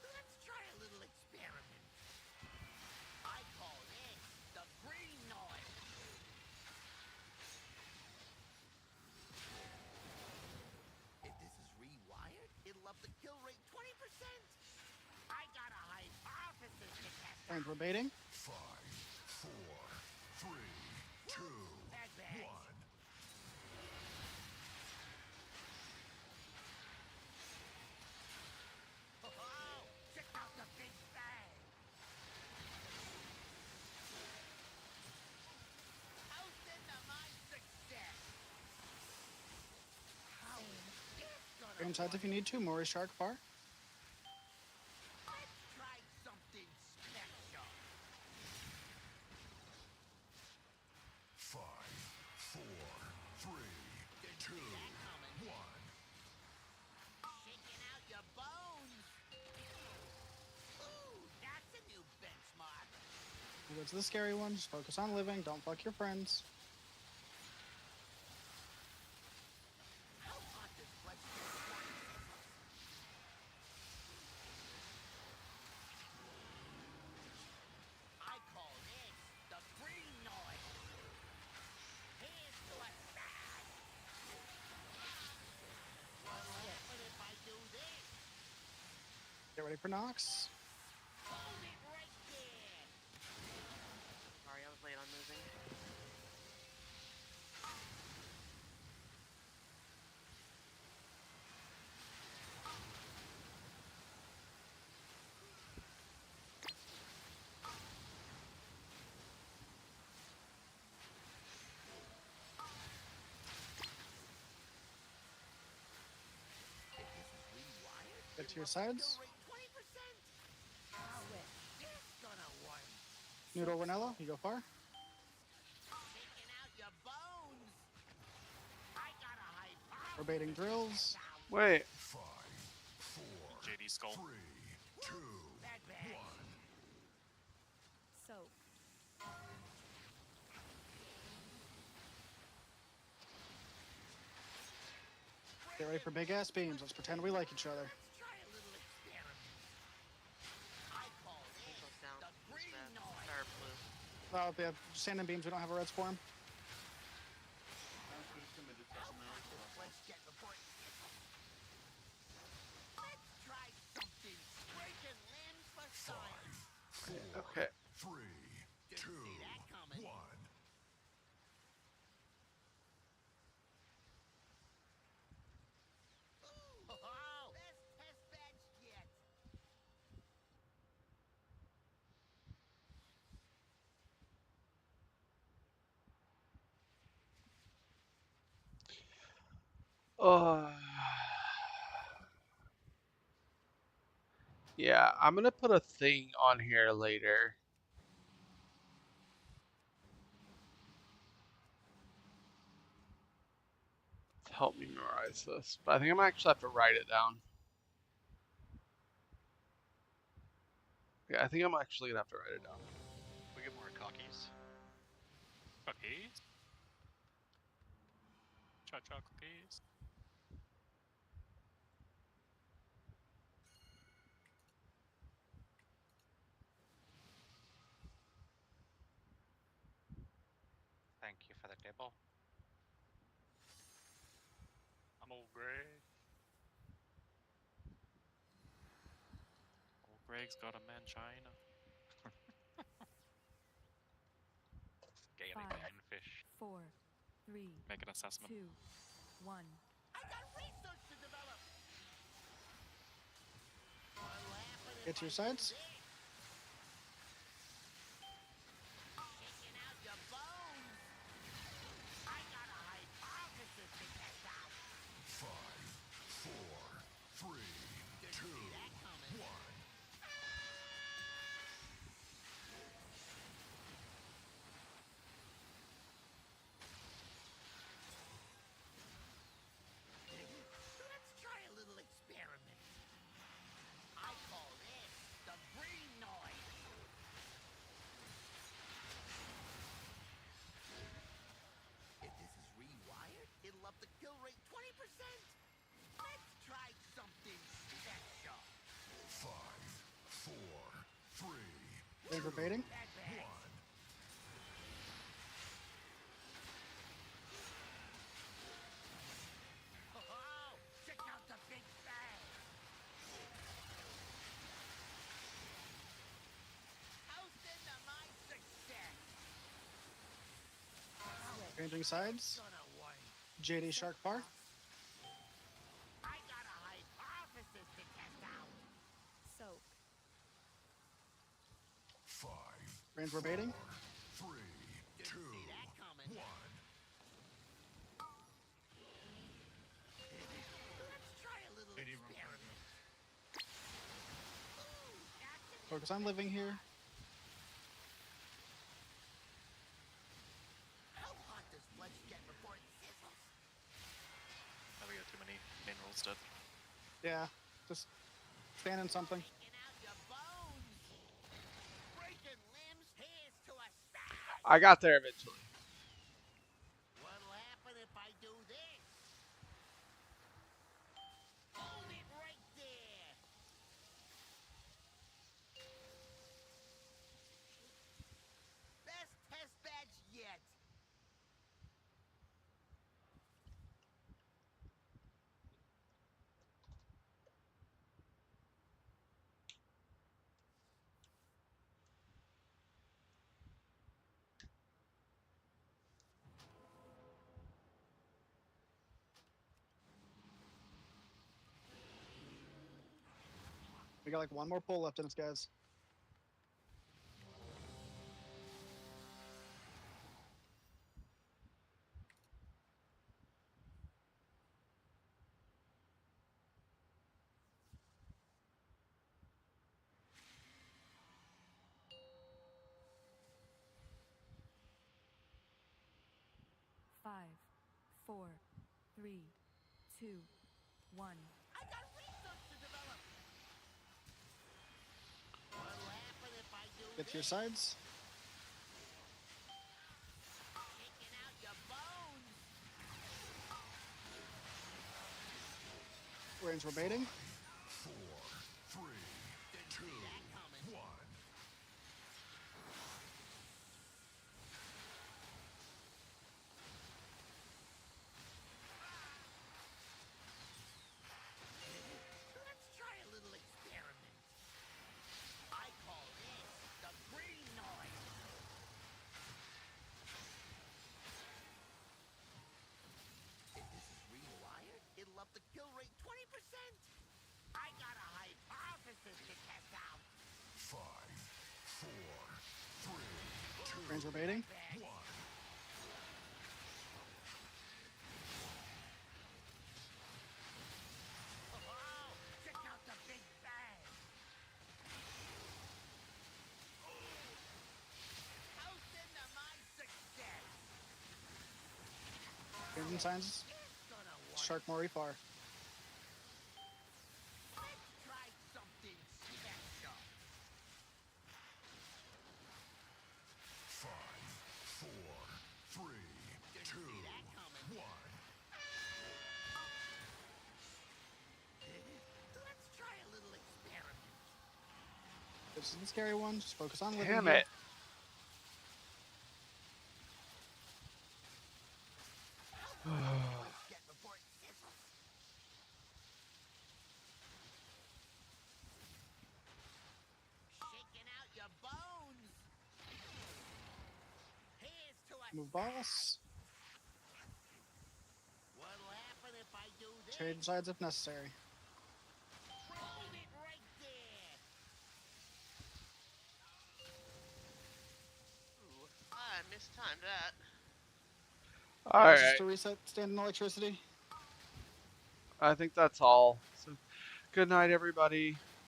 Let's try a little experiment. I call this the green noise. If this is rewired, it'll up the kill rate 20%. I got a hypothesis to test. Brains we're baiting. 5, 4, 3, 2, 1. Oh, check out the big bang. Toast into my success. How is this gonna Brain sides if you need to. Maury Shark far. Let's try something special. 5, 4, 3, 2, 1. Shaking out your bones. Ooh, that's a new benchmark. We'll go to the scary one. Just focus on living. Don't fuck your friends. How hot does blood get? I call this the green noise. Here's to a sad. What'll happen if I do this? Get ready for Nox. Hold it right there. Sorry, I was late on moving. Get to your sides. Noodle Ranella, you go far. Taking out your bones. I got a hypothesis. We're baiting drills. Wait. 5, 4, JD skull. 3, 2, 1. So, Get ready for big ass beams. Let's pretend we like each other. Try a little experiment. I call this Goes down. the It's green red. noise. Or blue. Well, they have sand and beams. We don't have a red for him. Let's get the point. Let's try something breaking limbs for science. Okay. 3, 2, See that coming. 1. Oh, best test badge yet. Yeah, I'm gonna put a thing on here later. To help me memorize this, but I think I'm gonna actually have to write it down. Yeah, I think I'm actually gonna have to write it down. We get more cookies. Cookies. Cha-cha cookies. Thank you for the table. I'm old Greg. Old Greg's got a mangina. Scaly 5, manfish. 4, 3, Make an assessment. 2, 1. I got research to develop. Get to your sides. Taking out your bones. I got a hypothesis to test out. 5, 4, 3, 2, 1. Let's try a little experiment. I call this the brain noise. If this is rewired, it'll up the kill rate 20%. Let's try something special. 5, 4, 3, Thank you for baiting. 1. Oh, check out the big bang. Toasted to my success. Changing sides. Gonna work. JD Shark Bar. I got a hypothesis to test out. Soak. 5, Range we're baiting. 3, 2, See that coming. 1. Let's try a little experiment. Ooh, that's an Focus on living here. How hot does flesh get before it sizzles? Now we got too many main rules dead. Yeah, just fanning something. Taking out your bones. Breaking limbs. Here's to a salad. I got there eventually. What'll happen if I do this? Hold it right there. Best test badge yet. We got like one more pull left in us, guys. Five, 4, 3, 2, 1. I got research to develop. What'll happen if I do Get to your this? sides. Taking out your bones. Range we're baiting. 4, 3, 2, 1. Let's try a little experiment. I call this the brain noise. If this is rewired, it'll up the kill rate 20%. I got a hypothesis to test out. 5, 4, 3, 2, Range we're baiting. 1. Warden signs. Sharkmori far. Try something special. 5, 4, 3, 2, 1. Let's try a little experiment. This is the scary one. Just focus on living Damn here. it. Get before it sizzles. Shaking out your bones. Here's to a Move boss. What'll happen if I do this? Trade sides if necessary. Hold it right there. Ooh, I mistimed that. That was Alright. just to reset standing electricity. I think that's all. So, good night, everybody.